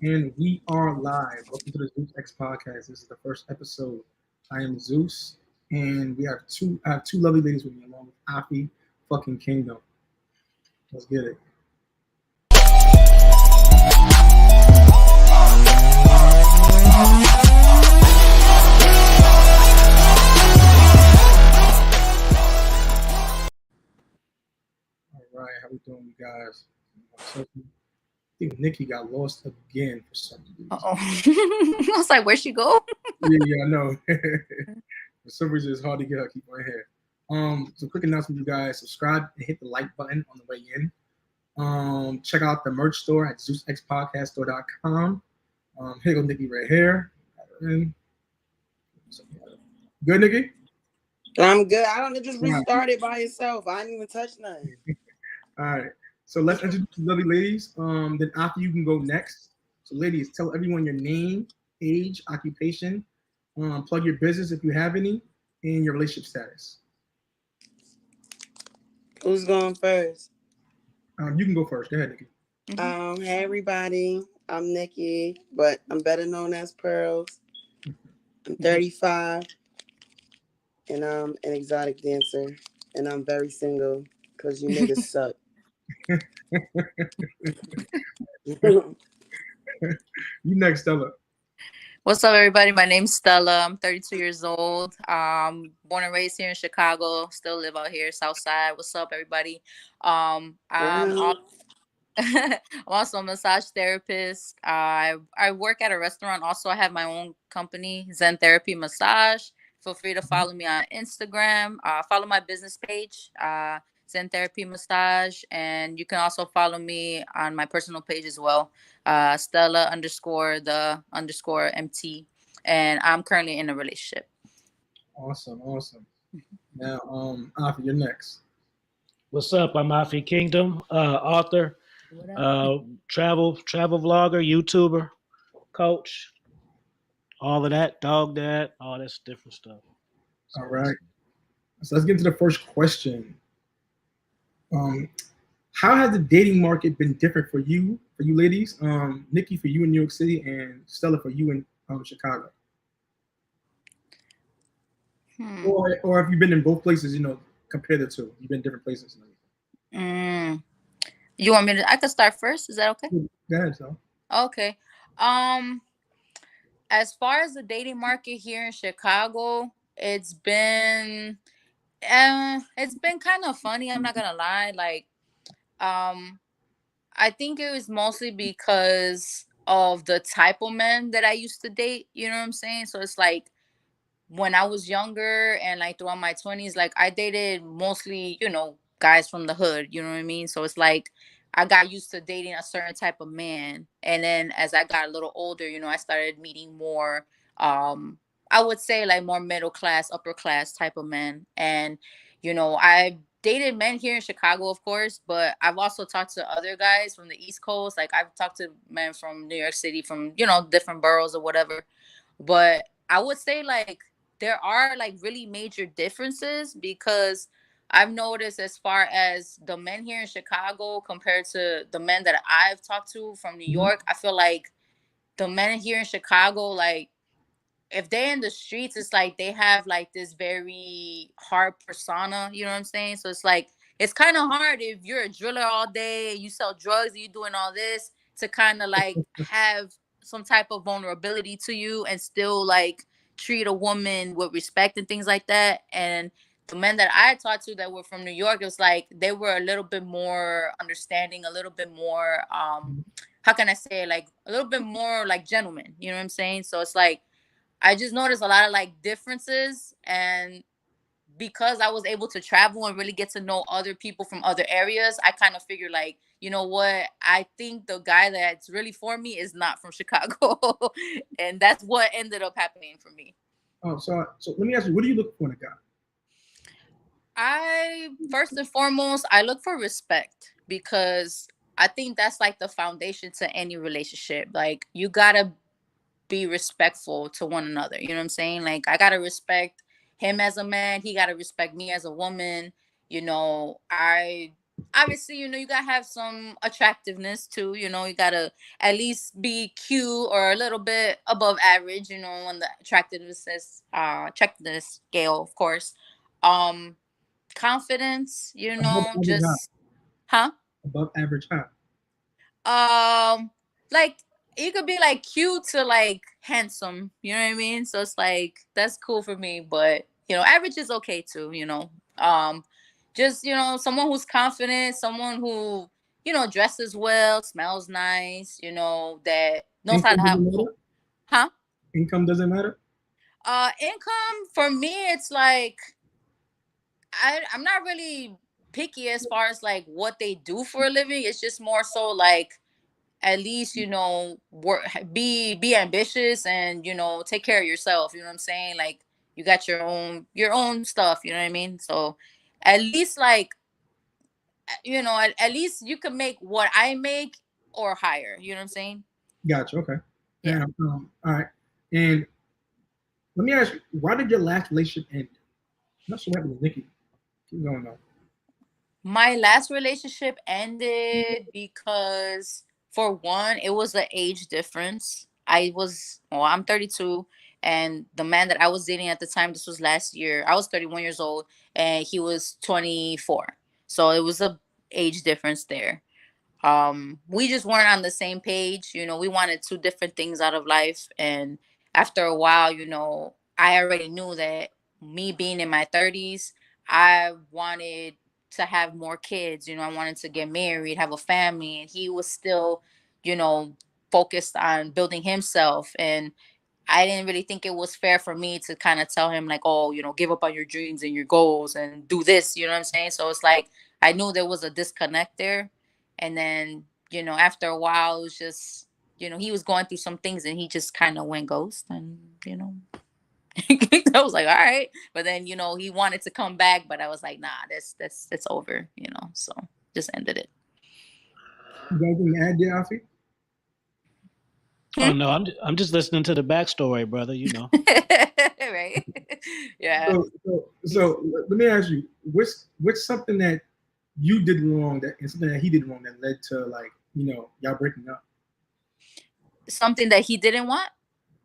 And we are live. Welcome to the Zeus X Podcast. This is the first episode. I am Zeus, and I have two lovely ladies with me, along with Afi fucking Kingdom. Let's get it. All right, how we doing, you guys? I think Nikki got lost again for some reason. Oh, I was like, where'd she go? Yeah, I know. For some reason, it's hard to get her keep her hair. So quick announcement, you guys: subscribe and hit the like button on the way in. Check out the merch store at ZeusXPodcaststore.com. Here go Nikki right here. Good, Nikki? I'm good. I don't just restart it by itself. I didn't even touch nothing. All right. So let's introduce the lovely ladies. Then after you can go next. So ladies, tell everyone your name, age, occupation, plug your business if you have any, and your relationship status. Who's going first? You can go first. Go ahead, Nikki. Hey everybody. I'm Nikki, but I'm better known as Pearls. I'm 35, and I'm an exotic dancer, and I'm very single because you niggas suck. You next, Stella. What's up, everybody? My name's Stella. I'm 32 years old. Born and raised here in Chicago. Still live out here, South Side. What's up, everybody? I'm also a massage therapist. I work at a restaurant. Also, I have my own company, Zen Therapy Massage. Feel free to follow me on Instagram. Follow my business page, Zen Therapy Massage, and you can also follow me on my personal page as well, Stella _ MT, and I'm currently in a relationship. Awesome. Now, Afi, you're next. What's up? I'm Afi Kingdom, author, travel vlogger, YouTuber, coach, all of that, dog dad, all this different stuff. All right. So let's get into the first question. How has the dating market been different for you ladies? Nikki, for you in New York City, and Stella, for you in Chicago. Or if you've been in both places, compare the two. You've been in different places. You want me to? I could start first. Is that okay? Go ahead, so. Okay. As far as the dating market here in Chicago, it's been kind of funny. I'm not gonna lie. Like, I think it was mostly because of the type of men that I used to date. You know what I'm saying? So it's like when I was younger and like throughout my 20s, like I dated mostly, guys from the hood. You know what I mean? So it's like I got used to dating a certain type of man. And then as I got a little older, I started meeting more, I would say like more middle class, upper class type of men. And, I dated men here in Chicago, of course, but I've also talked to other guys from the East Coast. Like I've talked to men from New York City, from, different boroughs or whatever. But I would say like there are like really major differences, because I've noticed as far as the men here in Chicago compared to the men that I've talked to from New York, I feel like the men here in Chicago, like if they're in the streets, it's like they have like this very hard persona, you know what I'm saying? So it's like, it's kind of hard if you're a driller all day, you sell drugs, and you're doing all this, to kind of like have some type of vulnerability to you and still like treat a woman with respect and things like that. And the men that I talked to that were from New York, it was like they were a little bit more understanding, a little bit more, how can I say, like a little bit more like gentlemen, you know what I'm saying? So it's like, I just noticed a lot of like differences, and because I was able to travel and really get to know other people from other areas, I kind of figured like, you know what, I think the guy that's really for me is not from Chicago. And that's what ended up happening for me. Oh, so let me ask you, what do you look for in a guy? First and foremost, I look for respect, because I think that's like the foundation to any relationship. Like you gotta be respectful to one another. You know what I'm saying? Like I gotta respect him as a man. He gotta respect me as a woman. I obviously, you know, you gotta have some attractiveness too. You know, you gotta at least be cute or a little bit above average. You know, on the attractiveness scale, of course. Um, confidence. You Above know, average high. just huh? Above average high. Like you could be like cute to like handsome. You know what I mean? So it's like that's cool for me, but you know, average is okay too. You know, just you know, someone who's confident, someone who you know dresses well, smells nice. You know, that knows how Income to have, doesn't matter. huh? Income doesn't matter. Income for me, it's like I'm not really picky as far as like what they do for a living. It's just more so like at least you know work, be ambitious and you know take care of yourself. You know what I'm saying? Like you got your own stuff. You know what I mean? So at least like you know at least you can make what I make or higher. You know what I'm saying? Gotcha. Okay. Yeah. Now, all right. And let me ask you, why did your last relationship end? Not sure what happened with Nikki. Keep going on. My last relationship ended because, for one, it was the age difference. I'm 32, and the man that I was dating at the time, this was last year, I was 31 years old, and he was 24. So it was a age difference there. We just weren't on the same page. You know, we wanted two different things out of life, and after a while, you know, I already knew that me being in my 30s, I wanted to have more kids. You know, I wanted to get married, have a family, and he was still, you know, focused on building himself. And I didn't really think it was fair for me to kind of tell him like, oh, you know, give up on your dreams and your goals and do this. You know what I'm saying? So it's like I knew there was a disconnect there. And then, you know, after a while, it was just, you know, he was going through some things and he just kind of went ghost. And, you know, I was like, all right. But then, you know, he wanted to come back, but I was like, nah, that's over, you know. So just ended it. You guys can add there, Alfie? Oh no, I'm just listening to the backstory, brother. You know. Right. Yeah. So let me ask you, what's something that you did wrong that and something that he did wrong that led to like y'all breaking up? Something that he didn't want.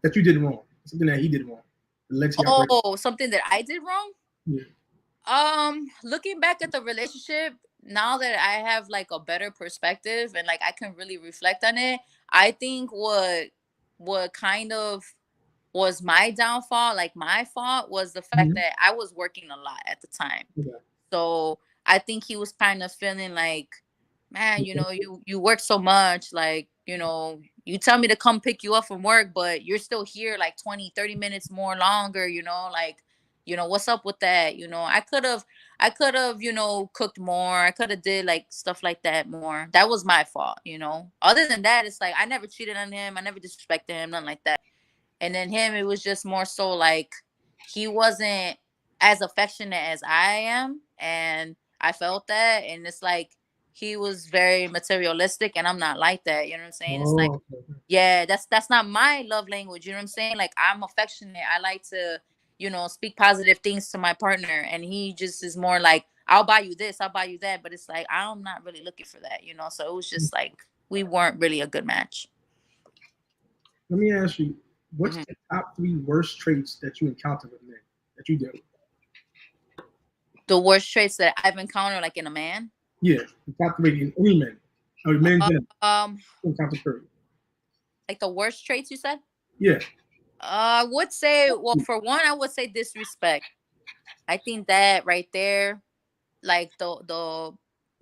That you did wrong. Something that he did wrong that led to y'all breaking up. Oh, something that I did wrong. Yeah. Looking back at the relationship now that I have like a better perspective and like I can really reflect on it, I think what kind of was my downfall, like my fault, was the fact that I was working a lot at the time. Okay. So I think he was kind of feeling like, man, you know, you work so much, like, you know, you tell me to come pick you up from work, but you're still here like 20-30 minutes more longer, you know, like, you know, what's up with that? You know, I could have, you know, cooked more. I could have did like stuff like that more. That was my fault, you know. Other than that, it's like I never cheated on him. I never disrespected him, nothing like that. And then him, it was just more so like he wasn't as affectionate as I am. And I felt that. And it's like he was very materialistic and I'm not like that. You know what I'm saying? It's like, Okay. yeah, that's not my love language. You know what I'm saying? Like I'm affectionate. I like to, you know, speak positive things to my partner. And he just is more like, I'll buy you this, I'll buy you that. But it's like I'm not really looking for that, you know. So it was just like we weren't really a good match. Let me ask you, what's Mhm. the top 3 worst traits that you encountered with men that you did? The worst traits that I've encountered, like in a man. Yeah, the top 3 in any men. Or men in general. Um, Encountered period. like the worst traits you said. Yeah. I would say, well, for one, I would say disrespect. I think that right there, like the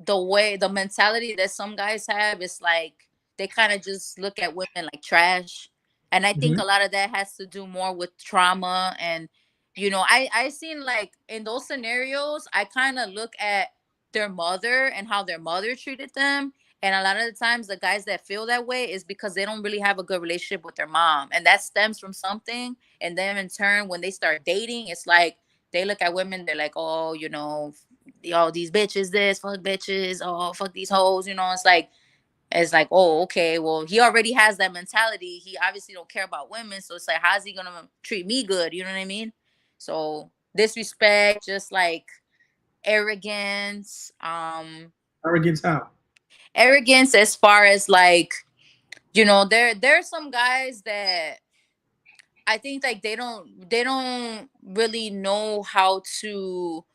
way the mentality that some guys have is like they kind of just look at women like trash. And I think Mm-hmm. a lot of that has to do more with trauma. And you know, I seen like in those scenarios I kind of look at their mother and how their mother treated them. And a lot of the times the guys that feel that way is because they don't really have a good relationship with their mom, and that stems from something. And then in turn when they start dating, it's like they look at women, they're like, oh, you know, yo, these bitches, this, fuck bitches, oh, fuck these hoes, you know. It's like, oh, okay, well, he already has that mentality. He obviously don't care about women, so it's like, how's he gonna treat me good? You know what I mean? So disrespect, just like arrogance, Arrogance how? Arrogance as far as like, there's some guys that I think like they don't really know how to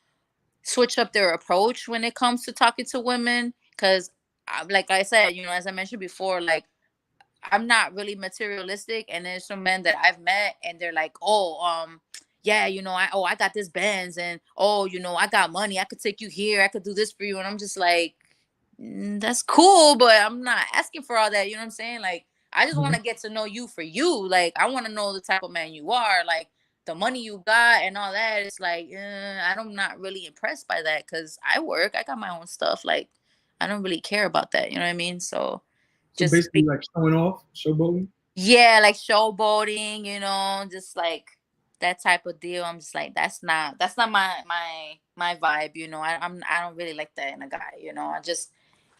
switch up their approach when it comes to talking to women. Because like I said, as I mentioned before, like I'm not really materialistic, and there's some men that I've met and they're like, oh, yeah, I got this Benz, and oh, I got money, I could take you here, I could do this for you. And I'm just like, that's cool, but I'm not asking for all that. You know what I'm saying? Like, I just want to get to know you for you. Like, I want to know the type of man you are. Like, the money you got and all that. It's like, I'm not really impressed by that, because I work, I got my own stuff. Like, I don't really care about that. You know what I mean? So just basically like showing off, showboating. Yeah, like showboating, just like that type of deal. I'm just like, that's not my vibe. I don't really like that in a guy.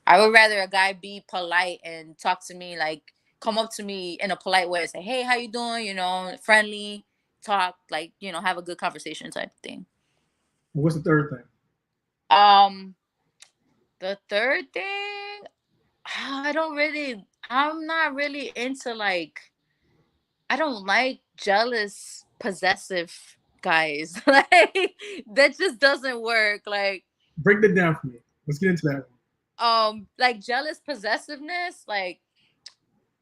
I would rather a guy be polite and talk to me, like come up to me in a polite way and say, hey, how you doing? Friendly talk, like, have a good conversation type of thing. What's the third thing? The third thing, I'm not really into like, I don't like jealous, possessive guys. Like, that just doesn't work. Like, break that down for me. Let's get into that one. Like jealous possessiveness, like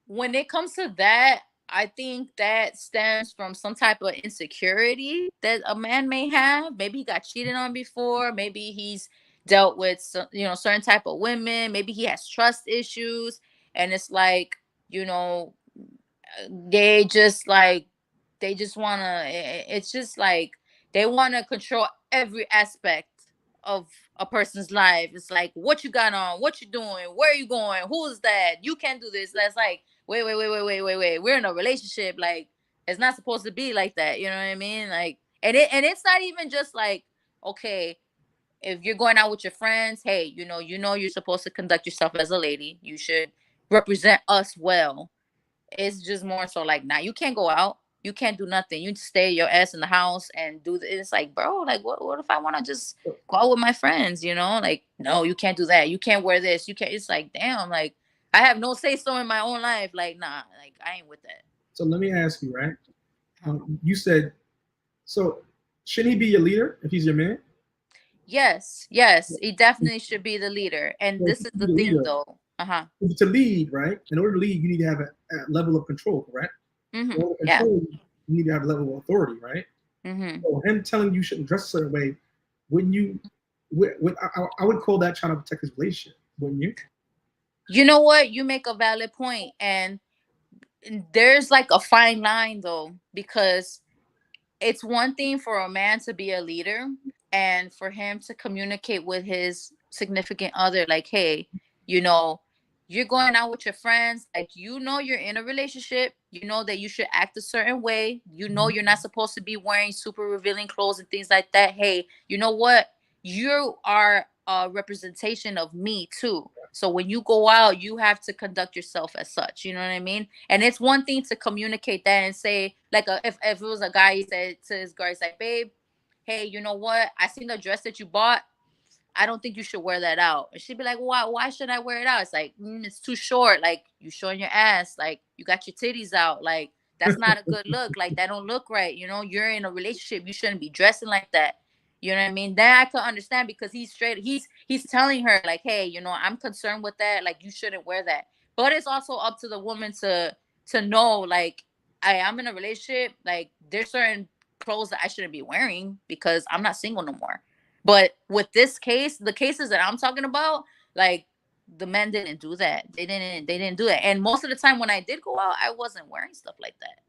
when it comes to that, I think that stems from some type of insecurity that a man may have. Maybe he got cheated on before. Maybe he's dealt with certain type of women. Maybe he has trust issues, and it's like, they just want to, it's just like they want to control every aspect of a person's life. It's like, what you got on, what you doing, where are you going, who's that, you can't do this. That's like, wait, we're in a relationship. Like, it's not supposed to be like that. You know what I mean? Like, and it's not even just like, okay, if you're going out with your friends, hey, you're supposed to conduct yourself as a lady, you should represent us well. It's just more so like, nah, you can't go out, you can't do nothing, you stay your ass in the house and do it's like, bro, like what if I want to just go out with my friends, like, no, you can't do that, you can't wear this, you can't. It's like, damn, like I have no say so in my own life. Like, nah, like I ain't with that. So let me ask you, right? You said, so shouldn't he be your leader if he's your man? Yes, he definitely should be the leader. And this is the thing though. To lead, right? In order to lead, you need to have a level of control, correct? Yeah. You need to have a level of authority, right? So him telling you shouldn't dress a certain way, wouldn't you? I would call that trying to protect his relationship, wouldn't you? You know what? You make a valid point, and there's like a fine line though, because it's one thing for a man to be a leader and for him to communicate with his significant other, like, hey, you're going out with your friends, like, you're in a relationship, that you should act a certain way, you're not supposed to be wearing super revealing clothes and things like that. Hey, you know what, you are a representation of me too, so when you go out, you have to conduct yourself as such. You know what I mean? And it's one thing to communicate that and say, like, if it was a guy, he said to his girl, he's like, babe, hey, you know what, I seen the dress that you bought, I don't think you should wear that out. And she'd be like, why should I wear it out? It's like, it's too short. Like, you showing your ass. Like, you got your titties out. Like, that's not a good look. Like, that don't look right. You're in a relationship. You shouldn't be dressing like that. You know what I mean? Then I could understand, because he's telling her, like, hey, I'm concerned with that. Like, you shouldn't wear that. But it's also up to the woman to know, like, I'm in a relationship. Like, there's certain clothes that I shouldn't be wearing because I'm not single no more. But with this case, the cases that I'm talking about, like, the men didn't do that. They didn't do that. And most of the time when I did go out, I wasn't wearing stuff like that.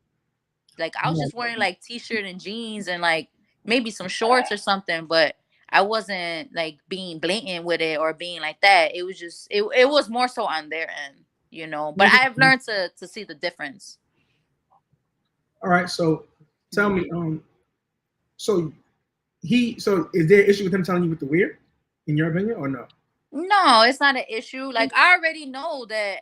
Like, I was just wearing like t-shirt and jeans and like maybe some shorts or something, but I wasn't like being blatant with it or being like that. It was just it was more so on their end, But I've learned to see the difference. All right, so tell me, so is there an issue with him telling you what to wear, in your opinion, or no? No, it's not an issue. Like, I already know that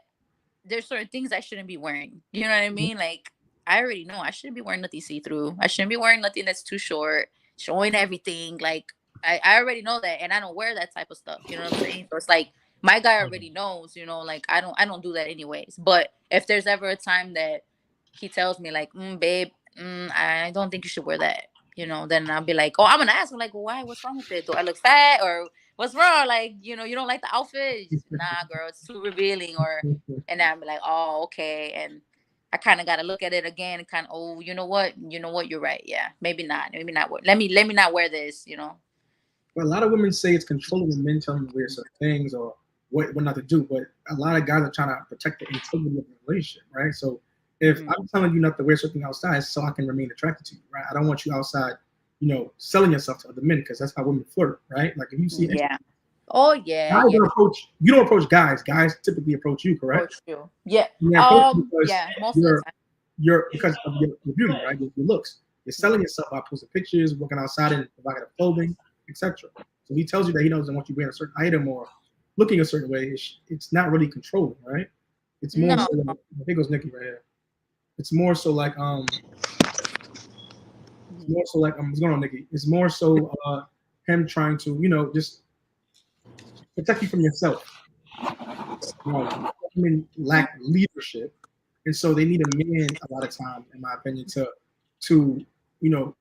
there's certain things I shouldn't be wearing. You know what I mean? Like, I already know I shouldn't be wearing nothing see-through. I shouldn't be wearing nothing that's too short, showing everything. Like, I already know that, and I don't wear that type of stuff. You know what I'm saying? So it's like, my guy already knows, you know, like I don't do that anyways. But if there's ever a time that he tells me like, babe, I don't think you should wear that, you know, then I'll be like, oh, I'm gonna ask him like, well, why? What's wrong with it? Do I look fat or what's wrong? Like, you know, you don't like the outfit? Nah, girl, it's too revealing. Or and then I'll be like, oh, okay. And I kind of got to look at it again and kind of, oh, you know what, you're right. Yeah, maybe not. Let me not wear this, you know. Well, a lot of women say it's controlling the men telling them to wear certain things or what not to do, but a lot of guys are trying to protect the integrity of the relationship, right? So if I'm telling you not to wear something outside so I can remain attracted to you, right? I don't want you outside, you know, selling yourself to other men because that's how women flirt, right? Like if you see guys don't approach guys. Guys typically approach you, correct? Approach you. Yeah. Most of the time. You're because of your beauty, right? Your looks. You're selling yourself by posting pictures, working outside and providing clothing, etc. So he tells you that he doesn't want you wearing a certain item or looking a certain way. It's not really controlling, right? It's more so like, here goes Nikki right here. It's more so like what's going on, Nikki? It's more so him trying to, you know, just protect you from yourself. You know, women lack leadership, and so they need a man a lot of times, in my opinion, to you know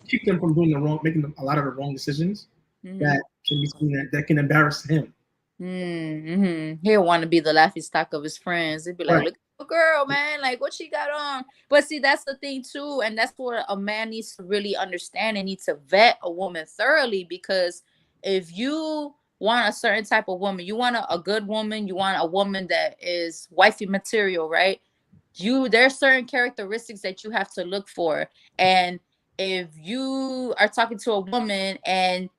keep them from doing making a lot of the wrong decisions that can be seen that can embarrass him. He'll want to be the laughing stock of his friends. He'd be like, look at the girl, man, like what she got on. But see, that's the thing too, and that's what a man needs to really understand and need to vet a woman thoroughly, because if you want a certain type of woman, you want a good woman, you want a woman that is wifey material, right? There's certain characteristics that you have to look for. And if you are talking to a woman and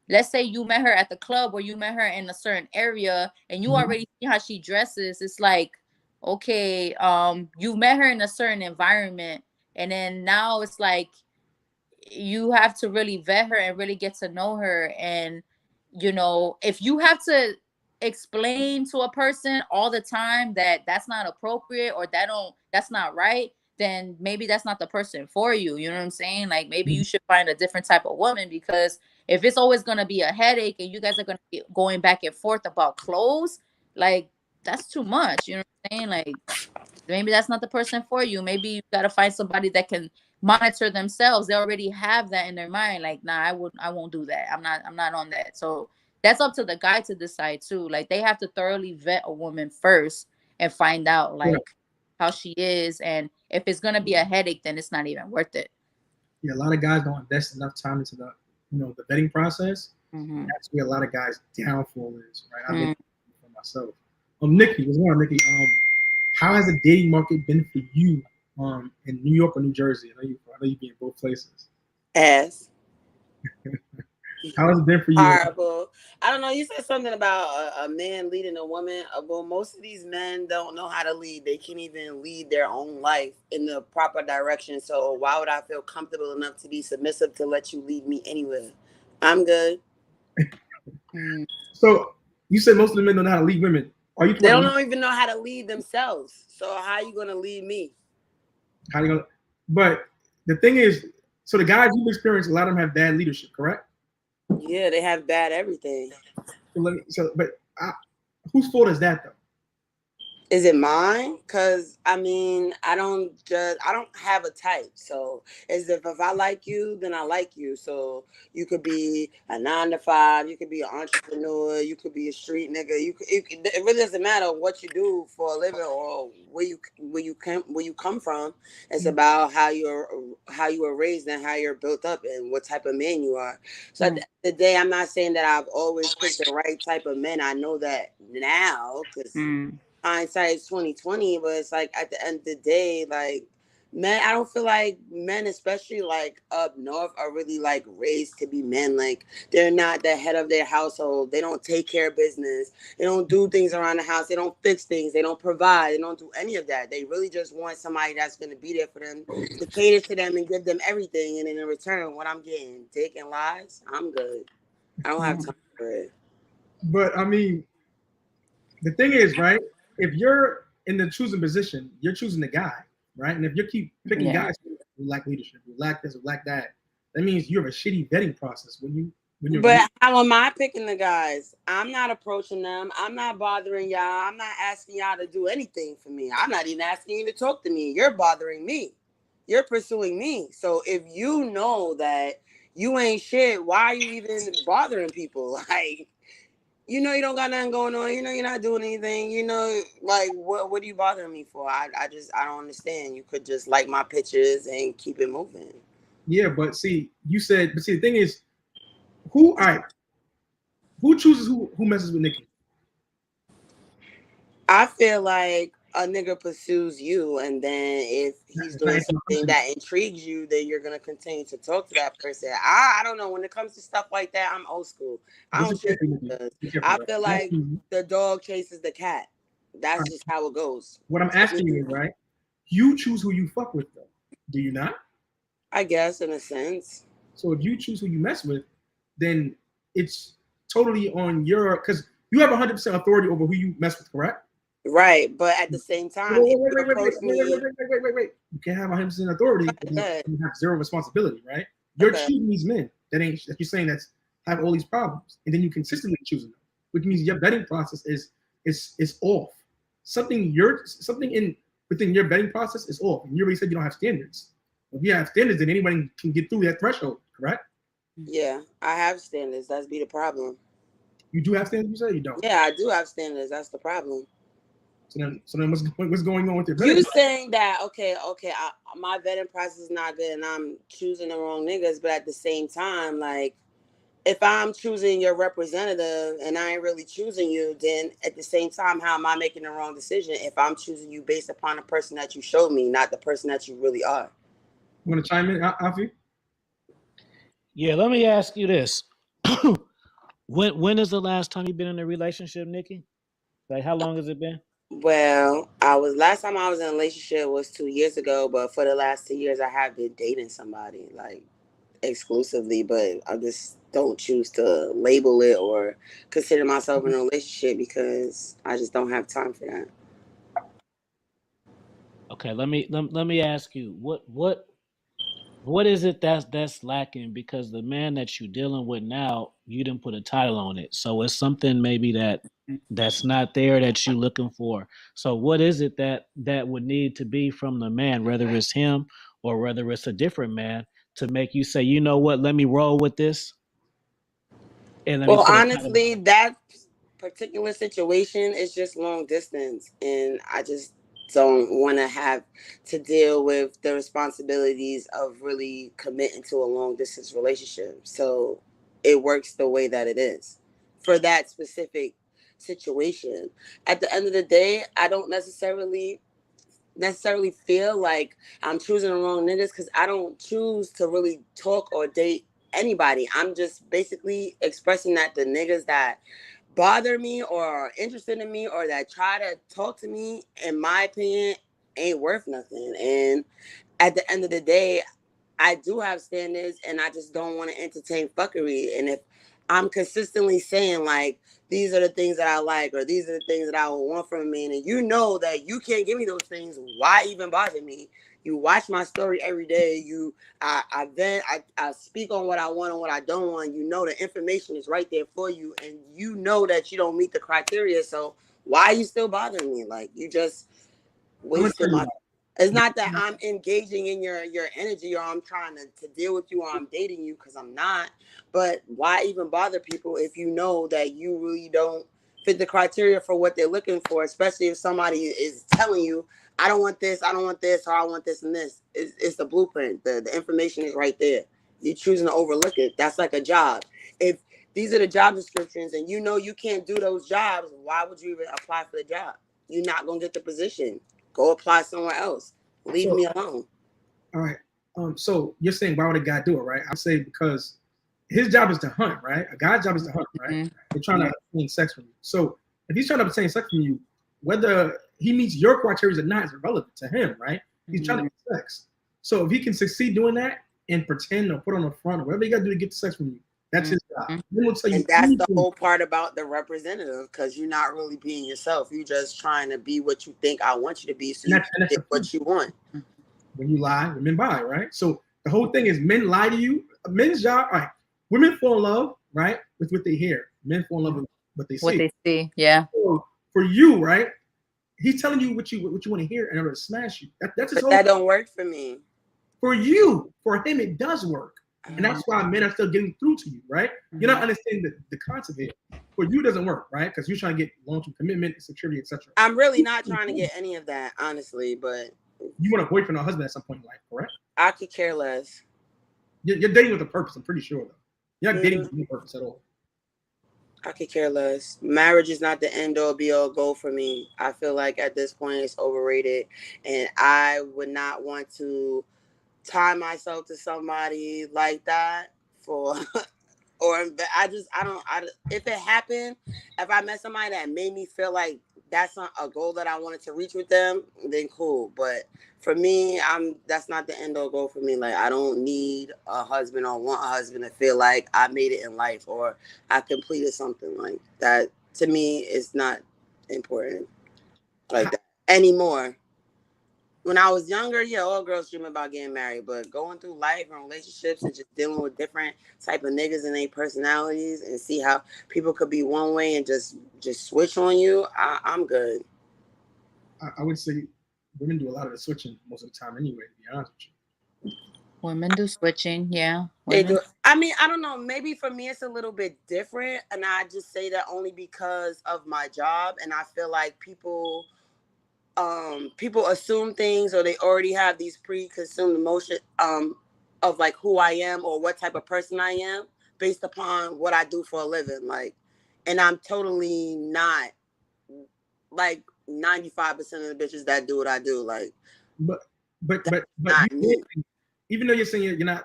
let's say you met her at the club or you met her in a certain area and you already see how she dresses, it's like, okay, you met her in a certain environment, and then now it's like you have to really vet her and really get to know her. And you know, if you have to explain to a person all the time that that's not appropriate or that's not right, then maybe that's not the person for you. You know what I'm saying? Like maybe you should find a different type of woman, because if it's always going to be a headache and you guys are going to be going back and forth about clothes, like that's too much. You know what I'm saying? Like maybe that's not the person for you. Maybe you got to find somebody that can monitor themselves. They already have that in their mind. Like, nah, I won't do that. I'm not on that. So that's up to the guy to decide too. Like they have to thoroughly vet a woman first and find out like how she is. And if it's going to be a headache, then it's not even worth it. Yeah. A lot of guys don't invest enough time into the vetting process. That's where a lot of guys' downfall is, right? I've been for myself. Nikki, what's going on, Nikki? How has the dating market been for you in New York or New Jersey? I know you be in both places. Ass. How has it been for you? Horrible. I don't know. You said something about a man leading a woman. Well, most of these men don't know how to lead. They can't even lead their own life in the proper direction. So why would I feel comfortable enough to be submissive to let you lead me anywhere? I'm good. So you said most of the men don't know how to lead women. They don't even know how to lead themselves. So how are you going to lead me? But the thing is, so the guys you've experienced, a lot of them have bad leadership, correct? Yeah, they have bad everything. Whose fault is that though? Is it mine? Because I mean, I don't have a type. So as if I like you, then I like you. So you could be a 9-to-5, you could be an entrepreneur, you could be a street nigga. It really doesn't matter what you do for a living or where you come from. It's about how you were raised and how you're built up and what type of man you are. So at the end of the day, I'm not saying that I've always picked the right type of men. I know that now because hindsight is 2020, but it's like at the end of the day, like men, I don't feel like men, especially like up north, are really like raised to be men. Like they're not the head of their household. They don't take care of business. They don't do things around the house. They don't fix things. They don't provide. They don't do any of that. They really just want somebody that's going to be there for them, to cater to them and give them everything. And in return, what I'm getting, dick and lies, I'm good. I don't have time for it. But I mean, the thing is, right? If you're in the choosing position, you're choosing the guy, right? And if you keep picking guys who lack leadership, who lack this, who lack that, that means you have a shitty vetting process when But how am I picking the guys? I'm not approaching them. I'm not bothering y'all. I'm not asking y'all to do anything for me. I'm not even asking you to talk to me. You're bothering me. You're pursuing me. So if you know that you ain't shit, why are you even bothering people? Like, you know, you don't got nothing going on. You know, you're not doing anything. You know, like, what are you bothering me for? I don't understand. You could just like my pictures and keep it moving. Yeah, but see, the thing is, who chooses who messes with Nikki? I feel like a nigga pursues you, and then if he's doing something that intrigues you, then you're gonna continue to talk to that person. I don't know. When it comes to stuff like that, I'm old school. I don't chase because I feel like the dog chases the cat. That's just how it goes. What I'm asking you is, right? You choose who you fuck with, though. Do you not? I guess, in a sense. So if you choose who you mess with, then it's totally on your, because you have 100% authority over who you mess with, correct? Right, but at the same time, wait. You can't have 100% authority if you have zero responsibility, right? You're choosing these men that you're saying that's have all these problems, and then you consistently choosing them, which means your vetting process is off. Something within your vetting process is off, and you already said you don't have standards. If you have standards, then anybody can get through that threshold, correct? Yeah, I have standards. That's be the problem. You do have standards, you say? You don't? Yeah, I do have standards. That's the problem. So then what's going on with your vetting? You saying that, okay, my vetting process is not good and I'm choosing the wrong niggas, but at the same time, like, if I'm choosing your representative and I ain't really choosing you, then at the same time, how am I making the wrong decision if I'm choosing you based upon the person that you showed me, not the person that you really are? You want to chime in, Afi? Yeah, let me ask you this. When is the last time you've been in a relationship, Nikki? Like, how long has it been? Well, last time I was in a relationship was 2 years ago, but for the last 2 years I have been dating somebody, like, exclusively, but I just don't choose to label it or consider myself in a relationship because I just don't have time for that. Okay, let me ask you, what is it that's lacking? Because the man that you're dealing with now, you didn't put a title on it, so it's something maybe that's not there that you're looking for. So what is it that would need to be from the man, whether it's him or whether it's a different man, to make you say, you know what, let me roll with this? And well, honestly, that particular situation is just long distance, and I just don't want to have to deal with the responsibilities of really committing to a long distance relationship. So it works the way that it is for that specific situation. At the end of the day, I don't necessarily feel like I'm choosing the wrong niggas because I don't choose to really talk or date anybody. I'm just basically expressing that the niggas that bother me or are interested in me or that try to talk to me, in my opinion, ain't worth nothing. And at the end of the day, I do have standards and I just don't want to entertain fuckery. And if I'm consistently saying, like, these are the things that I like or these are the things that I would want from a man, and you know that you can't give me those things, why even bother me? You watch my story every day. I speak on what I want and what I don't want. You know the information is right there for you, and you know that you don't meet the criteria. So why are you still bothering me? Like, you just wasted my. It's not that I'm engaging in your energy or I'm trying to deal with you or I'm dating you, because I'm not. But why even bother people if you know that you really don't fit the criteria for what they're looking for, especially if somebody is telling you, I don't want this, or I want this and this. It's the blueprint. The information is right there. You're choosing to overlook it. That's like a job. If these are the job descriptions and you know you can't do those jobs, why would you even apply for the job? You're not going to get the position. Go apply somewhere else. Leave me alone. All right. So you're saying, why would a guy do it, right? I say because his job is to hunt, right? A guy's job is to hunt, right? Mm-hmm. They're trying to obtain sex from you. So if he's trying to obtain sex from you, whether he meets your criteria or not is irrelevant to him, right? He's trying to get sex. So if he can succeed doing that and pretend or put on the front or whatever you got to do to get the sex from you, that's his job. And that's the whole part about the representative, because you're not really being yourself. You're just trying to be what you think I want you to be, so you can get what you want. When you lie, women buy, right? So the whole thing is men lie to you. Men's job, all right, women fall in love, right, with what they hear. Men fall in love with what they see. What they see, yeah. So for you, right, he's telling you what you want to hear in order to smash you. That's his But that don't work for me. For you, for him, it does work. And that's why men are still getting through to you, right? You're not understanding the concept of it. For you, it doesn't work, right? Because you're trying to get long-term commitment, security, etc. I'm really not trying to get any of that, honestly, but you want a boyfriend or husband at some point in life, correct? I could care less. You're dating with a purpose, I'm pretty sure, though. You're not dating with no purpose at all. I could care less. Marriage is not the end all be all goal for me. I feel like at this point it's overrated, and I would not want to tie myself to somebody like that for or if it happened, if I met somebody that made me feel like that's not a goal that I wanted to reach with them, then cool. But for me, that's not the end all goal for me. Like, I don't need a husband or want a husband to feel like I made it in life or I completed something. Like that to me is not important like that anymore. When I was younger, yeah, all girls dream about getting married, but going through life and relationships and just dealing with different type of niggas and their personalities and see how people could be one way and just switch on you, I'm good. I would say women do a lot of the switching most of the time anyway, to be honest with you. Women do switching, yeah. They do. I mean, I don't know. Maybe for me, it's a little bit different. And I just say that only because of my job. And I feel like people assume things, or they already have these preconceived notions of like who I am or what type of person I am based upon what I do for a living. Like, and I'm totally not like 95% of the bitches that do what I do. Like, but even though you're saying you're not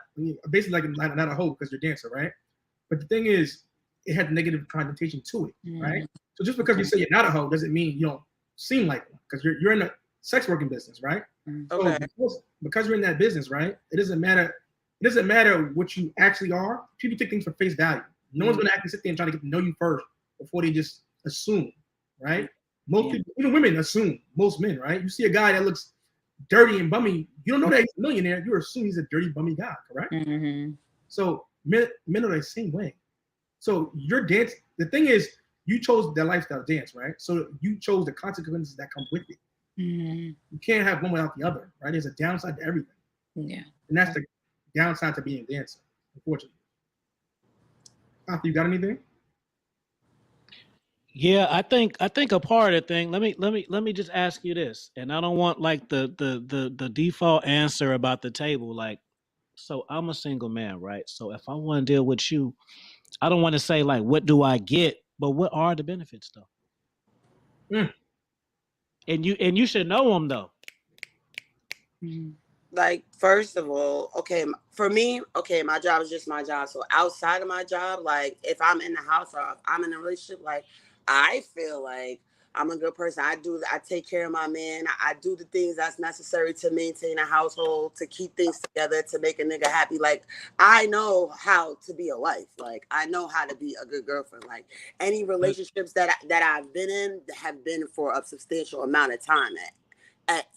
basically like not a hoe because you're a dancer, right? But the thing is, it had negative connotation to it, right? So just because you say you're not a hoe doesn't mean you don't seem like one, because you're in a sex working business, right? Okay. So because you're in that business, right? It doesn't matter what you actually are. People take things for face value. No one's gonna actually sit there and try to get to know you first before they just assume, right? Most people, even women, assume. Most men, right? You see a guy that looks dirty and bummy, you don't know that he's a millionaire. You assume he's a dirty, bummy guy, correct? So men are the same way. So your dance, the thing is, you chose that lifestyle dance, right? So you chose the consequences that come with it. You can't have one without the other, right? There's a downside to everything. Yeah. And that's the downside to being a dancer, unfortunately. After you got anything? Yeah, I think a part of the thing. Let me just ask you this, and I don't want like the default answer about the table. Like, so I'm a single man, right? So if I want to deal with you, I don't want to say like, what do I get, but what are the benefits though? And you should know them though. Like, first of all, okay, for me, okay, my job is just my job. So outside of my job, like if I'm in the house or if I'm in a relationship, like I feel like I'm a good person. I take care of my man. I do the things that's necessary to maintain a household, to keep things together, to make a nigga happy. Like, I know how to be a wife. Like, I know how to be a good girlfriend. Like, any relationships that I've been in have been for a substantial amount of time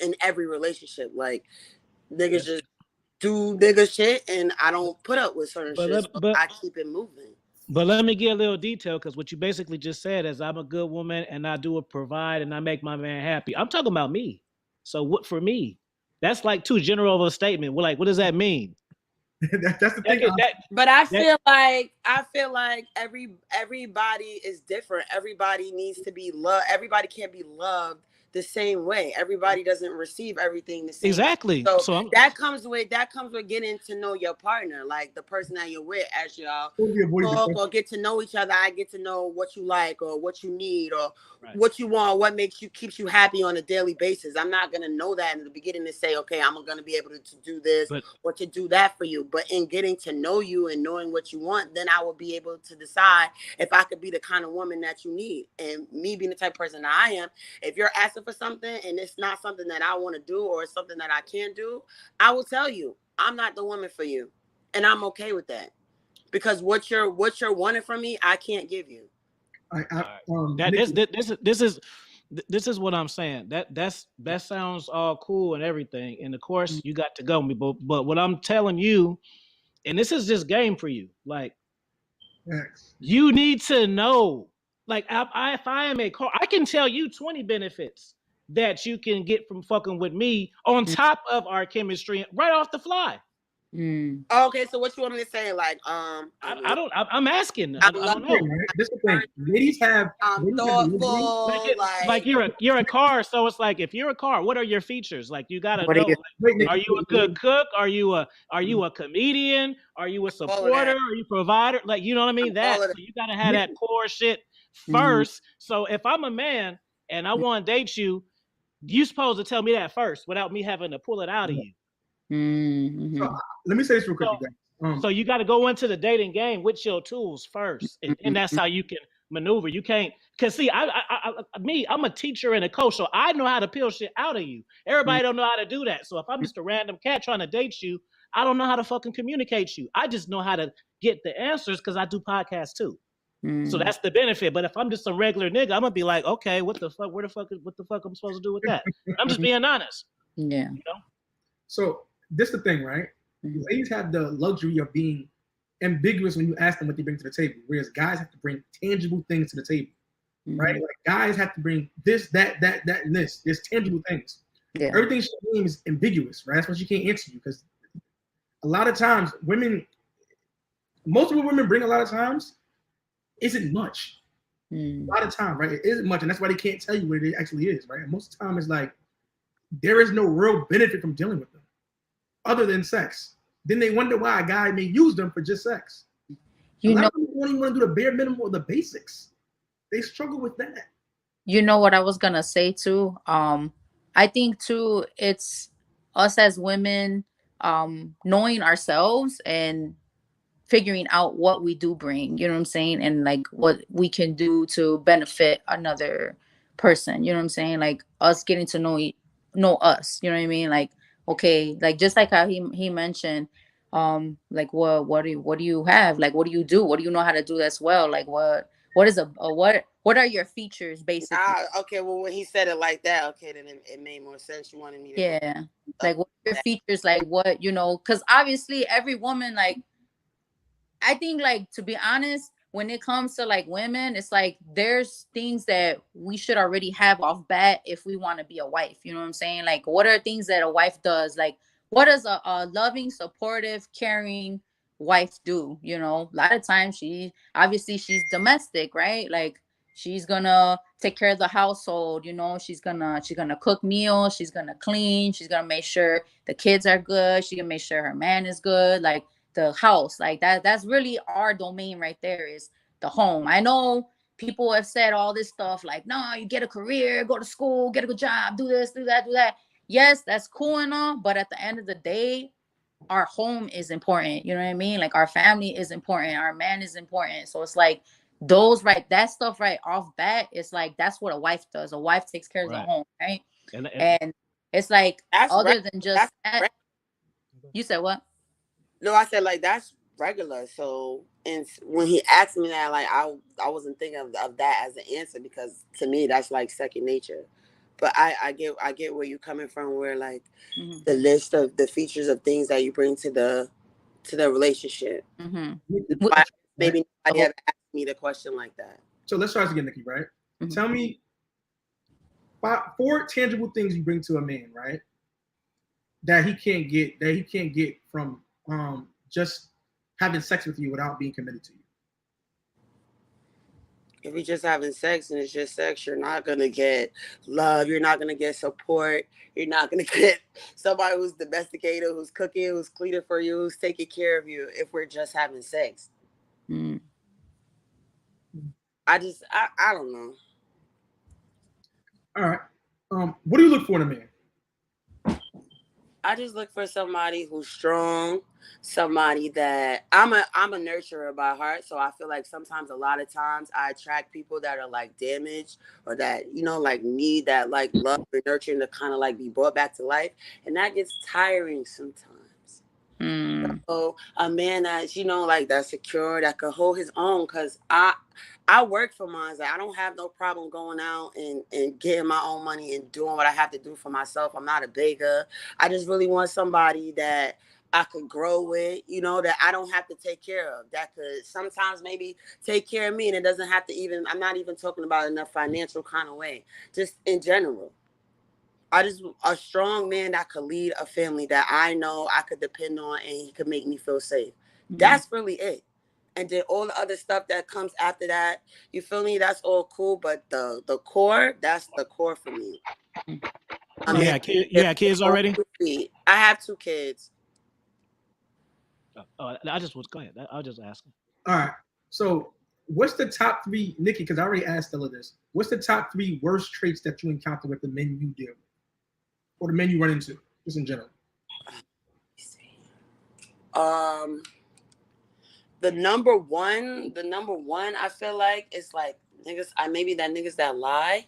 in every relationship. Like, niggas just do nigga shit, and I don't put up with certain shit. So I keep it moving. But let me get a little detail, because what you basically just said is I'm a good woman and I do provide and I make my man happy. I'm talking about me. So what for me? That's like too general of a statement. Well, like, what does that mean? That's the thing. But I feel like everybody is different. Everybody needs to be loved. Everybody can't be loved the same way. Everybody doesn't receive everything the same. Exactly. So that comes with getting to know your partner, like the person that you're with, as y'all talk or get to know each other. I get to know what you like or what you need or what you want, what keeps you happy on a daily basis. I'm not gonna know that in the beginning to say, okay, I'm gonna be able to do this or to do that for you. But in getting to know you and knowing what you want, then I will be able to decide if I could be the kind of woman that you need. And me being the type of person that I am, if you're asking for something and it's not something that I want to do or it's something that I can't do, I will tell you I'm not the woman for you, and I'm okay with that, because what you're wanting from me, I can't give you. This is what I'm saying. That sounds all cool and everything, and of course you got to go. But what I'm telling you, and this is just game for you, like Facts. You need to know. Like, if I am a car, I can tell you 20 benefits that you can get from fucking with me on top of our chemistry right off the fly. Okay, so what you want me to say? Like, I'm asking. I I'm don't loving know. Right? This is the thing. Ladies have thoughtful. Like you're a car, so it's like if you're a car, what are your features? Like you gotta What are know. you? Wait, Are you a good cook? Are you a comedian? Are you a supporter? Are you a provider? Like you know what I mean? All That of so you gotta have that core shit first. So if I'm a man and I want to date you, you supposed to tell me that first without me having to pull it out of you. So let me say this real quick, you guys. So you got to go into the dating game with your tools first, and that's how you can maneuver. You can't, cause see, I'm a teacher and a coach, so I know how to peel shit out of you. Everybody don't know how to do that. So if I'm just a random cat trying to date you, I don't know how to fucking communicate you. I just know how to get the answers because I do podcasts too. So that's the benefit. But if I'm just a regular nigga, I'm gonna be like, okay, what the fuck? What the fuck I'm supposed to do with that? I'm just being honest. Yeah. You know? So this is the thing, right? Ladies have the luxury of being ambiguous when you ask them what they bring to the table, whereas guys have to bring tangible things to the table, right? Like guys have to bring this, that, and this. There's tangible things. Yeah. Everything she means is ambiguous, right? That's why she can't answer you because a lot of times most of what women bring a lot of times isn't much. A lot of time, right? It isn't much, and that's why they can't tell you what it actually is, right? And most of the time, it's like there is no real benefit from dealing with them, other than sex. Then they wonder why a guy may use them for just sex. A lot of people don't even want to do the bare minimum or the basics. They struggle with that. You know what I was gonna say too? I think too, it's us as women knowing ourselves and figuring out what we do bring, you know what I'm saying, and like what we can do to benefit another person, you know what I'm saying, like us getting to know us, you know what I mean, like okay, like just like how he mentioned, like what do you have, like what do you know how to do this well, like what is what are your features basically? Okay, well when he said it like that, okay, then it made more sense. You wanted me to like what are your features, like what, you know, because obviously every woman, like I think, like, to be honest, when it comes to like women, it's like there's things that we should already have off bat if we want to be a wife. You know what I'm saying? Like, what are things that a wife does? Like, what does a loving, supportive, caring wife do? You know, a lot of times she's domestic, right? Like she's gonna take care of the household, you know, she's gonna cook meals, she's gonna clean, she's gonna make sure the kids are good, she can make sure her man is good, like the house, like that's really our domain right there, is the home. I know people have said all this stuff like, no, you get a career, go to school, get a good job, do this, do that, do that. Yes, that's cool and all, but at the end of the day, our home is important, you know what I mean, like our family is important, our man is important. So it's like that stuff right off bat, it's like that's what a wife does. A wife takes care of the home, right? And it's like other than just that, you said what? No, I said like that's regular. So, and when he asked me that, like I wasn't thinking of that as an answer, because to me that's like second nature. But I get where you're coming from, where like the list of the features of things that you bring to the relationship. Why maybe nobody ever asked me the question like that. So let's try this again, Nikki. Right? Tell me 4 tangible things you bring to a man, right? That he can't get from just having sex with you without being committed to you. If you're just having sex and it's just sex, you're not gonna get love. You're not gonna get support. You're not gonna get somebody who's domesticated, who's cooking, who's cleaning for you, who's taking care of you. If we're just having sex, I don't know. All right. What do you look for in a man? I just look for somebody who's strong, somebody that I'm a nurturer by heart. So I feel like sometimes, a lot of times, I attract people that are like damaged, or that, you know, like need that like love and nurturing to kind of like be brought back to life. And that gets tiring sometimes. So a man that's, you know, like that's secure, that could hold his own, because I work for mine. Like, I don't have no problem going out and getting my own money and doing what I have to do for myself. I'm not a beggar. I just really want somebody that I could grow with, you know, that I don't have to take care of, that could sometimes maybe take care of me, and it doesn't have to even, I'm not even talking about in a financial kind of way, just in general. I just, a strong man that could lead a family that I know I could depend on and he could make me feel safe. That's really it. And then all the other stuff that comes after that, you feel me? That's all cool, but the core, that's the core for me. I mean, You got kids already? I have 2 kids. I just was going. I was just asking. All right. So, what's the top 3, Nikki? Because I already asked Stella this. What's the top 3 worst traits that you encounter with the men you deal with, or the men you run into, just in general? The number one, I feel like is like niggas. Maybe that niggas that lie,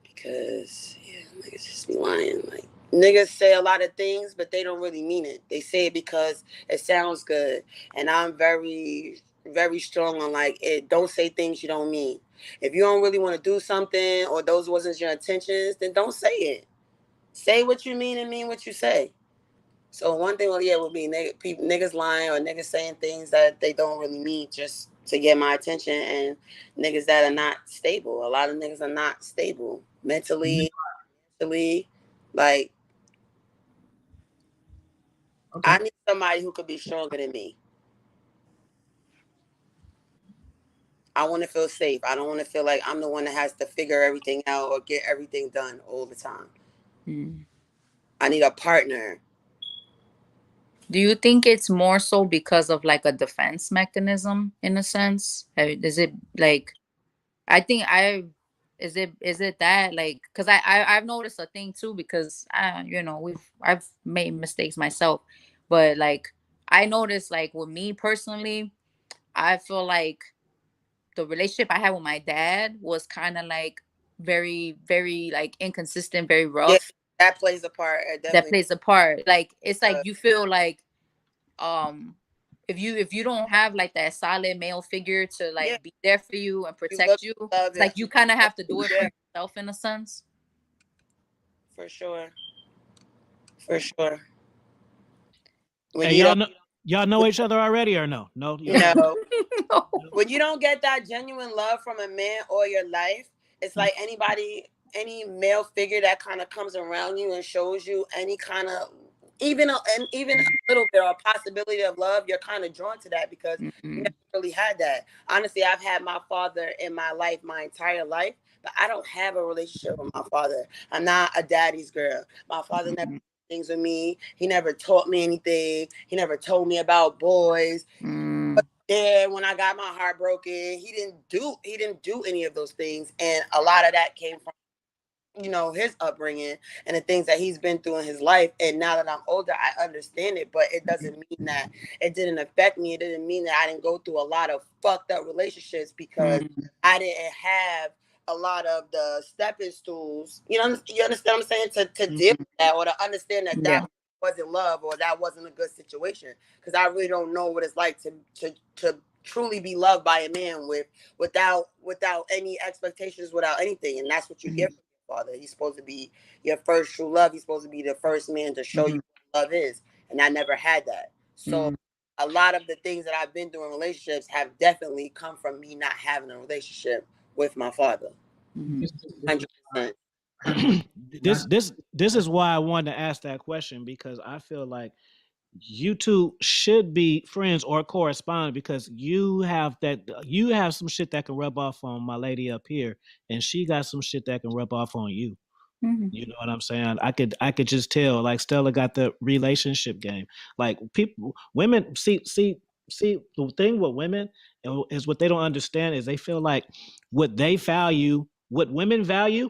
because niggas just be lying. Like, niggas say a lot of things, but they don't really mean it. They say it because it sounds good. And I'm very, very strong on like it. Don't say things you don't mean. If you don't really want to do something, or those wasn't your intentions, then don't say it. Say what you mean and mean what you say. So one thing, would be niggas lying, or niggas saying things that they don't really mean just to get my attention, and niggas that are not stable. A lot of niggas are not stable mentally, like. Okay. I need somebody who could be stronger than me. I want to feel safe. I don't want to feel like I'm the one that has to figure everything out or get everything done all the time. I need a partner. Do you think it's more so because of like a defense mechanism in a sense? Is it like, is it that like, because I've noticed a thing too, because I've made mistakes myself, but like I noticed like with me personally, I feel like the relationship I had with my dad was kind of like very, very like inconsistent, very rough. Yeah, that plays a part. That plays a part. Like it's like you feel like if you don't have like that solid male figure to like be there for you and protect you, like you kind of have to do it for yourself in a sense. For sure. When hey, y'all know each other already or no? No. No. When you don't get that genuine love from a man or your life, it's like any male figure that kind of comes around you and shows you any kind of even a little bit or a possibility of love, you're kind of drawn to that because you never really had that. Honestly, I've had my father in my life my entire life, but I don't have a relationship with my father. I'm not a daddy's girl. My father never did things with me. He never taught me anything. He never told me about boys. But then when I got my heart broken, he didn't do any of those things, and a lot of that came from his upbringing and the things that he's been through in his life. And now that I'm older, I understand it, but it doesn't mean that it didn't affect me. It didn't mean that I didn't go through a lot of fucked up relationships because I didn't have a lot of the stepping stools. You understand what I'm saying? To deal with that, or to understand that that wasn't love, or that wasn't a good situation. Because I really don't know what it's like to truly be loved by a man without any expectations, without anything. And that's what you get from your father. He's supposed to be your first true love. He's supposed to be the first man to show you what love is. And I never had that. So a lot of the things that I've been through in relationships have definitely come from me not having a relationship with my father. 100%. This is why I wanted to ask that question, because I feel like you two should be friends or correspond, because you have some shit that can rub off on my lady up here, and she got some shit that can rub off on you. You know what I'm saying? I could just tell, like Stella got the relationship game. Like women see the thing with women is what they don't understand is they feel like what women value,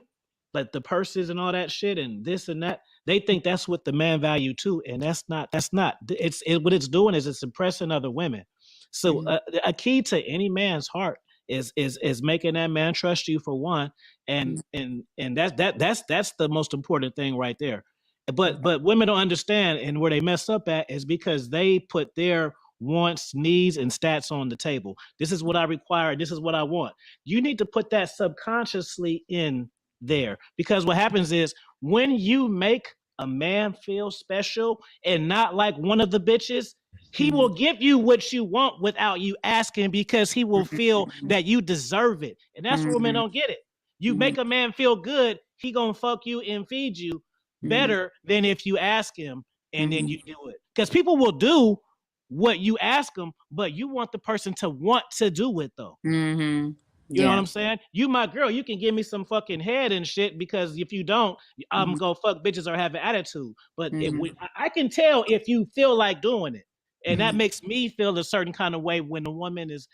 like the purses and all that shit and this and that, they think that's what the man value too, and that's not. What it's doing is it's impressing other women. So a key to any man's heart is making that man trust you, for one, and that's the most important thing right there. But women don't understand, and where they mess up at is because they put their wants, needs, and stats on the table. This is what I require. This is what I want. You need to put that subconsciously in there, because what happens is when you make a man feel special and not like one of the bitches, he will give you what you want without you asking because he will feel that you deserve it. And that's where men don't get it. You make a man feel good, he gonna fuck you and feed you better than if you ask him and then you do it. Because people will do what you ask them, but you want the person to want to do it though. You know what I'm saying? You my girl, you can give me some fucking head and shit because if you don't, I'm gonna fuck bitches or have an attitude. But I can tell if you feel like doing it. And that makes me feel a certain kind of way when a woman is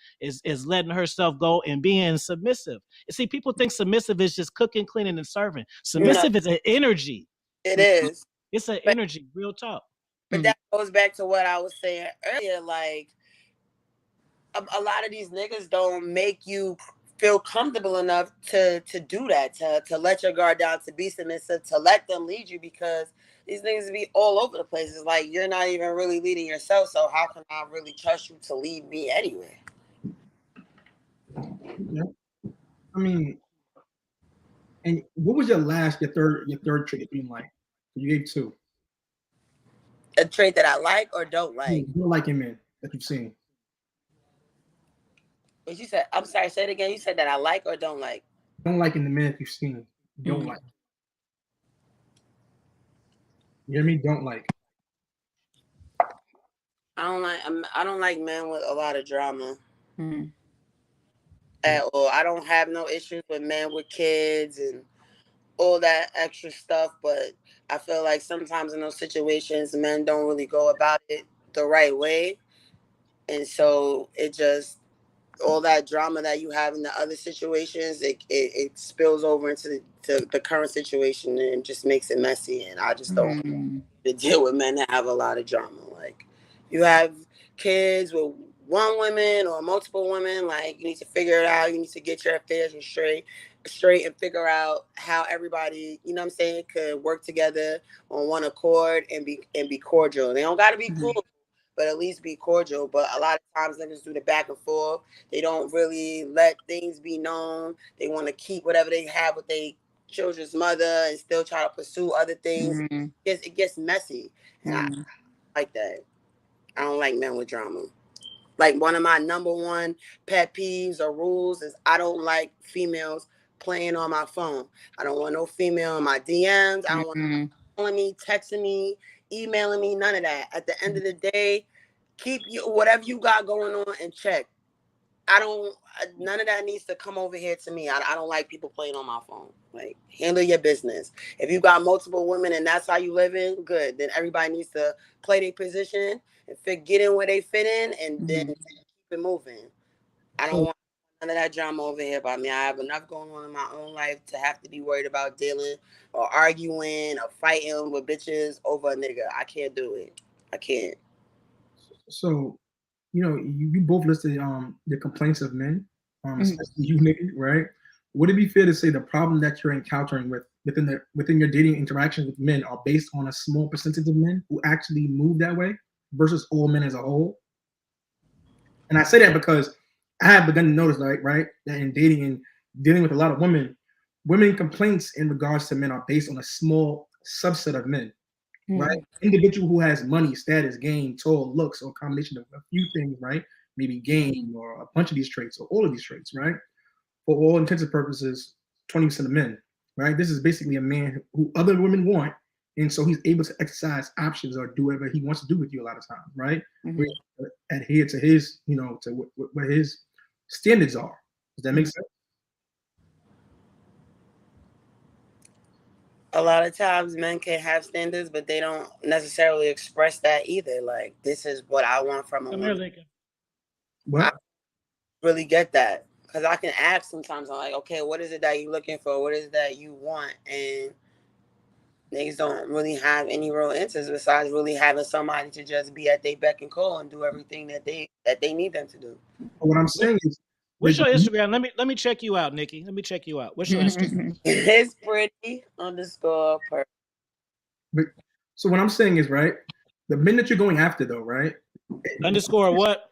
letting herself go and being submissive. You see, people think submissive is just cooking, cleaning, and serving. Submissive is an energy. It is. It's an energy, real talk. But that goes back to what I was saying earlier. Like, a lot of these niggas don't make you feel comfortable enough to do that, to let your guard down, to be submissive, to let them lead you, because these niggas be all over the place. It's like, you're not even really leading yourself, so how can I really trust you to lead me anyway? Yeah. I mean, and what was your third trait that you like? You gave 2. A trait that I like or don't like? You don't like in men that you've seen. What you said? I'm sorry, say it again. You said that I like or don't like? Don't like in the men that you've seen. Don't like. You hear me? Don't like. I don't like men with a lot of drama at all. I don't have no issues with men with kids and all that extra stuff, but I feel like sometimes in those situations, men don't really go about it the right way, and so it just, all that drama that you have in the other situations, it spills over into the current situation and just makes it messy. And I just don't want to deal with men that have a lot of drama. Like, you have kids with one woman or multiple women, like, you need to figure it out. You need to get your affairs straight and figure out how everybody, you know what I'm saying, could work together on one accord and be cordial. They don't got to be cool, but at least be cordial. But a lot of times niggas do the back and forth. They don't really let things be known. They want to keep whatever they have with their children's mother and still try to pursue other things. It gets messy. And I don't like that. I don't like men with drama. Like, one of my number one pet peeves or rules is I don't like females playing on my phone. I don't want no female in my DMs. I don't want calling me, texting me, emailing me, none of that. At the end of the day, keep whatever you got going on in check. None of that needs to come over here to me. I don't like people playing on my phone. Like, handle your business. If you got multiple women and that's how you live in, good. Then everybody needs to play their position and get in where they fit in, and then keep it moving. I don't want none of that drama over here about me. I have enough going on in my own life to have to be worried about dealing or arguing or fighting with bitches over a nigga. I can't do it. I can't. So, you both listed the complaints of men, especially you, nigga, right? Would it be fair to say the problem that you're encountering within your dating interactions with men are based on a small percentage of men who actually move that way versus all men as a whole? And I say that because I have begun to notice, right, that in dating and dealing with a lot of women complaints in regards to men are based on a small subset of men. Right, individual who has money, status, game, tall, looks, or a combination of a few things, right? Maybe game or a bunch of these traits or all of these traits, right? For all intents and purposes, 20% of men, right? This is basically a man who other women want, and so he's able to exercise options or do whatever he wants to do with you a lot of times, right? Adhere to his, to what his standards are. Does that make sense? A lot of times men can have standards, but they don't necessarily express that either. Like, this is what I want from a woman. I really get that, because I can ask sometimes. I'm like, okay, what is it that you're looking for? What is it that you want? And niggas don't really have any real answers besides really having somebody to just be at their beck and call and do everything that they need them to do. But what I'm saying is, what's your Instagram? Let me check you out, Nikki. Let me check you out. What's your Instagram? It's pretty_per. But so what I'm saying is, right, the men that you're going after, though, right? Underscore what?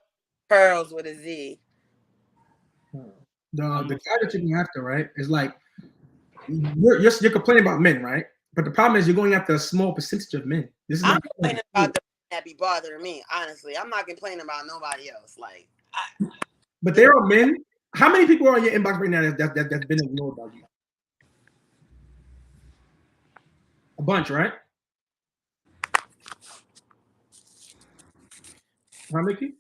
Pearls with a Z. The guy that you're going after, right, is like you're complaining about men, right? But the problem is you're going after a small percentage of men. This is I'm not complaining about the that be bothering me. Honestly, I'm not complaining about nobody else. Like, but there are men. How many people are in your inbox right now that's been ignored by you? A bunch, right? How many?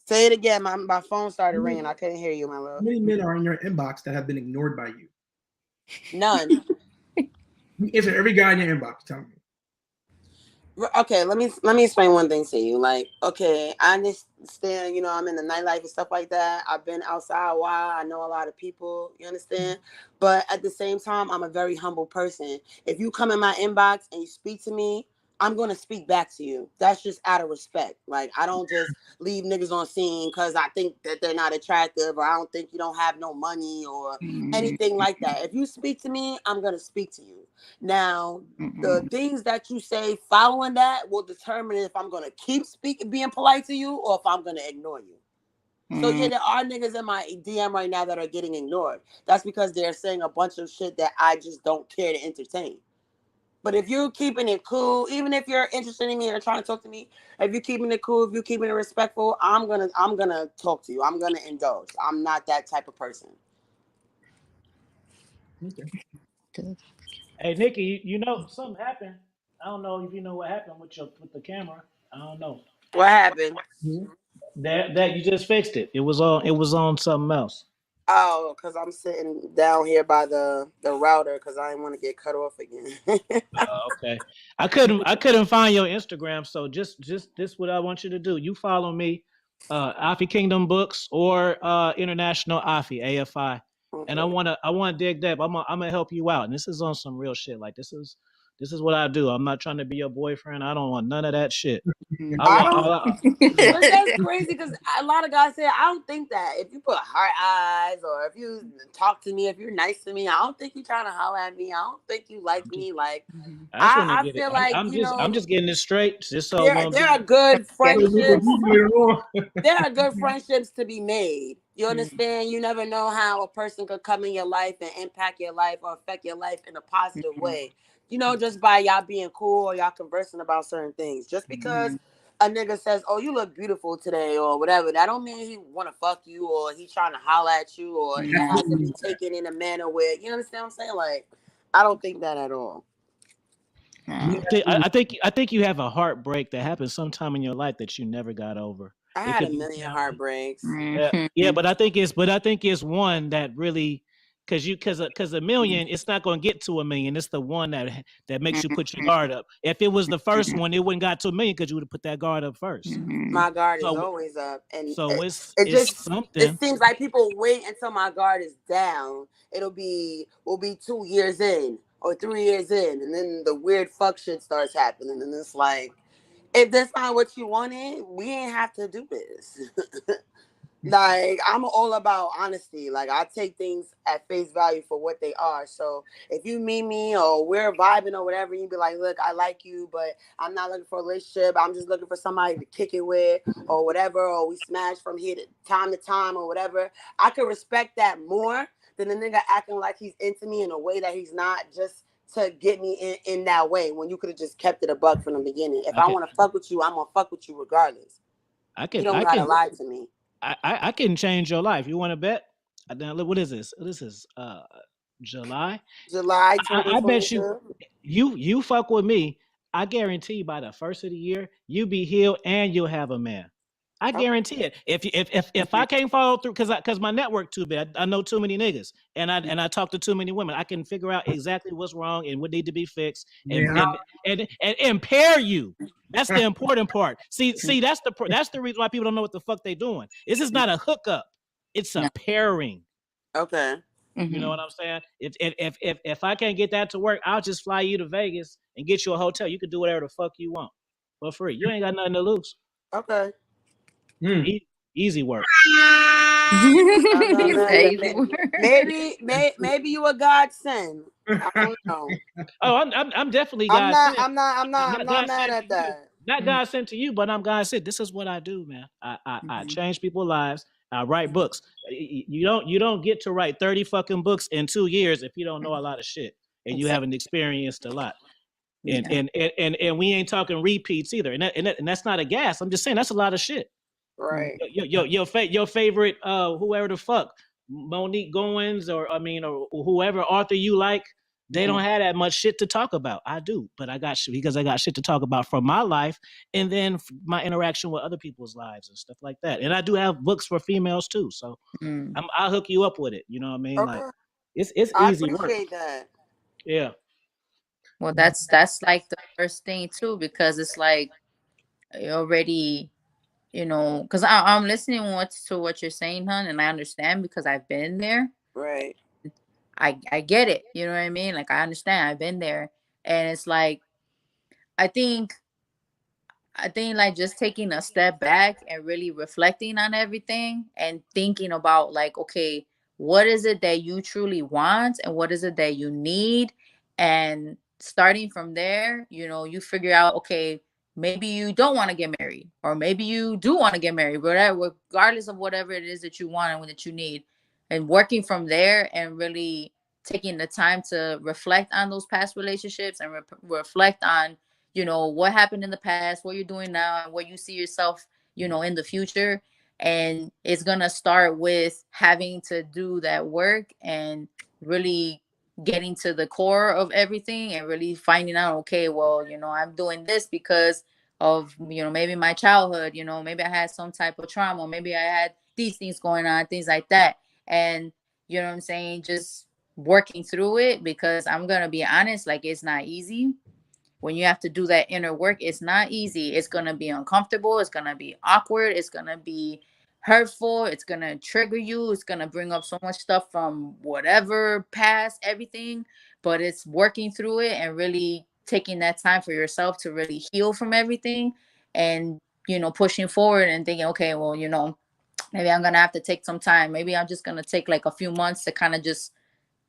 say it again. My phone started ringing. I couldn't hear you, my How love. many men are in your inbox that have been ignored by you? None. You answer every guy in your inbox. Tell me. Okay, let me explain one thing to you. Like, okay, I understand, you know, I'm in the nightlife and stuff like that. I've been outside a while. I know a lot of people, you understand? But at the same time, I'm a very humble person. If you come in my inbox and you speak to me, I'm going to speak back to you. That's just out of respect. Like, I don't just leave niggas on scene because I think that they're not attractive or I don't think you don't have no money or anything like that. If you speak to me, I'm going to speak to you. Now, the things that you say following that will determine if I'm going to keep being polite to you or if I'm going to ignore you. So yeah, there are niggas in my DM right now that are getting ignored. That's because they're saying a bunch of shit that I just don't care to entertain. But if you're keeping it cool, even if you're interested in me or trying to talk to me, if you're keeping it cool, if you're keeping it respectful, I'm gonna talk to you. I'm gonna indulge. I'm not that type of person. Okay. Hey, Nikki, you know something happened. I don't know if you know what happened with the camera. I don't know. What happened? That you just fixed it. It was on something else. Oh, because I'm sitting down here by the router because I didn't want to get cut off again. Okay. I couldn't find your Instagram, so just this what I want you to do. You follow me, Afi Kingdom Books or International Afi AFI, and I wanna dig that. I'm gonna help you out, and this is on some real shit. Like this is what I do. I'm not trying to be your boyfriend. I don't want none of that shit. That's crazy because a lot of guys say I don't think that if you put heart eyes or if you talk to me, if you're nice to me, I don't think you're trying to holler at me. I don't think you like me. Like I feel like I'm just getting this straight. Just so there are good friendships. There are good friendships to be made. You understand? You never know how a person could come in your life and impact your life or affect your life in a positive way. You know, just by y'all being cool or y'all conversing about certain things. Just because a nigga says, "Oh, you look beautiful today," or whatever, that don't mean he want to fuck you or he trying to holler at you or he has to be taken in a manner where you understand what I'm saying? Like, I don't think that at all. I think you have a heartbreak that happened sometime in your life that you never got over. I had a million heartbreaks. Yeah, but I think it's one that really because a million, it's not going to get to a million. It's the one that makes you put your guard up. If it was the first one, it wouldn't got to a million because you would have put that guard up first. My guard is always up, and so it's something. It seems like people wait until my guard is down. We'll be 2 years in or 3 years in, and then the weird fuck shit starts happening, and it's like, if that's not what you wanted, we ain't have to do this. Like, I'm all about honesty. Like, I take things at face value for what they are. So if you meet me or we're vibing or whatever, you be like, look, I like you, but I'm not looking for a relationship. I'm just looking for somebody to kick it with or whatever, or we smash from here to time or whatever. I could respect that more than the nigga acting like he's into me in a way that he's not, just to get me in that way when you could have just kept it a buck from the beginning. If I want to fuck with you, I'm going to fuck with you regardless. You don't got to lie to me. I can change your life. You want to bet? What is this? This is July. July 2022. I bet you fuck with me. I guarantee by the first of the year, you be healed and you'll have a man. I guarantee it. If I can't follow through, because my network too big, I know too many niggas, and I talk to too many women. I can figure out exactly what's wrong and what need to be fixed, and impair you. That's the important part. See, that's the reason why people don't know what the fuck they doing. This is not a hookup. It's a pairing. Okay. You know what I'm saying? If I can't get that to work, I'll just fly you to Vegas and get you a hotel. You can do whatever the fuck you want for free. You ain't got nothing to lose. Okay. Easy work. Maybe you a godsend. I don't know. Oh, I'm definitely godsend. I'm not mad at that. Not God sent to you, but I'm God sent. This is what I do, man. I change people's lives. I write books. You don't get to write 30 fucking books in 2 years if you don't know a lot of shit and you haven't experienced a lot. And we ain't talking repeats either. And that's not a gas. I'm just saying that's a lot of shit. Right. Your favorite whoever the fuck, Monique Goins or whoever author you like, they don't have that much shit to talk about. I do, but I got shit to talk about from my life and then my interaction with other people's lives and stuff like that. And I do have books for females too, so I'll hook you up with it. You know what I mean? Okay. Like it's easy I work. appreciate that. Yeah. Well, that's like the first thing too, because it's like you already, because I'm listening to what you're saying, hun, and I understand because I've been there. Right. I get it. You know what I mean? Like I understand. I've been there, and it's like I think like just taking a step back and really reflecting on everything and thinking about like, okay, what is it that you truly want and what is it that you need? And starting from there, you figure out, okay, maybe you don't want to get married, or maybe you do want to get married, whatever, regardless of whatever it is that you want and that you need. And working from there and really taking the time to reflect on those past relationships and reflect on what happened in the past, what you're doing now, and where you see yourself, in the future. And it's going to start with having to do that work and really getting to the core of everything and really finding out, okay, well, I'm doing this because of, maybe my childhood, maybe I had some type of trauma, maybe I had these things going on, things like that. And, you know what I'm saying? Just working through it, because I'm going to be honest, like it's not easy. When you have to do that inner work, it's not easy. It's going to be uncomfortable. It's going to be awkward. It's going to be hurtful. It's going to trigger you. It's going to bring up so much stuff from whatever past, everything. But it's working through it and really taking that time for yourself to really heal from everything and, pushing forward and thinking, okay, well, maybe I'm going to have to take some time. Maybe I'm just going to take like a few months to kind of just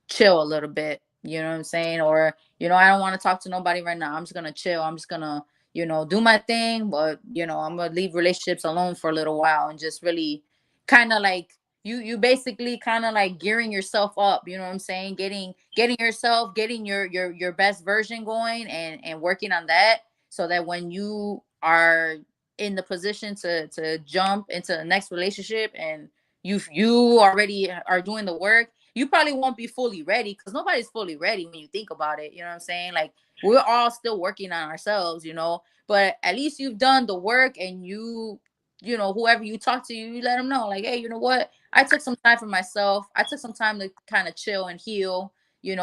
chill a little bit, you know what I'm saying? Or, I don't want to talk to nobody right now. I'm just going to chill. I'm just going to, do my thing. But, I'm going to leave relationships alone for a little while and just really kind of like you basically kind of like gearing yourself up, you know what I'm saying? Getting yourself, getting your best version going and working on that so that when you are in the position to jump into the next relationship and you already are doing the work, you probably won't be fully ready because nobody's fully ready when you think about it. You know what I'm saying? Like we're all still working on ourselves, but at least you've done the work and whoever you talk to, you let them know like, hey, you know what? I took some time for myself. I took some time to kind of chill and heal.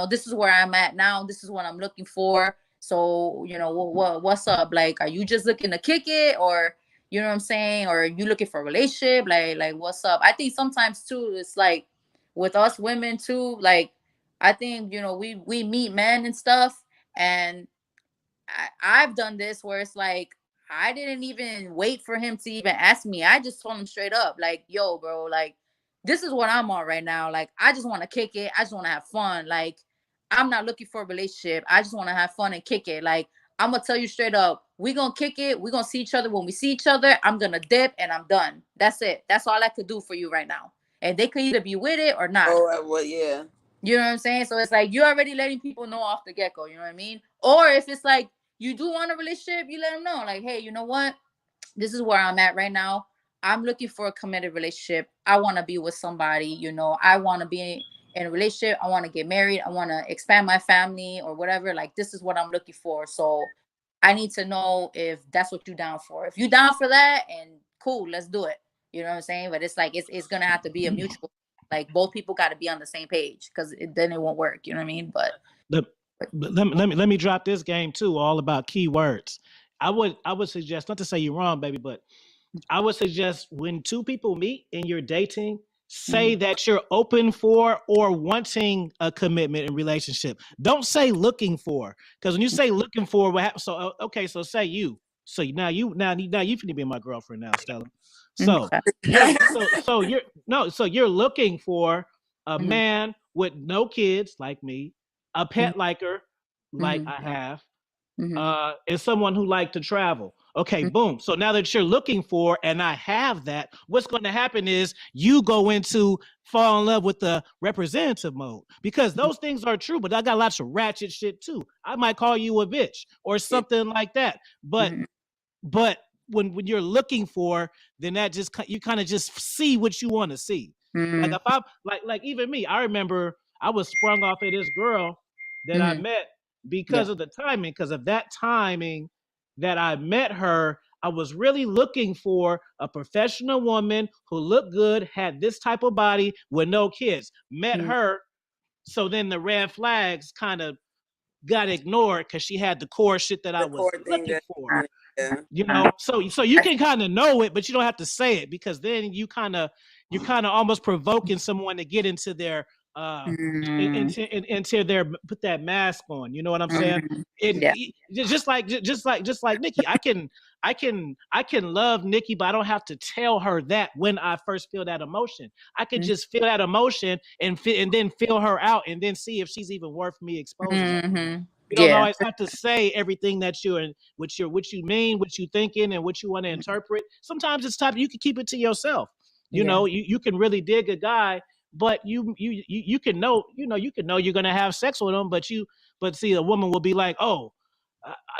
This is where I'm at now. This is what I'm looking for. So, what's up? Like, are you just looking to kick it or, you know what I'm saying? Or are you looking for a relationship? Like what's up? I think sometimes too, it's like, with us women too, like I think we meet men and stuff, and I've done this where it's like I didn't even wait for him to even ask me. I just told him straight up, like, yo, bro, like this is what I'm on right now. Like I just want to kick it. I just want to have fun. Like I'm not looking for a relationship. I just want to have fun and kick it. Like I'm gonna tell you straight up, we gonna kick it. We gonna see each other when we see each other. I'm gonna dip and I'm done. That's it. That's all I could do for you right now. And they could either be with it or not. Oh, well, yeah. You know what I'm saying? So it's like you're already letting people know off the get-go, you know what I mean? Or if it's like you do want a relationship, you let them know, like, hey, you know what? This is where I'm at right now. I'm looking for a committed relationship. I want to be with somebody, I want to be in a relationship. I want to get married. I want to expand my family or whatever. Like, this is what I'm looking for. So I need to know if that's what you're down for. If you're down for that, and cool, let's do it. You know what I'm saying? But it's like it's gonna have to be a mutual. Like both people got to be on the same page because then it won't work. You know what I mean? But let me drop this game too. All about keywords. I would suggest, not to say you're wrong, baby, but I would suggest when two people meet and you're dating, say that you're open for or wanting a commitment in relationship. Don't say looking for, because when you say looking for, what happens? So okay, so say you. So now you finna be my girlfriend now, Stella. So so you're looking for a man with no kids like me, a pet like her, like I have, and someone who like to travel. Okay, boom. So now that you're looking for, and I have that, what's going to happen is you go into fall in love with the representative mode, because those things are true, but I got lots of ratchet shit too. I might call you a bitch or something like that. But when you're looking for, then that just, you kind of just see what you want to see. Like if I like even me, I remember I was sprung off of this girl that I met because of the timing, because of that timing that I met her. I was really looking for a professional woman who looked good, had this type of body with no kids. Met her, so then the red flags kind of got ignored because she had the core shit that I was looking for. You know, so you can kind of know it, but you don't have to say it, because then you're kind of almost provoking someone to get into their into their, put that mask on. You know what I'm saying? Just like Nikki, I can love Nikki, but I don't have to tell her that when I first feel that emotion. I can just feel that emotion and then feel her out, and then see if she's even worth me exposing. You don't always have to say everything that what you mean, what you thinking, and what you want to interpret. Sometimes it's time you can keep it to yourself. You know, you can really dig a guy, but you can know, you can know you're gonna have sex with him, but see, a woman will be like, oh,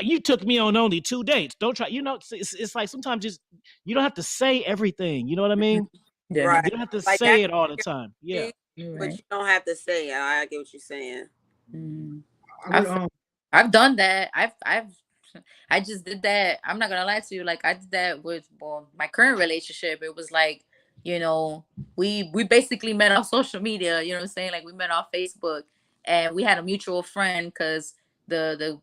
you took me on only 2 dates. Don't try. You know, it's like sometimes just you don't have to say everything. You know what I mean? Right. You don't have to say it all the time. Yeah. But you don't have to say it. I get what you're saying. I've done that. I just did that. I'm not gonna lie to you. Like I did that with my current relationship. It was like, you know, we basically met on social media. You know what I'm saying? Like we met on Facebook, and we had a mutual friend, because the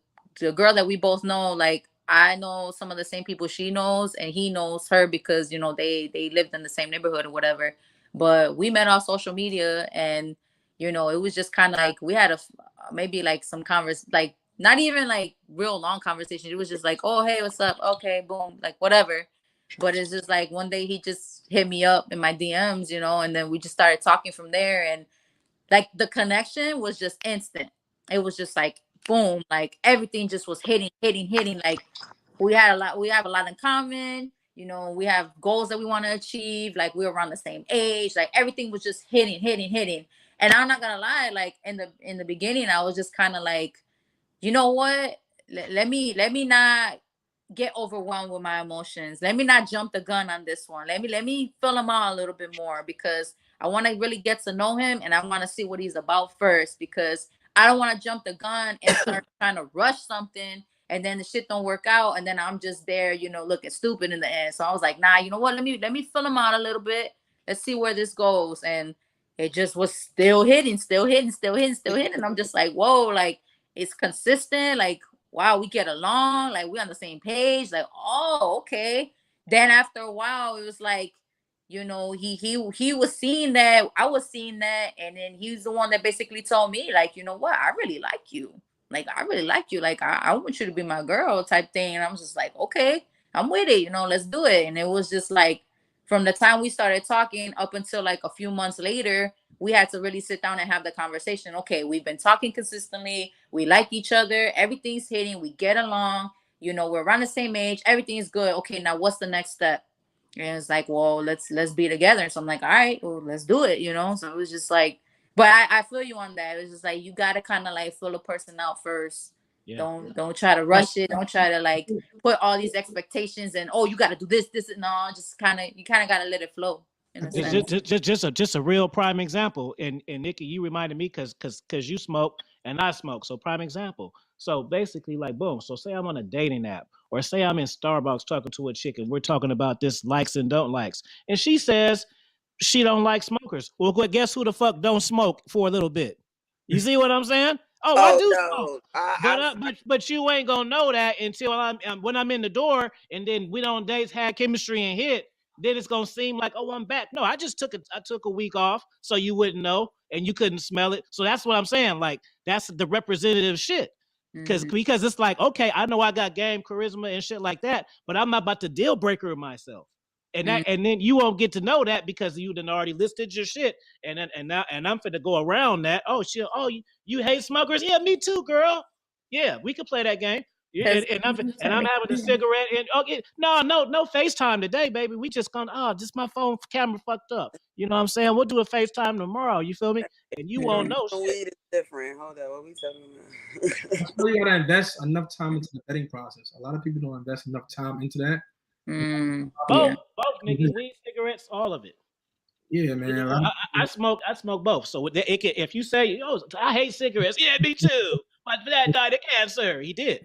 girl that we both know, like I know some of the same people she knows, and he knows her because, you know, they lived in the same neighborhood or whatever. But we met on social media, and you know, it was just kind of like we had maybe like some like not even like real long conversation. It was just like, oh, hey, what's up? Okay, boom, like whatever. But it's just like one day he just hit me up in my DMs, you know, and then we just started talking from there. And like the connection was just instant. It was just like, boom, like everything just was hitting. Like we have a lot in common. You know, we have goals that we want to achieve. Like we were around the same age. Like everything was just hitting. And I'm not gonna lie, like in the beginning, I was just kind of like, you know what? Let me not get overwhelmed with my emotions. Let me not jump the gun on this one. Let me fill him out a little bit more, because I want to really get to know him, and I want to see what he's about first, because I don't want to jump the gun and start trying to rush something, and then the shit don't work out, and then I'm just there, you know, looking stupid in the end. So I was like, nah, you know what? Let me fill him out a little bit. Let's see where this goes. And it just was still hitting. I'm just like, whoa, like it's consistent. Like, wow, we get along. Like we're on the same page. Like, oh, okay. Then after a while, it was like, you know, he was seeing that, I was seeing that, and then he's the one that basically told me, like, you know what, I really like you. Like, I really like you. Like, I want you to be my girl type thing. And I was just like, okay, I'm with it. You know, let's do it. And it was just like, from the time we started talking up until like a few months later, we had to really sit down and have the conversation. Okay, we've been talking consistently. We like each other. Everything's hitting. We get along. You know, we're around the same age. Everything's good. Okay, now what's the next step? And it's like, well, let's be together. So I'm like, all right, well, let's do it. You know. So it was just like, but I feel you on that. It was just like you gotta kind of like fill a person out first. Yeah. Don't try to rush it. Don't try to like put all these expectations and, oh, you got to do this. No, just you kind of got to let it flow. Just a real prime example. And Nikki, you reminded me because you smoke and I smoke. So prime example. So basically, like, boom. So say I'm on a dating app, or say I'm in Starbucks talking to a chick, and we're talking about this likes and don't likes, and she says she don't like smokers. Well, guess who the fuck don't smoke for a little bit? You see what I'm saying? Oh, I do smoke. But you ain't gonna know that until when I'm in the door, and then we don't dates, had chemistry and hit. Then it's gonna seem like, oh, I'm back. No, I took a week off, so you wouldn't know and you couldn't smell it. So that's what I'm saying. Like, that's the representative shit. Because it's like, okay, I know I got game, charisma, and shit like that, but I'm not about to deal breaker myself. And then you won't get to know that because you done already listed your shit, and I'm finna go around that. Oh shit! Oh, you hate smokers? Yeah, me too, girl. Yeah, we can play that game. Yeah, and I'm having a cigarette and okay, no FaceTime today, baby. We just gonna just my phone camera fucked up. You know what I'm saying? We'll do a FaceTime tomorrow. You feel me? And you won't know shit. Weed is different. Hold on, what we talking about? That's why you gotta invest enough time into the vetting process. A lot of people don't invest enough time into that. Both, nigga, weed, cigarettes, all of it. Yeah, man. I smoke both. So it can, if you say, I hate cigarettes, yeah, me too. My dad died of cancer. He did.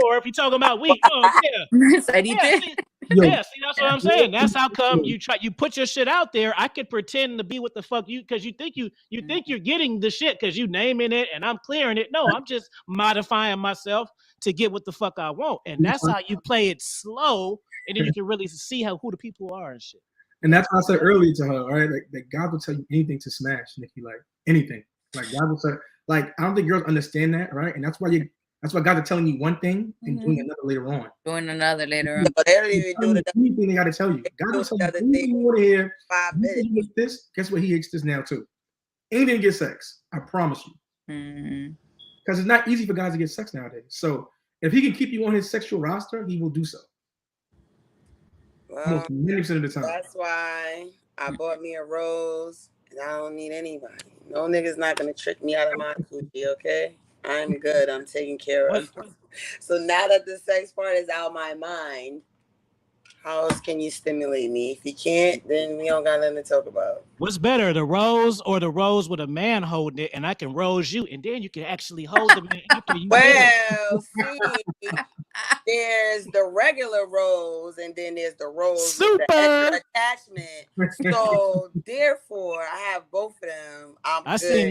Or if you're talking about weed, yeah. Said he did. See, see, that's what I'm saying. That's how come you put your shit out there. I could pretend to be what the fuck you, because you think you're getting the shit because you naming it and I'm clearing it. No, I'm just modifying myself to get what the fuck I want. And that's how you play it slow, and then you can really see who the people are and shit. And that's what I said earlier to her, right? Like that God will tell you anything to smash, Nikki, like anything. Like God will say, like, I don't think girls understand that, right? And that's why God is telling you one thing and doing another later on. Doing another later on. But they don't even do it. Anything they gotta tell you. God will tell you anything you want to hear. 5 minutes. He hates this, guess what? He hates this now too. Anything to get sex. I promise you. Because it's not easy for guys to get sex nowadays. So if he can keep you on his sexual roster, he will do so. Well, 90% of the time. That's why I bought me a rose, and I don't need anybody. No nigga's not gonna trick me out of my coochie, okay? I'm good. I'm taken care of. So now that the sex part is out of my mind, how else can you stimulate me? If you can't, then we don't got nothing to talk about. What's better, the rose or the rose with a man holding it, and I can rose you, and then you can actually hold the man after you. Well, see, there's the regular rose, and then there's the rose with the extra attachment. So therefore, I have both of them. I seen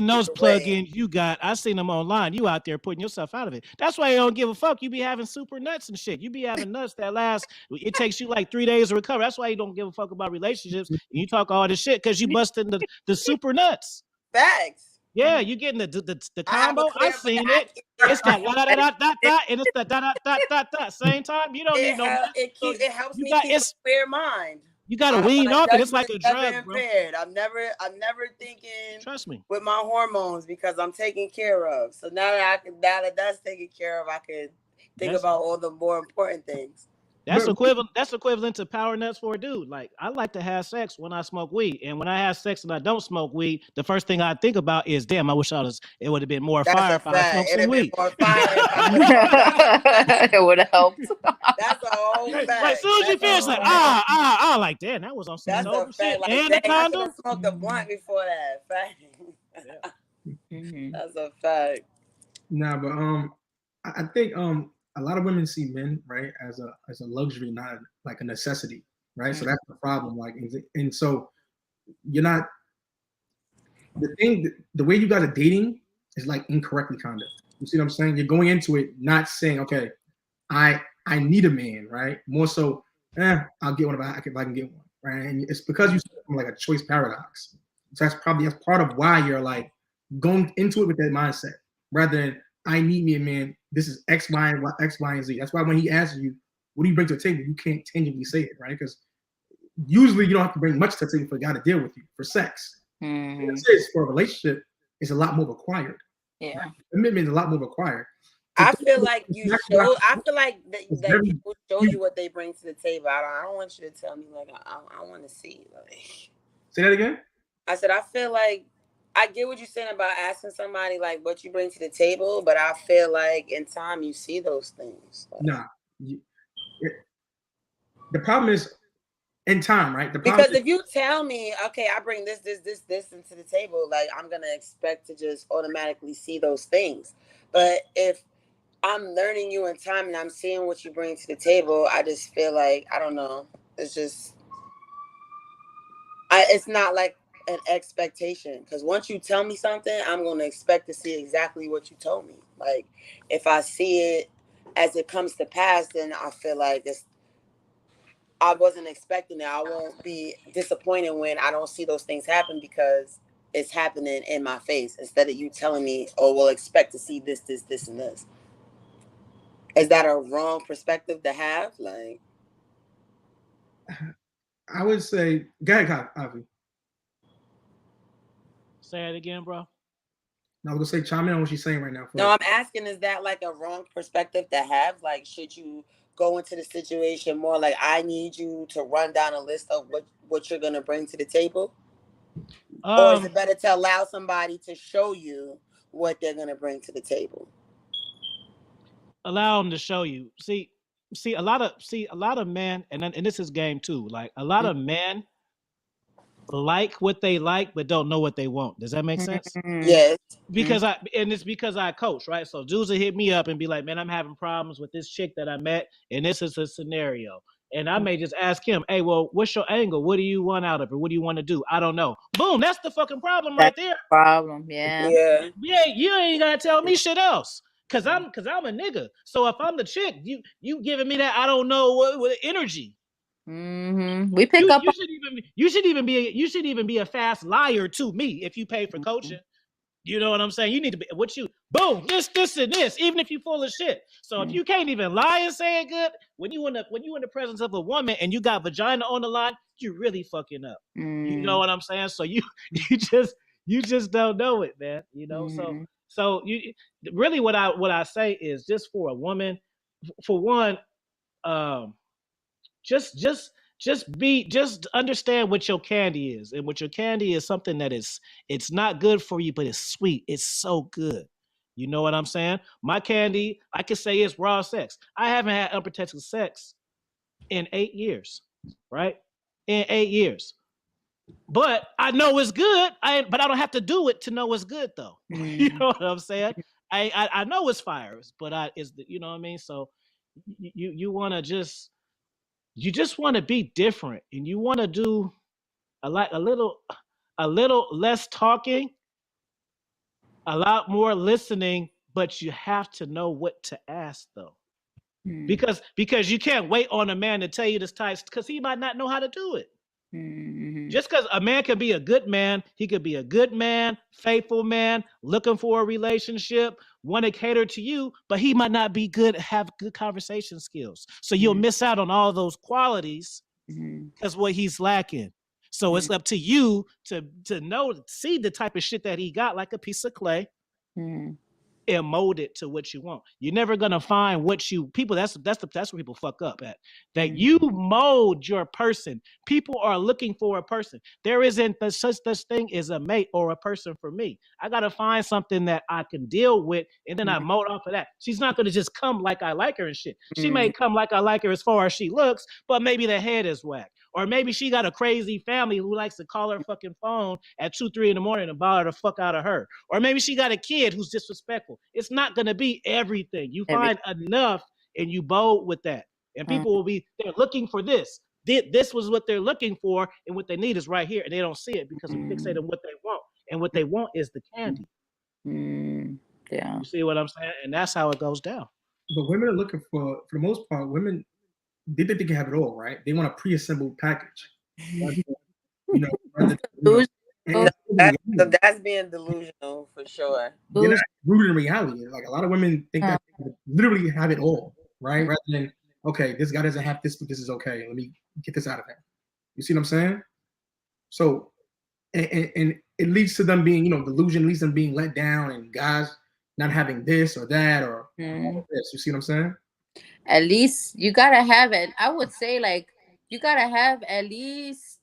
those plugins you got. I seen them online. You out there putting yourself out of it. That's why you don't give a fuck. You be having super nuts and shit. You be having nuts that last. It takes you like 3 days to recover. That's why you don't give a fuck about relationships. And you talk all this shit because you busting the super nuts. Facts. Yeah, you getting the combo. I seen it. It's that da and it's the da. Same time. You don't need no. It helps me keep a clear mind. You got to wean off it. It's like a drug, bro. I'm never thinking. Trust me. With my hormones because I'm taken care of. So now that that's taken care of, I can think about all the more important things. That's equivalent to power nuts for a dude. Like, I like to have sex when I smoke weed, and when I have sex and I don't smoke weed, the first thing I think about is, damn, I wish it would have been more fire if I smoked some weed. It would have helped. That's a whole fact. Like, as soon as you finish, like, like, damn, that was on some dope shit. Like, and the condom. I smoked a blunt before that. Fact. That's a fact. Nah, but I think a lot of women see men, right, as a luxury, not like a necessity, right? So that's the problem. Like, and so you're not. The way you guys are dating is like incorrectly kind of. You see what I'm saying? You're going into it not saying, okay, I need a man, right? More so, I'll get one if I can get one, right? And it's because you start from like a choice paradox. So that's part of why you're like going into it with that mindset rather than I need me a man. This is X, Y, and Z. That's why when he asks you, what do you bring to the table? You can't tangibly say it, right? Because usually you don't have to bring much to the table for a guy to deal with you for sex. For a relationship, it's a lot more required. Yeah, commitment is a lot more required. I feel like that people show you what they bring to the table. I don't want you to tell me like I want to see. Like, say that again. I said I feel like I get what you're saying about asking somebody like what you bring to the table, but I feel like in time you see those things. Like, nah, the problem is in time, right? Because if you tell me, okay, I bring this into the table, like I'm gonna expect to just automatically see those things. But if I'm learning you in time and I'm seeing what you bring to the table, I just feel like I don't know. It's just, it's not like an expectation, because once you tell me something, I'm going to expect to see exactly what you told me. Like if I see it as it comes to pass, then I feel like I wasn't expecting it. I won't be disappointed when I don't see those things happen because it's happening in my face instead of you telling me, oh, we'll expect to see this, and this. Is that a wrong perspective to have? Like, I would say, go ahead, Avi. Say it again, bro. Now I was gonna say, chime in on what she's saying right now. No, I'm asking, is that like a wrong perspective to have? Like, should you go into the situation more like, I need you to run down a list of what you're gonna bring to the table? Or is it better to allow somebody to show you what they're gonna bring to the table? Allow them to show you. See, a lot of men, and this is game too. Like a lot of men like what they like, but don't know what they want. Does that make sense? Yes. Because it's because I coach, right? So Zeus will hit me up and be like, man, I'm having problems with this chick that I met, and this is a scenario. And I may just ask him, hey, well, what's your angle? What do you want out of it? What do you want to do? I don't know. Boom, that's the fucking problem right there. Problem, yeah. You ain't gotta tell me shit else. Cause I'm a nigga. So if I'm the chick, you giving me that I don't know what energy. We pick up. You should even be a fast liar to me if you pay for coaching. You know what I'm saying? You need to be boom, this and this, even if you full of shit. So if you can't even lie and say it good, when you in the presence of a woman and you got vagina on the line, you really fucking up. You know what I'm saying? So you just don't know it, man. You know, so you really what I say is just for a woman, for one, just understand what your candy is, and what your candy is something that it's not good for you, but it's sweet. It's so good. You know what I'm saying? My candy, I could say, is raw sex. I haven't had unprotected sex in 8 years, right? In 8 years. But I know it's good. But I don't have to do it to know it's good, though. You know what I'm saying? I know it's fire, but you know what I mean? So you want to just want to be different, and you want to do a little less talking, a lot more listening, but you have to know what to ask though. Because you can't wait on a man to tell you this type, because he might not know how to do it. Just because a man can be a good man, he could be a good man, faithful man, looking for a relationship, want to cater to you, but he might not be have good conversation skills. So you'll miss out on all those qualities because what he's lacking. So it's up to you to see the type of shit that he got, like a piece of clay. And mold it to what you want. You're never gonna find what people. That's where people fuck up at. That you mold your person. People are looking for a person. There isn't such thing as a mate or a person for me. I gotta find something that I can deal with, and then I mold off of that. She's not gonna just come like I like her and shit. She may come like I like her as far as she looks, but maybe the head is whack. Or maybe she got a crazy family who likes to call her fucking phone at 2-3 in the morning and bother the fuck out of her. Or maybe she got a kid who's disrespectful. It's not going to be everything. You find enough and you bold with that. And people they're looking for this. This was what they're looking for, and what they need is right here. And they don't see it because we fixate on what they want. And what they want is the candy. Yeah. You see what I'm saying? And that's how it goes down. But women are looking for the most part, women, they think they can have it all, right? They want a pre-assembled package. You know, so that's being delusional for sure. They're not rooted in reality. Like a lot of women think that they literally have it all, right? Rather than, okay, this guy doesn't have this, but this is okay. Let me get this out of him. You see what I'm saying? So, and it leads to them being, delusion, leads to them being let down, and guys not having this or that or all of this. You see what I'm saying? At least you gotta have it. I would say, like, you gotta have at least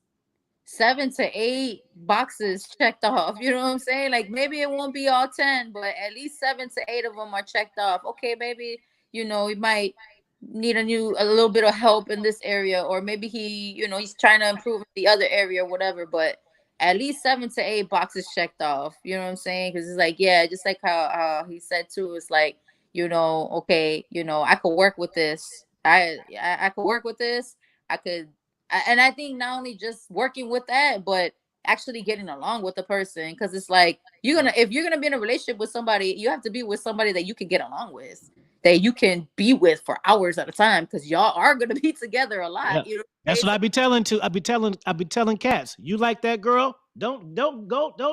7 to 8 boxes checked off. You know what I'm saying? Like, maybe it won't be all 10, but at least 7 to 8 of them are checked off. Okay, maybe you might need a little bit of help in this area, or maybe he's trying to improve in the other area or whatever. But at least 7 to 8 boxes checked off. You know what I'm saying? Because it's like, yeah, just like how he said too. It's like, okay, I could work with this. I could work with this. And I think not only just working with that, but actually getting along with the person. Because it's like, if you're gonna be in a relationship with somebody, you have to be with somebody that you can get along with, that you can be with for hours at a time, because y'all are gonna be together a lot. Yeah. That's what I be telling cats. You like that girl? Don't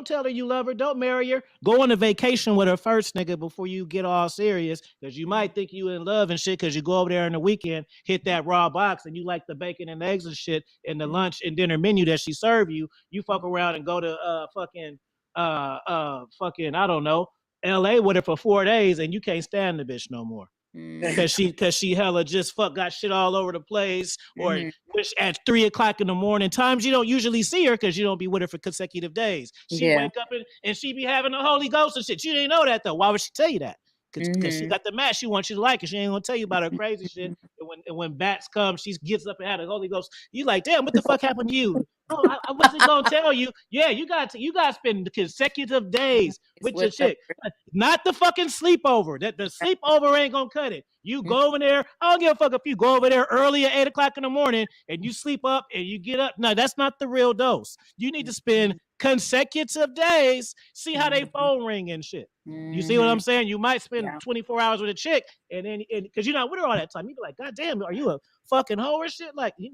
tell her you love her. Don't marry her. Go on a vacation with her first, nigga, before you get all serious, because you might think you in love and shit, because you go over there on the weekend, hit that raw box, and you like the bacon and eggs and shit, and the lunch and dinner menu that she serve you. You fuck around and go to fucking I don't know, LA with her for 4 days and you can't stand the bitch no more. Cause she hella just got shit all over the place, or at 3 o'clock in the morning. Times you don't usually see her because you don't be with her for consecutive days. She wake up and she be having the Holy Ghost and shit. You didn't know that though. Why would she tell you that? Because she got the match. She wants you to like it. She ain't gonna tell you about her crazy shit. And when bats come, she gets up and had the Holy Ghost. You like, damn, what the fuck happened to you? No, I wasn't gonna tell you. Yeah, you got to spend consecutive days with your chick. Not the fucking sleepover. That the sleepover ain't gonna cut it. You go over there. I don't give a fuck if you go over there early at 8 o'clock in the morning and you sleep up and you get up. No, that's not the real dose. You need to spend consecutive days. See how they phone ring and shit. You see what I'm saying? You might spend 24 hours with a chick and then because you're not with her all that time. You be like, God damn, are you a fucking hoe or shit? Like you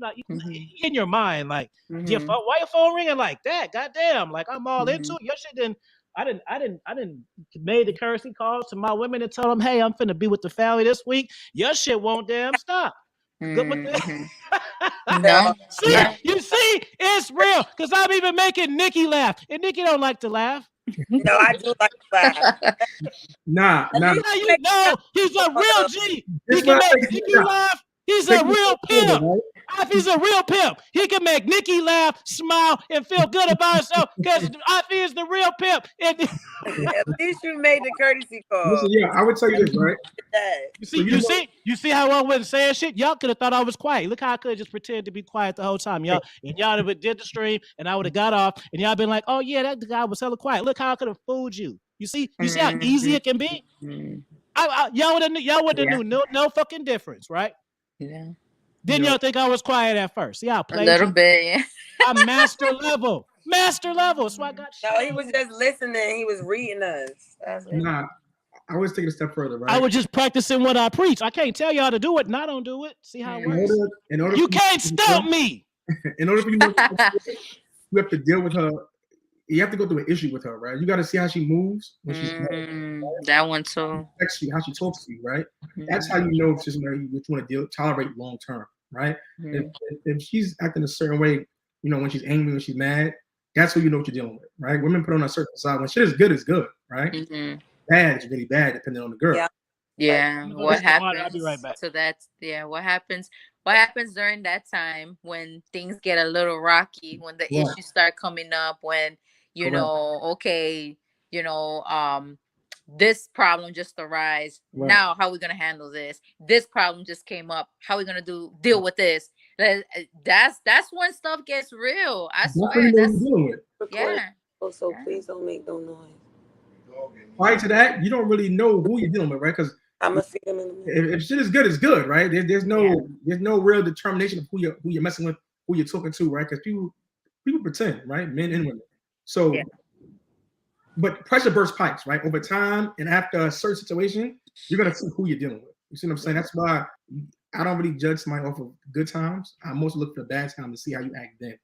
in your mind, like why your phone ringing like that? God damn, like I'm all into it. Your shit didn't. I didn't made the courtesy calls to my women and tell them, hey, I'm finna be with the family this week. Your shit won't damn stop. Good with the No. See, you see, it's real. Cause I'm even making Nikki laugh. And Nikki don't like to laugh. No, I do like to laugh. Nah. You know, he's a real G. He can make Nikki laugh. He's a real pimp. If he's a real pimp, he can make Nikki laugh, smile, and feel good about herself because Afi is the real pimp. At least you made the courtesy call. Listen, I would tell you this, right? You see how I wasn't saying shit? Y'all could have thought I was quiet. Look how I could have just pretended to be quiet the whole time. Y'all would have did the stream and I would have got off and y'all been like, oh yeah, that guy was hella quiet. Look how I could have fooled you. You see how easy it can be? Y'all would have knew no fucking difference, right? Yeah. Didn't y'all think I was quiet at first? See, I played a little bit. Yeah. I'm master level. So I got shit. No, he was just listening. He was reading us. Nah, I was taking a step further, right? I was just practicing what I preach. I can't tell y'all to do it, and I don't do it. See how it works? You can't stop me. In order for you to you have to deal with her. You have to go through an issue with her, right? You got to see how she moves when she's that one too. How she talks to you, right? That's how you know if she's somebody you want to tolerate long term, right? If she's acting a certain way, when she's angry, when she's mad, that's when you know what you're dealing with, right? Women put on a certain side. When shit is good, right? Bad is really bad, depending on the girl. Yeah. What happens? I'll be right back. So that's what happens. What happens during that time when things get a little rocky, when the issues start coming up, when this problem just arise. Right. Now, how are we gonna handle this? This problem just came up. How are we gonna deal with this? That's when stuff gets real. I swear. So please don't make no noise. Prior to that, you don't really know who you're dealing with, right? Because I'm gonna see them in a minute. If shit is good, it's good, right? There's no real determination of who you're messing with, who you're talking to, right? Because people pretend, right? Men and women. So, but pressure bursts pipes, right? Over time and after a certain situation, you're gonna see who you're dealing with. You see what I'm saying? That's why I don't really judge somebody off of good times. I mostly look for the bad times to see how you act then.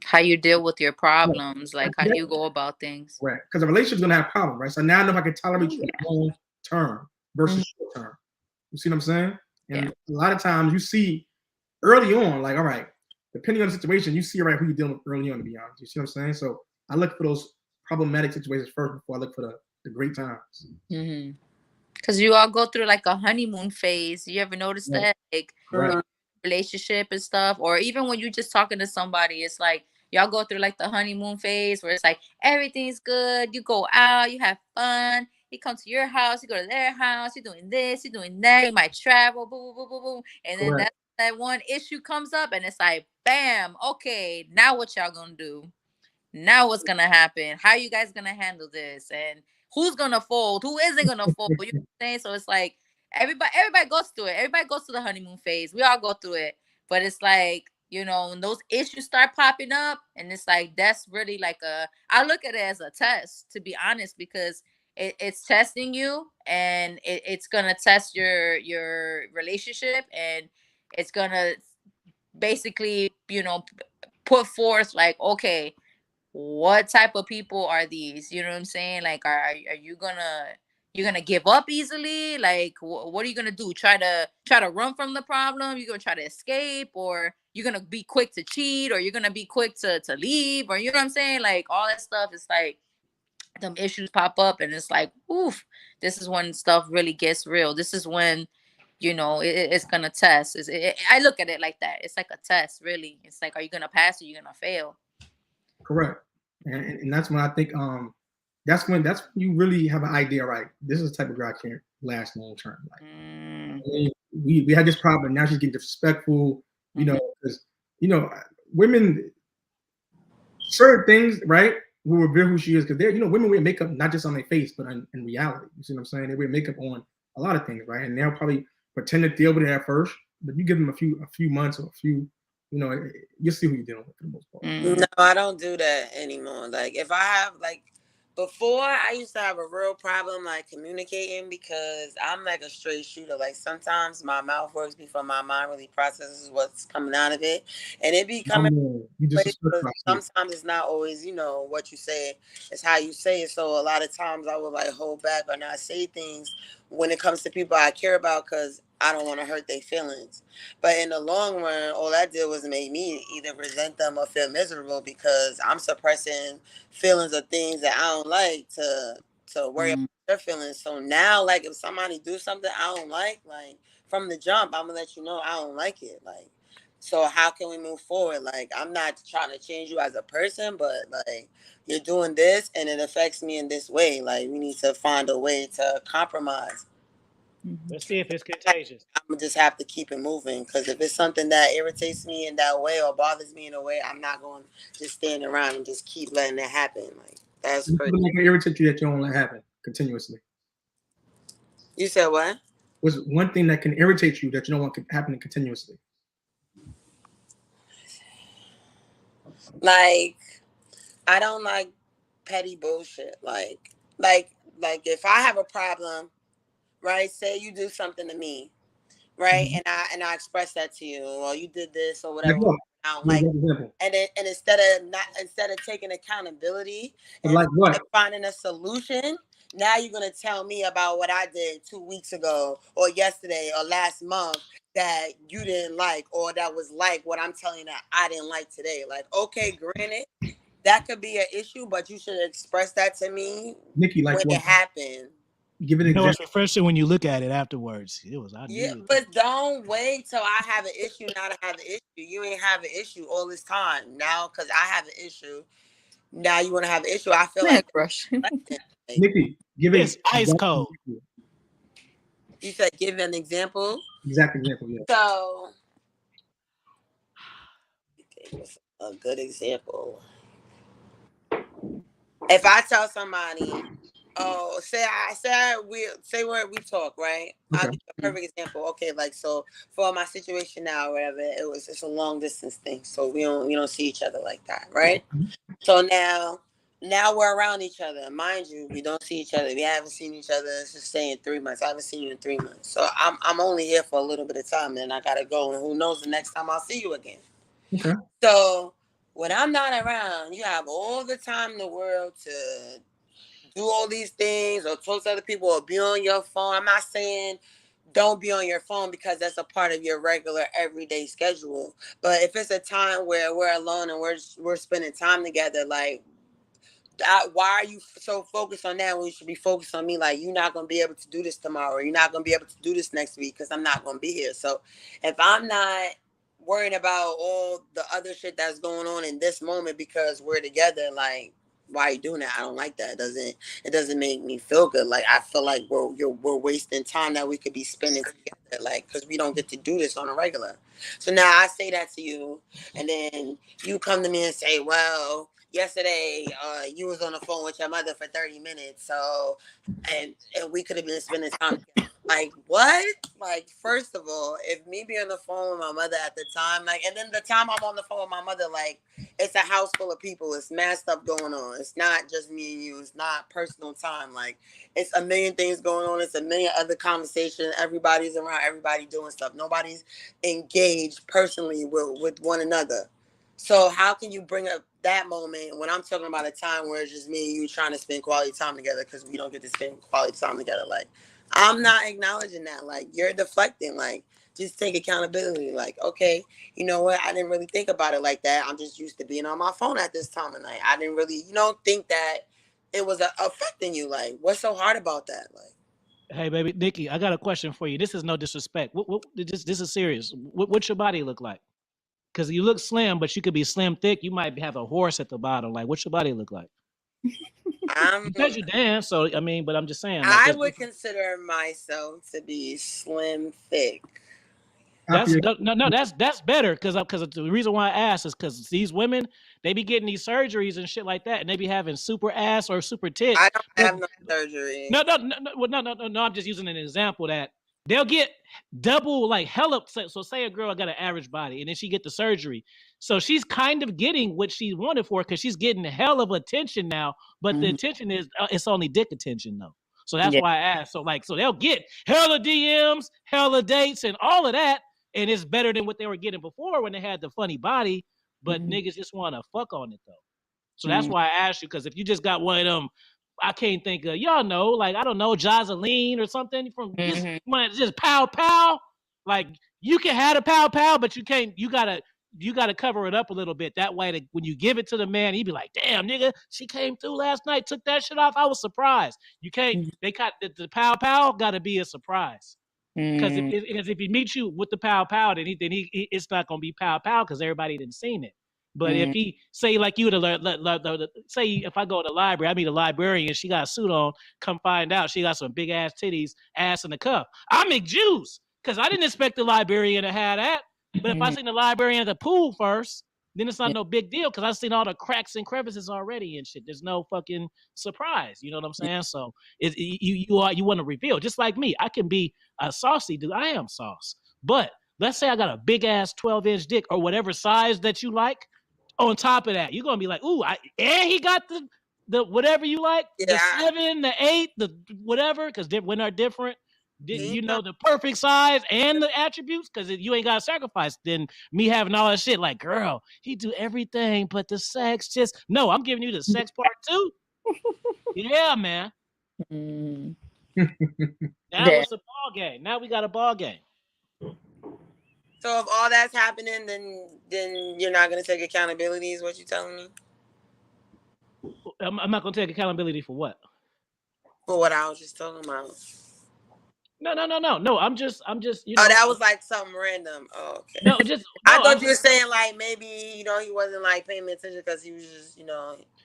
How you deal with your problems, like how you go about things. Right, because a relationship's gonna have problems, right? So now I know if I can tolerate you long term versus short term. You see what I'm saying? And a lot of times you see early on, like, all right, depending on the situation, you see who you're dealing with early on, to be honest. You see what I'm saying? So I look for those problematic situations first before I look for the great times. Because you all go through like a honeymoon phase. You ever notice that? Like relationship and stuff, or even when you're just talking to somebody, it's like y'all go through like the honeymoon phase where it's like everything's good. You go out, you have fun. He comes to your house, you go to their house, you're doing this, you're doing that, you might travel, boom, boom, boom, boom, boom. And then that one issue comes up and it's like, bam, okay, now what y'all gonna do? Now what's gonna happen? How you guys gonna handle this? And who's gonna fold? Who isn't gonna fold? You know what I'm saying? So it's like everybody goes through it. Everybody goes through the honeymoon phase. We all go through it. But it's like, when those issues start popping up, and it's like that's really like I look at it as a test, to be honest, because it's testing you, and it's gonna test your relationship, and it's gonna basically put forth like, okay, what type of people are these? You know what I'm saying? Like, are you gonna give up easily? Like, what are you gonna do? Try to run from the problem? You're gonna try to escape, or you're gonna be quick to cheat, or you're gonna be quick to leave, or you know what I'm saying? Like all that stuff is like, them issues pop up, and it's like, oof, this is when stuff really gets real. This is when, it's gonna test. I look at it like that. It's like a test, really. It's like, are you gonna pass or are you gonna fail? Correct. And that's when I think that's when you really have an idea, right? This is the type of girl I can't last long term. Like we had this problem, now she's getting disrespectful, because women, certain things, right, will reveal who she is, because women wear makeup not just on their face, but in reality. You see what I'm saying? They wear makeup on a lot of things, right? And they'll probably pretend to deal with it at first, but you give them a few months or a few, you'll see who you're dealing with for the most part. No, I don't do that anymore. Like, if I have, like, before, I used to have a real problem, like, communicating, because I'm like a straight shooter. Like, sometimes my mouth works before my mind really processes what's coming out of it, and it be coming. Sometimes it's not always, what you say. It's how you say it. So a lot of times I would, like, hold back or not say things when it comes to people I care about, because I don't want to hurt their feelings. But in the long run, all that did was make me either resent them or feel miserable, because I'm suppressing feelings of things that I don't like to worry about their feelings. So now, like, if somebody do something I don't like from the jump, I'm gonna let you know I don't like it. Like, so how can we move forward? Like, I'm not trying to change you as a person, but like, you're doing this and it affects me in this way. Like, we need to find a way to compromise. Let's see if it's contagious. I'm gonna just have to keep it moving, because if it's something that irritates me in that way or bothers me in a way, I'm not going to just stand around and just keep letting it happen. Like, that's crazy. What can irritate you that you don't let happen continuously? You said what? What's one thing that can irritate you that you don't want to happen continuously? Like, I don't like petty bullshit. Like if I have a problem, right? Say you do something to me, right? And I express that to you, or you did this or whatever. I don't like it. And instead of taking accountability and finding a solution, now you're gonna tell me about what I did 2 weeks ago or yesterday or last month that you didn't like, or that was like what I'm telling you that I didn't like today. Like, okay, granted, that could be an issue, but you should express that to me, Nikki, like when it happened. Give it an example. It's refreshing when you look at it afterwards. But don't wait till I have an issue now to have an issue. You ain't have an issue all this time. Now, because I have an issue, now you want to have an issue. I feel like Nikki, give it ice cold. You said give an example. Exact example, yeah. So, a good example. If I tell somebody, oh, say where we talk, right? Okay. I'll give you a perfect example. Okay, like, so for my situation now, or whatever, it's a long distance thing, so we don't see each other like that, right? So now we're around each other. Mind you, we don't see each other. We haven't seen each other. It's just saying 3 months. I haven't seen you in 3 months. So I'm only here for a little bit of time, and I gotta go. And who knows the next time I'll see you again. Okay. So when I'm not around, you have all the time in the world to do all these things or talk to other people or be on your phone. I'm not saying don't be on your phone, because that's a part of your regular everyday schedule. But if it's a time where we're alone and we're spending time together, like, why are you so focused on that when you should be focused on me? Like, you're not going to be able to do this tomorrow. You're not going to be able to do this next week because I'm not going to be here. So if I'm not worrying about all the other shit that's going on in this moment because we're together, like, why are you doing that? I don't like that. It doesn't make me feel good. Like, I feel like we're wasting time that we could be spending together, like, because we don't get to do this on a regular. So now I say that to you, and then you come to me and say, well, yesterday you was on the phone with your mother for 30 minutes, so and we could have been spending time together. Like, what? Like, first of all, if me be on the phone with my mother at the time, like, and then the time I'm on the phone with my mother, like, it's a house full of people. It's mad stuff going on. It's not just me and you. It's not personal time. Like, it's a million things going on. It's a million other conversations. Everybody's around. Everybody doing stuff. Nobody's engaged personally with one another. So how can you bring up that moment when I'm talking about a time where it's just me and you trying to spend quality time together because we don't get to spend quality time together? Like, I'm not acknowledging that. Like, you're deflecting. Like, just take accountability. Like, okay, you know what? I didn't really think about it like that. I'm just used to being on my phone at this time of night. I didn't really, think that it was affecting you. Like, what's so hard about that? Like, Hey, baby, Nikki, I got a question for you. This is no disrespect. This is serious. What's your body look like? Because you look slim, but you could be slim thick. You might have a horse at the bottom. Like, what's your body look like? Because you dance, so I mean, but I'm just saying. Like, I would consider myself to be slim thick. That's that's better because the reason why I asked is because these women, they be getting these surgeries and shit like that, and they be having super ass or super tits. I don't have no surgery. No. I'm just using an example that they'll get double, like hella. So say a girl got an average body and then she get the surgery, so she's kind of getting what she wanted for because she's getting a hell of attention now. But the attention is it's only dick attention though. So that's why I asked. So they'll get hella DMs, hella dates, and all of that. And it's better than what they were getting before when they had the funny body, but niggas just want to fuck on it though. So that's why I asked you, because if you just got one of them, I can't think of, y'all know, like, I don't know, Joseline or something from just pow pow. Like, you can have a pow pow, but you can't, you gotta cover it up a little bit. That way that when you give it to the man, he'd be like, damn, nigga, she came through last night, took that shit off. I was surprised. You can't, they got the pow pow gotta be a surprise. Because if he meets you with the pow pow, then it's not gonna be pow pow because everybody didn't seen it. But if he say like you say if I go to the library, I meet a librarian, she got a suit on, come find out she got some big ass titties, ass in the cuff. I make juice because I didn't expect the librarian to have that. But if I seen the librarian at the pool first, then it's not no big deal because I've seen all the cracks and crevices already and shit. There's no fucking surprise. You know what I'm saying? So you want to reveal. Just like me, I can be a saucy dude. I am sauce. But let's say I got a big ass 12-inch dick or whatever size that you like. On top of that, you're gonna be like, ooh, and he got the whatever you like, the 7, the 8, the whatever, because when they're different. You know the perfect size and the attributes, because you ain't got to sacrifice. Then me having all that shit, like, girl, he do everything but the sex. Just no, I'm giving you the sex part too. Yeah, man. Now it's a ball game. Now we got a ball game. So if all that's happening, then you're not gonna take accountability, is what you're telling me? I'm not gonna take accountability for what? For what I was just talking about. No. I'm just. You know, that was like something random. Oh, okay. No, I thought you were saying like maybe he wasn't like paying me attention because he was just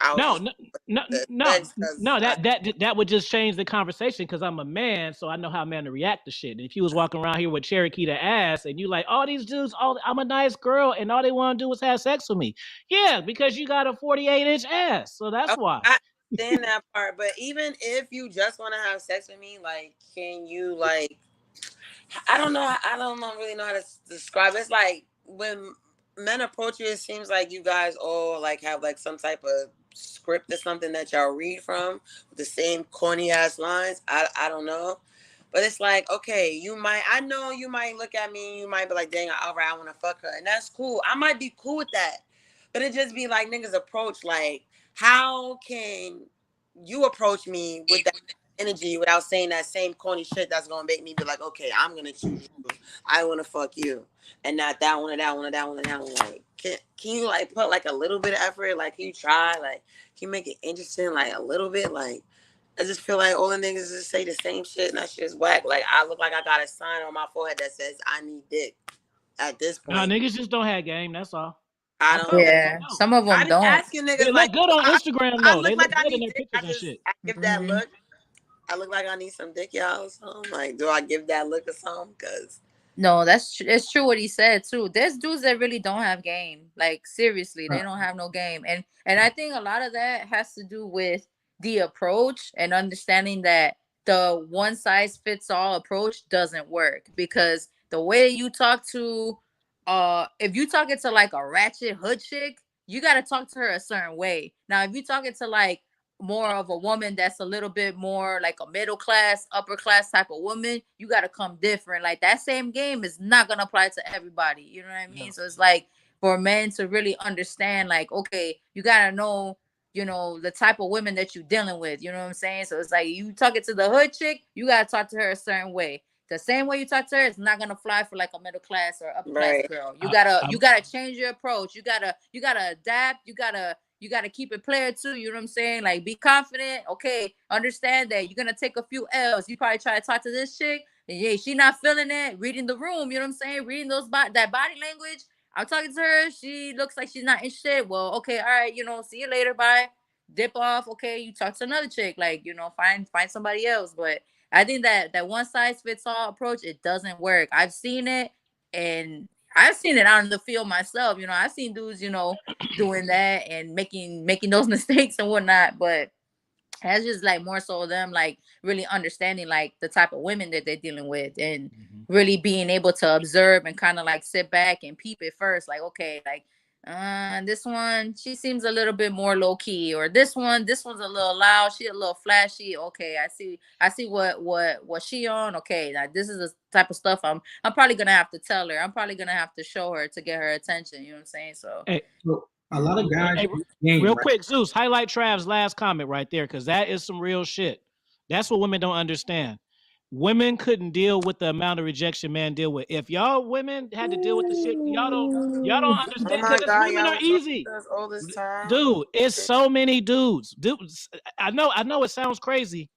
out. No. That would just change the conversation because I'm a man, so I know how men to react to shit. And if you was walking around here with Cherokee the ass, and you like all these dudes, I'm a nice girl, and all they want to do is have sex with me. Yeah, because you got a 48-inch ass, so that's why. Understand that part, but even if you just want to have sex with me, like, can you like? I don't really know how to describe it. It's like when men approach you, it seems like you guys all like have like some type of script or something that y'all read from with the same corny ass lines. I don't know, but it's like, okay, I know you might look at me and you might be like, dang, all right, I want to fuck her, and that's cool. I might be cool with that, but it just be like niggas approach like. How can you approach me with that energy without saying that same corny shit that's gonna make me be like, okay, I'm gonna choose you. I want to fuck you, and not that one, or that one, or that one, or that one. Like, can you like put like a little bit of effort? Like, can you try? Like, can you make it interesting? Like a little bit? Like, I just feel like all the niggas just say the same shit, and that shit's whack. Like, I look like I got a sign on my forehead that says I need dick. At this point, no, niggas just don't have game. That's all. I don't. Yeah, some of them don't. Asking niggas, they like, look good on Instagram though. They look like good in their pictures and shit. I give that look. I look like I need some dick, y'all. Or something. Like, do I give that look or something? Cause no, it's true what he said too. There's dudes that really don't have game. Like seriously, they don't have no game, and I think a lot of that has to do with the approach and understanding that the one size fits all approach doesn't work, because the way you talk to if you talking to like a ratchet hood chick, you got to talk to her a certain way. Now, if you talking to like more of a woman that's a little bit more like a middle class, upper class type of woman, you got to come different. Like that same game is not going to apply to everybody. You know what I mean? Yeah. So it's like for men to really understand, like, okay, you got to know, you know, the type of women that you're dealing with. You know what I'm saying? So it's like you talking to the hood chick, you got to talk to her a certain way. The same way you talk to her is not gonna fly for like a middle class or upper class girl. You gotta change your approach. You gotta adapt. You gotta you got to keep it player too. You know what I'm saying? Like, be confident. Okay, understand that you're gonna take a few L's. You probably try to talk to this chick, and yeah, she not feeling it. Reading the room, you know what I'm saying? Reading that body language. I'm talking to her. She looks like she's not interested. Well, okay, all right, see you later. Bye. Dip off. Okay, you talk to another chick. Like, find somebody else. But I think that one size fits all approach, it doesn't work. I've seen it, and I've seen it out in the field myself. I've seen dudes, doing that and making those mistakes and whatnot. But that's just like more so them like really understanding like the type of women that they're dealing with, and really being able to observe and kind of like sit back and peep it first. Like, okay, like this one, she seems a little bit more low key, or this one's a little loud, she a little flashy. Okay, I see what she on. Okay, like this is the type of stuff I'm probably gonna have to tell her. I'm probably gonna have to show her to get her attention. You know what I'm saying? So Hey, a lot of guys. real quick, Zeus, highlight Trav's last comment right there, because that is some real shit. That's what women don't understand. Women couldn't deal with the amount of rejection men deal with. If y'all women had to deal with the shit, y'all don't understand, because women are easy. All this time. Dude, it's so many dudes. Dudes, I know it sounds crazy,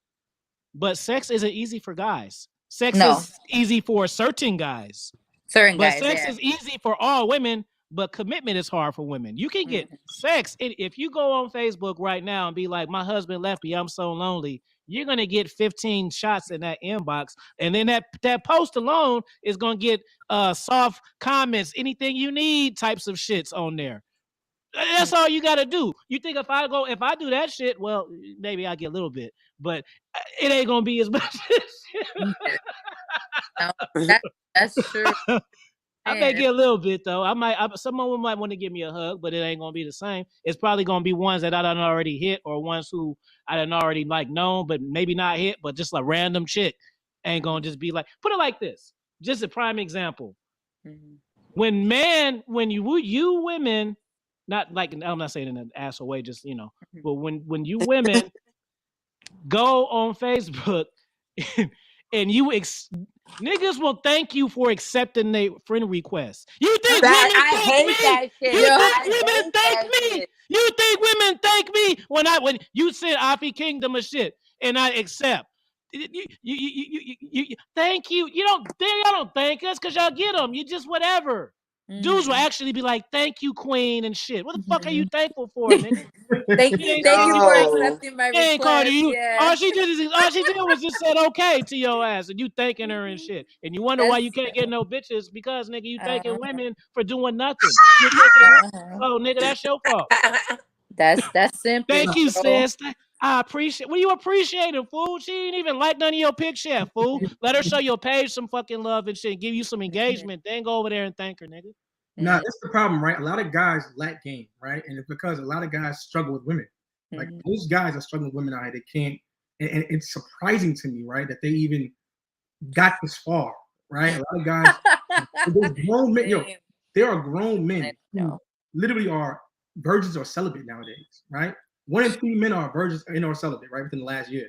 but sex isn't easy for guys. Sex is easy for certain guys. But sex is easy for all women, but commitment is hard for women. You can get sex. If you go on Facebook right now and be like, my husband left me, I'm so lonely, you're going to get 15 shots in that inbox. And then that post alone is going to get soft comments, anything you need types of shits on there. That's all you got to do. You think if I do that shit, well, maybe I get a little bit, but it ain't going to be as much. That's true. I may get a little bit though. Someone might want to give me a hug, but it ain't gonna be the same. It's probably gonna be ones that I done already hit, or ones who I done already like known, but maybe not hit, but just a random chick. Ain't gonna just be like, put it like this. Just a prime example. When you women, not like, I'm not saying in an asshole way, just but when you women go on Facebook and niggas will thank you for accepting their friend request. You think women thank me? You think women thank me? You think women thank me when you send Afi Kingdom of shit and I accept? You thank you. Y'all don't thank us because y'all get them. You just whatever. Dudes will actually be like, "Thank you, Queen," and shit. What the fuck are you thankful for, nigga? Thank you for accepting my request. Yeah. All she did was just said okay to your ass, and you thanking her and shit. And you wonder why you can't get no bitches, because nigga, you thanking women for doing nothing. Oh, nigga, that's your fault. That's simple. Thank you, sis. I appreciate. What are you appreciating, fool? She ain't even like none of your pics yet, fool. Let her show your page some fucking love and shit. Give you some engagement. Then go over there and thank her, nigga. Nah, that's the problem, right? A lot of guys lack game, right? And it's because a lot of guys struggle with women. Like those guys are struggling with women out here. They can't, and it's surprising to me, right, that they even got this far, right? A lot of guys, those grown men, there are grown men who literally are virgins or celibate nowadays, right? 1 in 3 men are virgins or celibate, right, within the last year.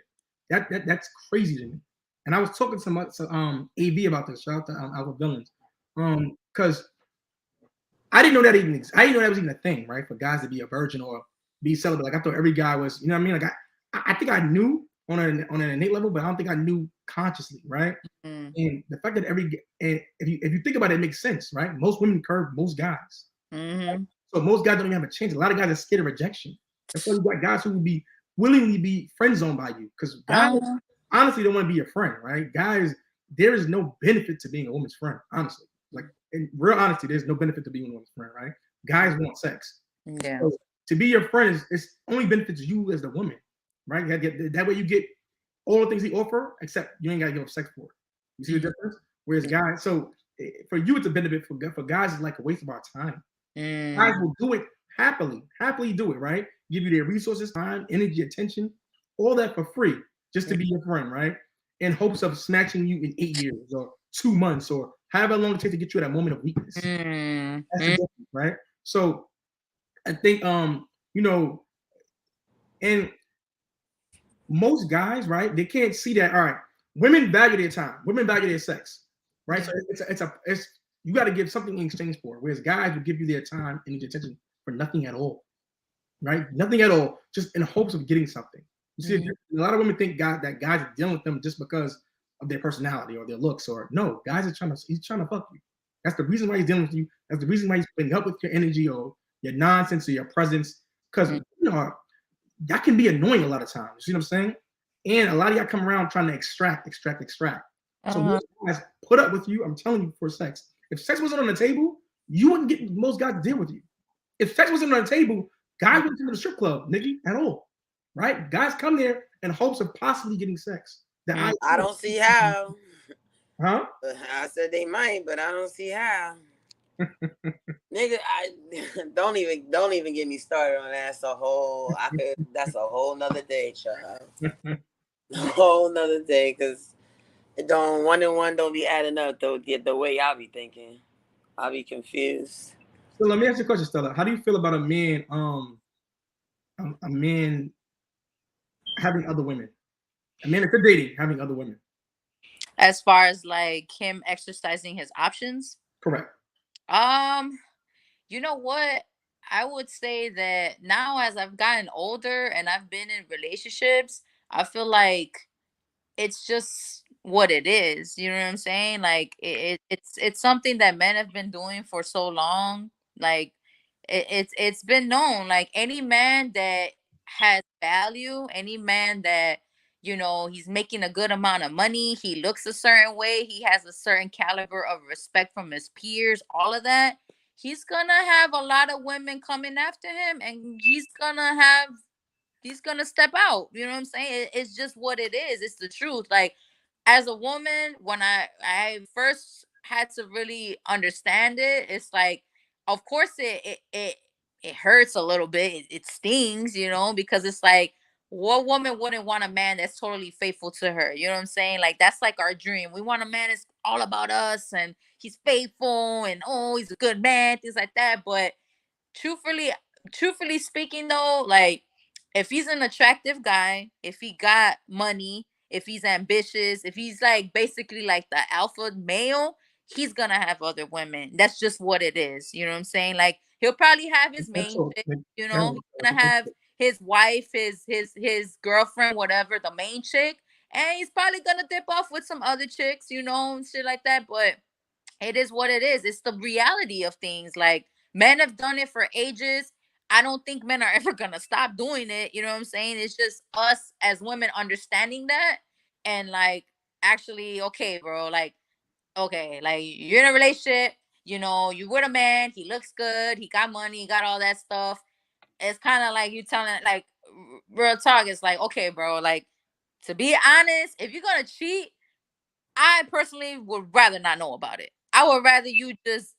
That's crazy to me. And I was talking to some AV about this. Shout out to Alpha Villains, because I didn't know that I didn't know that was even a thing, right? For guys to be a virgin or be celibate. Like I thought every guy was, you know what I mean? Like I think I knew on an innate level, but I don't think I knew consciously, right? And the fact that if you think about it, it makes sense, right? Most women curve most guys. So most guys don't even have a chance. A lot of guys are scared of rejection. That's why you got guys who will be willingly be friend zoned by you, because guys honestly don't want to be your friend, right? Guys, there is no benefit to being a woman's friend, honestly. Like in real honesty, there's no benefit to being a woman's friend, right? Guys want sex. Yeah. So to be your friend it's only benefits you as the woman, right? You get that way you get all the things he offer, except you ain't gotta give up sex for it. You see the difference? Whereas guys, so for you it's a benefit. For guys, it's like a waste of our time. Guys will do it happily do it, right? Give you their resources, time, energy, attention, all that for free, just to be your friend, right? In hopes of snatching you in 8 years or 2 months or however long it takes to get you at that moment of weakness. That's the difference, right? So I think and most guys, right, they can't see that. All right, women value their time, women value their sex, right? So it's you got to give something in exchange for it. Whereas guys will give you their time and their attention for nothing at all. right? Nothing at all, just in hopes of getting something. You see, a lot of women think that guys are dealing with them just because of their personality or their looks, or no, guys are he's trying to fuck you. That's the reason why he's dealing with you. That's the reason why he's putting up with your energy or your nonsense or your presence. Because that can be annoying a lot of times. You see what I'm saying? And a lot of y'all come around trying to extract. So most guys put up with you, I'm telling you, for sex. If sex wasn't on the table, you wouldn't get most guys to deal with you. If sex wasn't on the table, guys wouldn't come to the strip club, nigga, at all. Right? Guys come there in hopes of possibly getting sex. I don't see how. Huh? I said they might, but I don't see how. Nigga, I don't even get me started on that. That's a whole nother day, child. A whole nother day, because it don't, 1 and 1 don't be adding up though. The way I'll be thinking, I'll be confused. So let me ask you a question, Stella. How do you feel about a man having other women? A man that you're dating having other women? As far as like him exercising his options? Correct. You know what? I would say that now, as I've gotten older and I've been in relationships, I feel like it's just what it is. You know what I'm saying? Like it's something that men have been doing for so long. Like it's been known. Like any man that has value, any man that he's making a good amount of money, he looks a certain way, he has a certain caliber of respect from his peers, all of that, he's gonna have a lot of women coming after him, and he's gonna step out. You know what I'm saying? It's just what it is. It's the truth. Like, as a woman, when I first had to really understand it, it's like, of course it hurts a little bit. It stings, because it's like, what woman wouldn't want a man that's totally faithful to her? You know what I'm saying? Like, that's like our dream. We want a man that's all about us and he's faithful and he's a good man, things like that. But truthfully speaking though, like, if he's an attractive guy, if he got money, if he's ambitious, if he's like basically like the alpha male, he's gonna have other women. That's just what it is. You know what I'm saying? Like, he'll probably have his main chick, he's gonna have his wife, his girlfriend, whatever, the main chick, and he's probably gonna dip off with some other chicks, and shit like that. But it is what it is. It's the reality of things. Like, men have done it for ages. I don't think men are ever gonna stop doing it. You know what I'm saying? It's just us as women understanding that and like, actually, okay, bro, like, okay, like, you're in a relationship, you with a man, he looks good, he got money, he got all that stuff. It's kind of like you telling, like, real talk. It's like, okay, bro, like, to be honest, if you're gonna cheat, I personally would rather not know about it. I would rather you just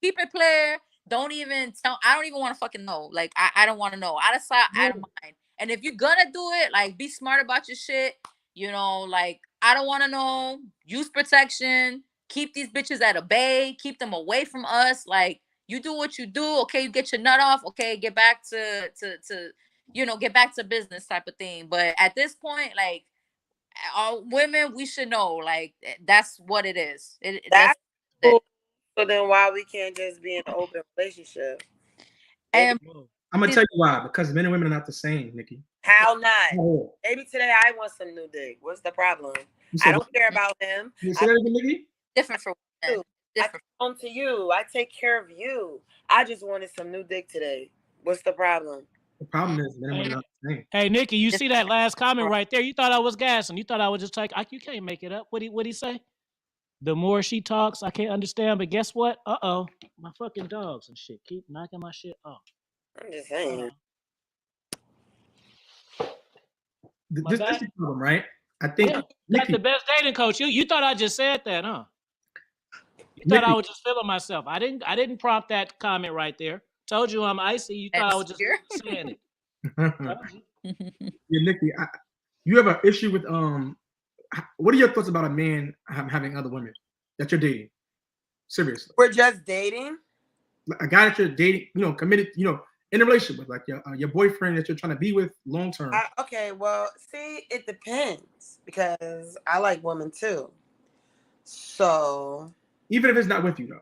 keep it player. Don't even tell. I don't even want to fucking know. Like, I don't want to know. Out of sight, out of mind. And if you're gonna do it, like, be smart about your shit. Like, I don't want to know. Use protection. Keep these bitches at a bay. Keep them away from us. Like, you do what you do. Okay, you get your nut off. Okay, get back to get back to business type of thing. But at this point, like, all women, we should know, like, that's what it is. That's cool. So then why we can't just be in an open relationship? I'm gonna tell you why. Because men and women are not the same, Nikki. How not? Oh. Maybe today I want some new dick. What's the problem? I don't care about him. You say that again, Nikki? Different for women. Different. I come to you. I take care of you. I just wanted some new dick today. What's the problem? The problem is men and women are not the same. Hey, Nikki, you see that last comment right there? You thought I was gassing. You thought I was just like, you can't make it up. What'd he say? The more she talks, I can't understand. But guess what? My fucking dogs and shit keep knocking my shit off. I'm just saying. This is the problem, right? I think that's the best dating coach. You thought I just said that, huh? You thought I was just feeling myself. I didn't prompt that comment right there. Told you I'm icy. You thought I was just saying it. Yeah, Nikki, you have an issue with what are your thoughts about a man having other women that you're dating? Seriously. We're just dating? A guy that you're dating, committed, in a relationship with, like your boyfriend that you're trying to be with long term. Okay, well, see, it depends because I like women too. So even if it's not with you, though.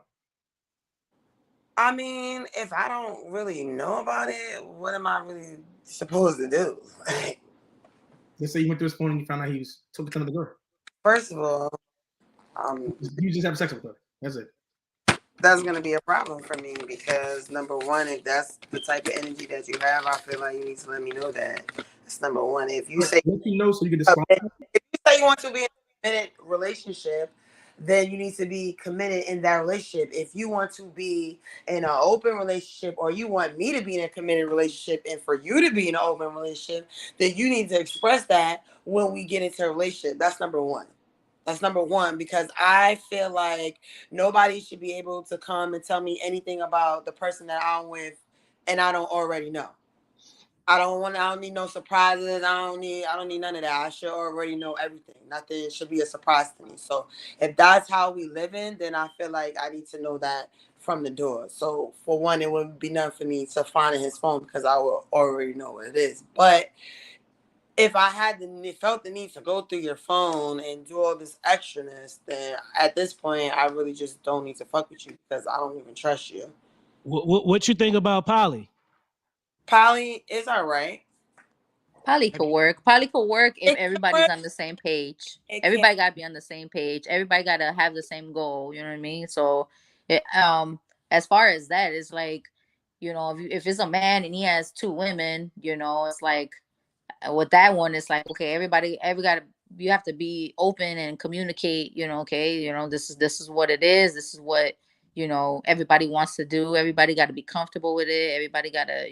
I mean, if I don't really know about it, what am I really supposed to do? Let's say you went through his phone and you found out he was talking to another girl. First of all, you just have sex with her. That's it. That's gonna be a problem for me because number one, if that's the type of energy that you have, I feel like you need to let me know that. That's number one. If you say let you know so you can disqualify. If you say you want to be in a committed relationship, then you need to be committed in that relationship. If you want to be in an open relationship, or you want me to be in a committed relationship, and for you to be in an open relationship, then you need to express that when we get into a relationship. That's number one. That's number one, because I feel like nobody should be able to come and tell me anything about the person that I'm with and I don't already know. I don't need no surprises. I don't need none of that. I should already know everything. Nothing should be a surprise to me. So if that's how we live in, then I feel like I need to know that from the door. So for one, it wouldn't be nothing for me to find in his phone because I will already know what it is. But if I felt the need to go through your phone and do all this extraness, then at this point, I really just don't need to fuck with you because I don't even trust you. What you think about Polly? Polly is all right. Poly could work. Poly could work if everybody's on the same page. Everybody gotta be on the same page. Everybody gotta have the same goal. You know what I mean? So, as far as that, it's like, if it's a man and he has two women, it's like with that one, it's like, okay, you have to be open and communicate. Okay, this is what it is. This is what everybody wants to do. Everybody got to be comfortable with it. Everybody got to,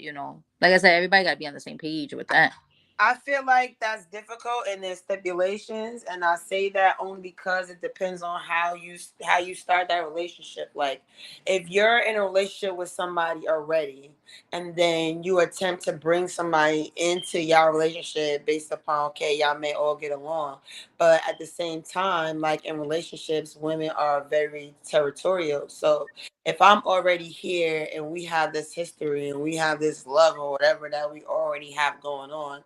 like I said, everybody got to be on the same page with that. I feel like that's difficult and there's stipulations, and I say that only because it depends on how you start that relationship. Like, if you're in a relationship with somebody already, and then you attempt to bring somebody into your relationship based upon, okay, y'all may all get along, but at the same time, like in relationships, women are very territorial. So if I'm already here and we have this history and we have this love or whatever that we already have going on,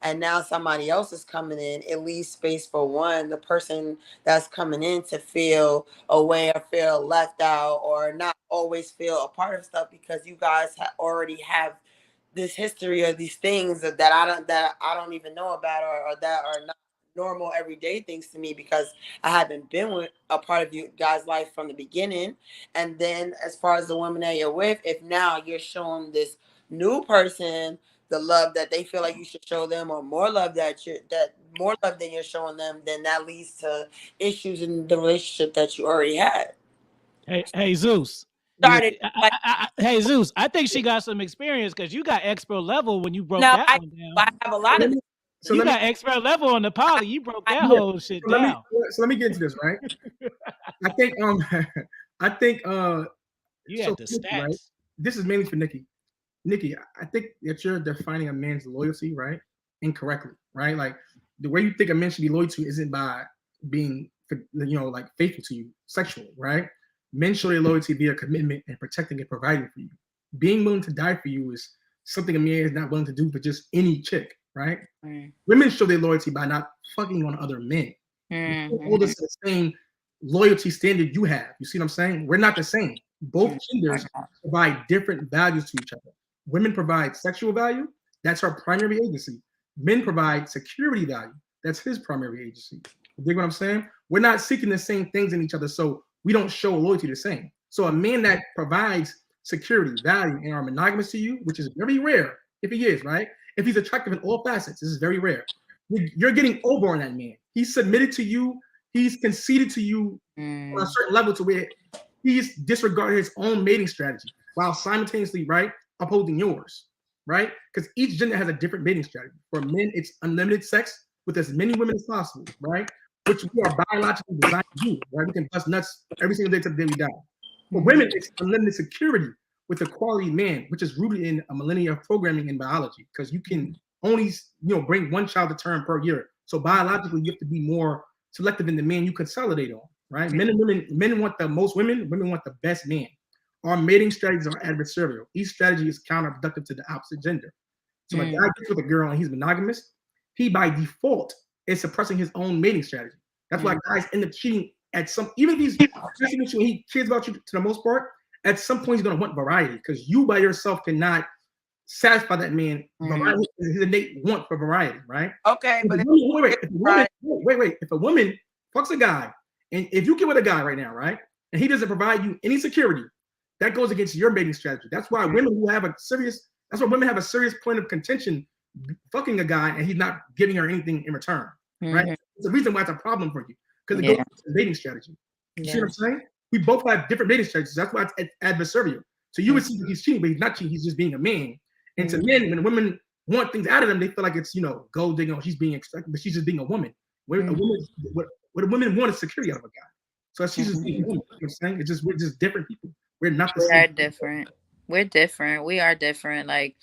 and now somebody else is coming in, it leaves space for the person that's coming in to feel away or feel left out or not always feel a part of stuff, because you guys already have this history of these things that I don't even know about, or that are not normal everyday things to me, because I haven't been with a part of you guys' life from the beginning. And then as far as the woman that you're with, if now you're showing this new person the love that they feel like you should show them, or more love more love than you're showing them, then that leads to issues in the relationship that you already had. Hey Zeus. Hey Zeus, I think she got some experience because you got expert level when you broke that one down. I have a lot of So you got expert level on the poly. You broke that whole shit down. So let me get into this, right? I think you had the stats. Right? This is mainly for Nikki. Nikki, I think that you're defining a man's loyalty, right, incorrectly, right? Like, the way you think a man should be loyal to isn't by being, like, faithful to you sexually, right? Men show their loyalty via commitment and protecting and providing for you. Being willing to die for you is something a man is not willing to do for just any chick, right? Women show their loyalty by not fucking on other men. Hold us to the same loyalty standard you have. You see what I'm saying? We're not the same. Both genders provide different values to each other. Women provide sexual value. That's her primary agency. Men provide security value. That's his primary agency. You dig what I'm saying? We're not seeking the same things in each other, so we don't show loyalty the same. So a man that provides security, value, and are monogamous to you, which is very rare if he is, right? If he's attractive in all facets, this is very rare. You're getting over on that man. He's submitted to you. He's conceded to you on a certain level to where he's disregarded his own mating strategy while simultaneously, right, upholding yours, right? Because each gender has a different mating strategy. For men, it's unlimited sex with as many women as possible, right? Which we are biologically designed to do, right? We can bust nuts every single day till the day we die. For women, it's unlimited security with a quality man, which is rooted in a millennia of programming in biology, because you can only, bring one child to term per year. So biologically, you have to be more selective in the man you consolidate on, right? Men want the most women, women want the best man. Our mating strategies are adversarial. Each strategy is counterproductive to the opposite gender. So when a guy gets with a girl and he's monogamous, he by default is suppressing his own mating strategy. That's why guys end up cheating at some, even if he cares about you to the most part, at some point he's gonna want variety because you by yourself cannot satisfy that man. Variety is his innate want for variety, right? Okay, but if a woman fucks a guy, and if you get with a guy right now, right, and he doesn't provide you any security, that goes against your mating strategy. That's why women who have a serious, that's why women have a serious point of contention fucking a guy and he's not giving her anything in return, right? It's the reason why it's a problem for you because it goes against the mating strategy. You see what I'm saying? We both have different mating strategies. That's why it's adversarial. So you would see that he's cheating, but he's not cheating. He's just being a man. And to men, when women want things out of them, they feel like it's, you know, gold digging, or she's being expected, but she's just being a woman. What a woman want is security out of a guy. So she's just being a woman. You know what I'm saying? It's just, we're just different people. We're not the same. We are different. We're different. We are different. Like,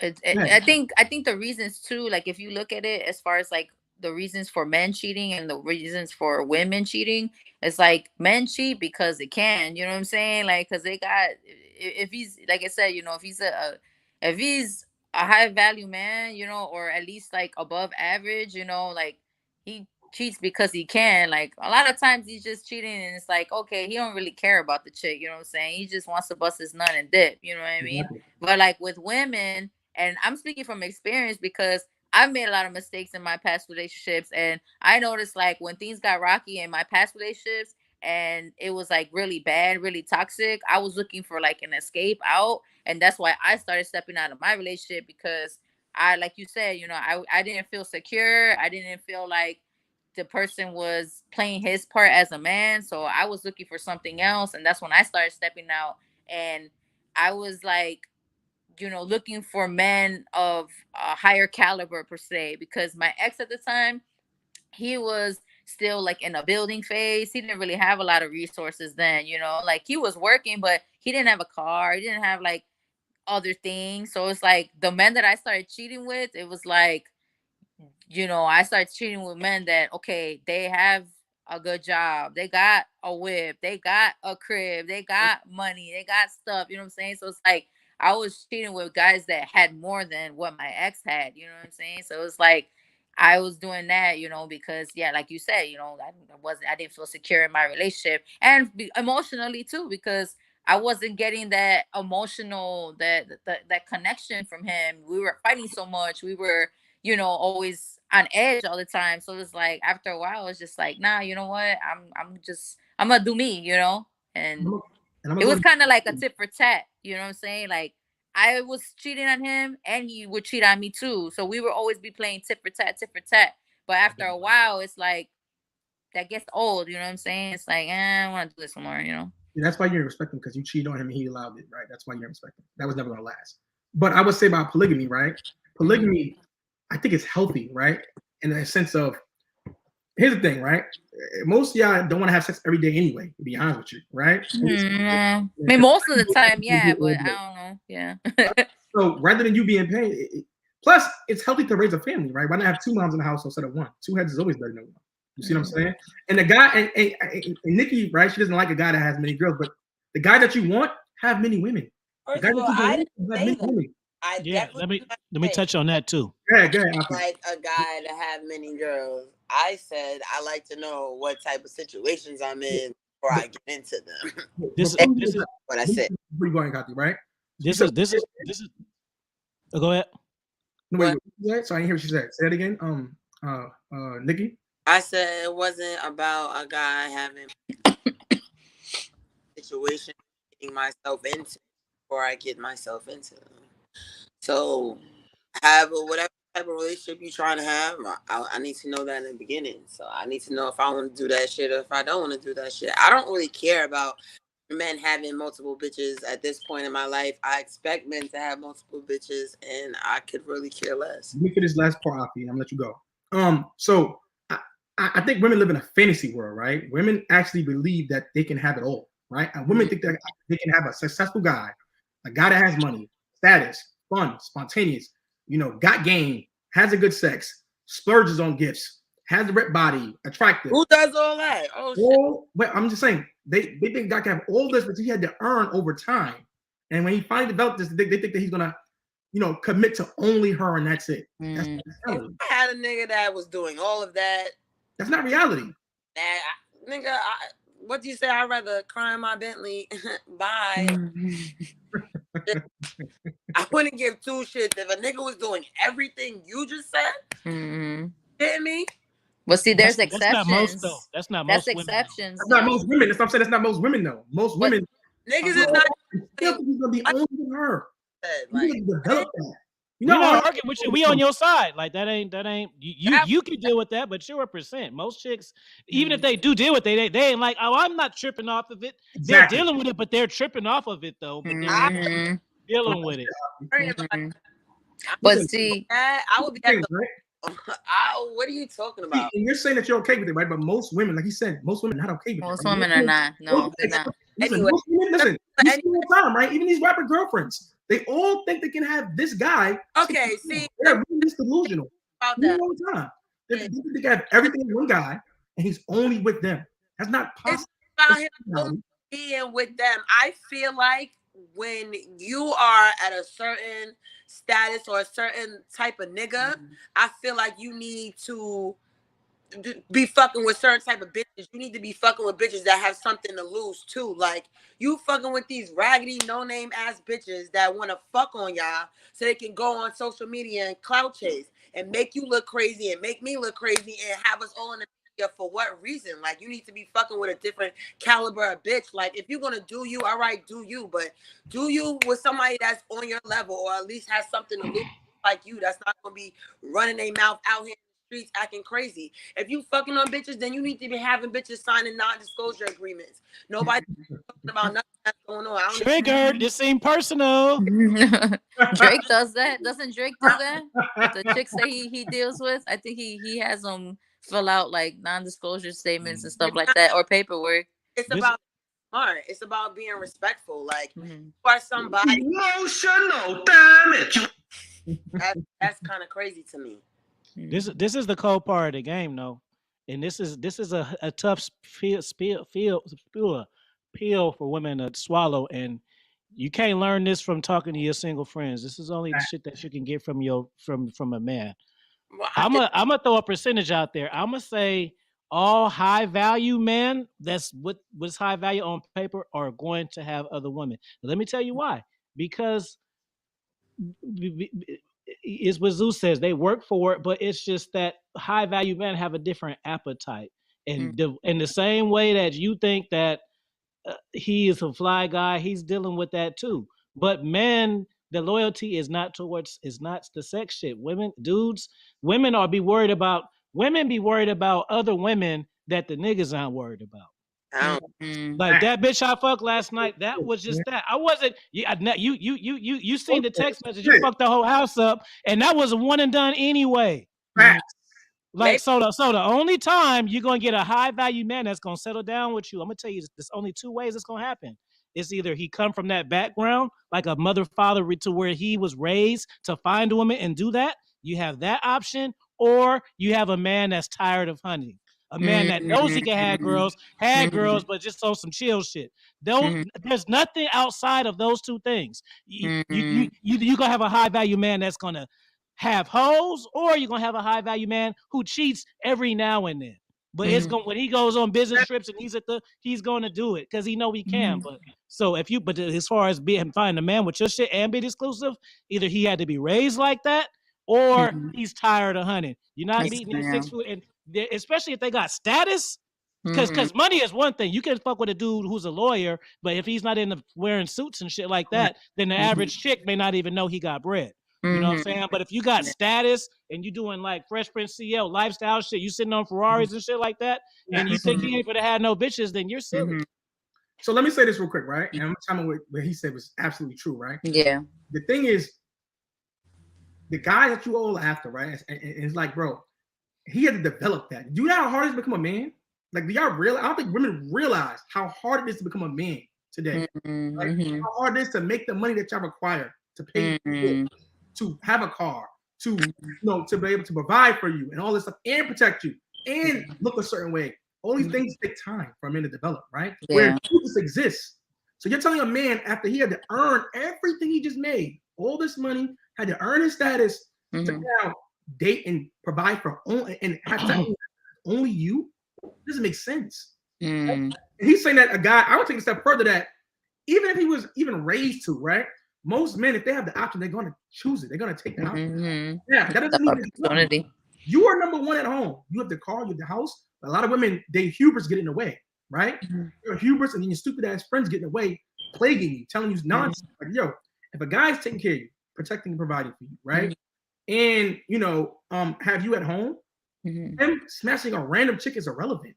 I think the reasons too, like if you look at it as far as like the reasons for men cheating and the reasons for women cheating, it's like men cheat because they can, you know what I'm saying? Like, because they got, if he's, like I said, you know, if he's a high value man, you know, or at least like above average, you know, like he cheats because he can. Like a lot of times he's just cheating and it's like, okay, he don't really care about the chick, you know what I'm saying? He just wants to bust his nut and dip, you know what I mean? Exactly. But like with women, and I'm speaking from experience because I've made a lot of mistakes in my past relationships, and I noticed like when things got rocky in my past relationships and it was like really bad, really toxic, I was looking for like an escape out, and that's why I started stepping out of my relationship because I, like you said, you know, I didn't feel secure. I didn't feel like the person was playing his part as a man, so I was looking for something else, and that's when I started stepping out, and I was like, you know, looking for men of a higher caliber per se, because my ex at the time, he was still like in a building phase. He didn't really have a lot of resources then, you know, like he was working, but he didn't have a car. He didn't have like other things. So it's like the men that I started cheating with, it was like, you know, I started cheating with men that, okay, they have a good job, they got a whip, they got a crib, they got money, they got stuff, you know what I'm saying? So it's like I was cheating with guys that had more than what my ex had, you know what I'm saying? So it's like I was doing that, you know, because yeah, like you said, you know, I didn't feel secure in my relationship, and emotionally too, because I wasn't getting that emotional, that connection from him. We were fighting so much, we were, you know, always on edge all the time. So it's like after a while, it's just like, nah, you know what? I'm gonna do me, you know? And it was kind of like a tit for tat, you know what I'm saying? Like I was cheating on him and he would cheat on me too. So we would always be playing tit for tat, tit for tat. But after a while, it's like that gets old, you know what I'm saying? It's like, I don't want to do this anymore, you know? And that's why you didn't respect him, because you cheated on him and he allowed it, right? That's why you didn't respect him. That was never gonna last. But I would say about polygamy, right? Polygamy, I think it's healthy, right? In the sense of, here's the thing, right? Most of y'all don't want to have sex every day anyway, to be honest with you, right? I mean, most of the time, yeah, but I don't know. Yeah. So rather than you being paid, plus it's healthy to raise a family, right? Why not have two moms in the house instead of one? Two heads is always better than one. You see what I'm saying? And the guy, and Nikki, right? She doesn't like a guy that has many girls, but the guy that you want have many women. First of all, I didn't say that. Let me touch on that too. Go ahead. Like a guy to have many girls. I said I like to know what type of situations I'm in before I get into them. This is what I said. Where you going, Kathy? Right? This is. Oh, go ahead. No, wait. So I didn't hear what she said. Say that again. Nikki. I said it wasn't about a guy having situation getting myself into before I get myself into them. So, whatever type of relationship you're trying to have, I need to know that in the beginning. So I need to know if I want to do that shit or if I don't want to do that shit. I don't really care about men having multiple bitches at this point in my life. I expect men to have multiple bitches, and I could really care less. Let me finish this last part, Afi, and I'm gonna let you go. So I think women live in a fantasy world, right? Women actually believe that they can have it all, right? And women think that they can have a successful guy, a guy that has money, status, fun, spontaneous, you know, got game, has a good sex, splurges on gifts, has a rep body, attractive. Who does all that? Oh shit. But I'm just saying, they think God can have all this, but he had to earn over time. And when he finally developed this, they think that he's gonna, you know, commit to only her and that's it. That's if I had a nigga that was doing all of that. That's not reality. what do you say? I'd rather cry in my Bentley. Bye. I wouldn't give two shits if a nigga was doing everything you just said. Kidding me? Well, see, there's That's exceptions. not most though. That's not most women. Exceptions. That's not most women. That's what I'm saying. That's not most women though. Most women. Niggas is not. Still think he's gonna be only with her. Like, You develop that. We're not arguing with you. We on your side. Like that ain't you can deal with that, but you're a percent. Most chicks, even if they do deal with it, they ain't like, oh, I'm not tripping off of it. Exactly. They're dealing with it, but they're tripping off of it though. But they're dealing with it. But see, I would be at the, what are you talking about? And you're saying that you're okay with it, right? But most women, like he said, most women are not okay with it. Most women are not. No, they're not. Listen, Anyway. most women, listen, you see all the time, right? Even these rapper girlfriends, they all think they can have this guy. Okay, see, they're really just delusional. about You that. know all the time. They think they can have everything in one guy, and he's only with them. That's not possible. About him only being with them. I feel like when you are at a certain status or a certain type of nigga, I feel like you need to be fucking with certain type of bitches. You need to be fucking with bitches that have something to lose too. Like, you fucking with these raggedy, no-name ass bitches that want to fuck on y'all so they can go on social media and clout chase and make you look crazy and make me look crazy and have us all in the media for what reason? Like, you need to be fucking with a different caliber of bitch. Like, if you're gonna do you, all right, do you, but do you with somebody that's on your level or at least has something to lose like you, that's not gonna be running their mouth out here streets acting crazy. If you fucking on bitches, then you need to be having bitches signing non-disclosure agreements. Nobody talking about nothing that's going on. I don't Triggered. This seemed personal. Drake does that. Doesn't Drake do that? The chicks that he deals with, I think he has them fill out like non-disclosure statements and stuff like that, or paperwork. It's about smart. It's about being respectful. Like, you are somebody. Emotional damage. That's kind of crazy to me. This is the cold part of the game, though, and this is a tough pill for women to swallow, and you can't learn this from talking to your single friends. This is only the shit that you can get from a man. Well, I'm gonna throw a percentage out there. I'm gonna say all high value men that's what's high value on paper are going to have other women. Let me tell you why. Because is what Zeus says. They work for it, but it's just that high value men have a different appetite, and in the same way that you think that he is a fly guy, he's dealing with that too. But men, the loyalty is not the sex shit. Women be worried about other women that the niggas aren't worried about. Like that bitch I fucked last night. That was just that. I wasn't. You seen the text message. You fucked the whole house up, and that was a one and done anyway. Like so the only time you're gonna get a high value man that's gonna settle down with you, I'm gonna tell you, there's only two ways it's gonna happen. It's either he come from that background, like a mother father, to where he was raised to find a woman and do that. You have that option, or you have a man that's tired of hunting. A man that knows he can have girls, but just on some chill shit. There's nothing outside of those two things. You gonna have a high value man that's gonna have hoes, or you're gonna have a high value man who cheats every now and then. But it's going when he goes on business trips and he's gonna do it because he know he can. But as far as finding a man with your shit and be exclusive, either he had to be raised like that, or he's tired of hunting. You're not meeting these 6 foot, and especially if they got status, because money is one thing. You can fuck with a dude who's a lawyer, but if he's not into wearing suits and shit like that, then the average chick may not even know he got bread. You know what I'm saying? But if you got status and you doing like Fresh Prince CL lifestyle shit, you sitting on Ferraris and shit like that, and you think he ain't gonna have no bitches, then you're silly. So let me say this real quick, right? And I'm telling you what he said was absolutely true, right? Yeah. The thing is, the guy that you all after, right? And it's like, bro, he had to develop that. Do you know how hard it is to become a man? Like, do y'all realize? I don't think women realize how hard it is to become a man today. Like, how hard it is to make the money that y'all require to pay to have a car, to to be able to provide for you and all this stuff and protect you and look a certain way. All these things take time for a man to develop, right? Where this exists. So you're telling a man after he had to earn everything he just made, all this money, had to earn his status to now date and provide for only and have only you? Doesn't make sense. Right? And he's saying that a guy, I would take a step further that even if he was even raised to, right? Most men, if they have the option, they're going to choose it. They're going to take the option. Yeah, that doesn't mean opportunity. You are number one at home. You have the car, you have the house. A lot of women, they hubris get in the way, right? Your hubris and then your stupid ass friends get in the way, plaguing you, telling you nonsense. Like, yo, if a guy's taking care of you, protecting and providing for you, right? And have you at home, him smashing a random chick is irrelevant.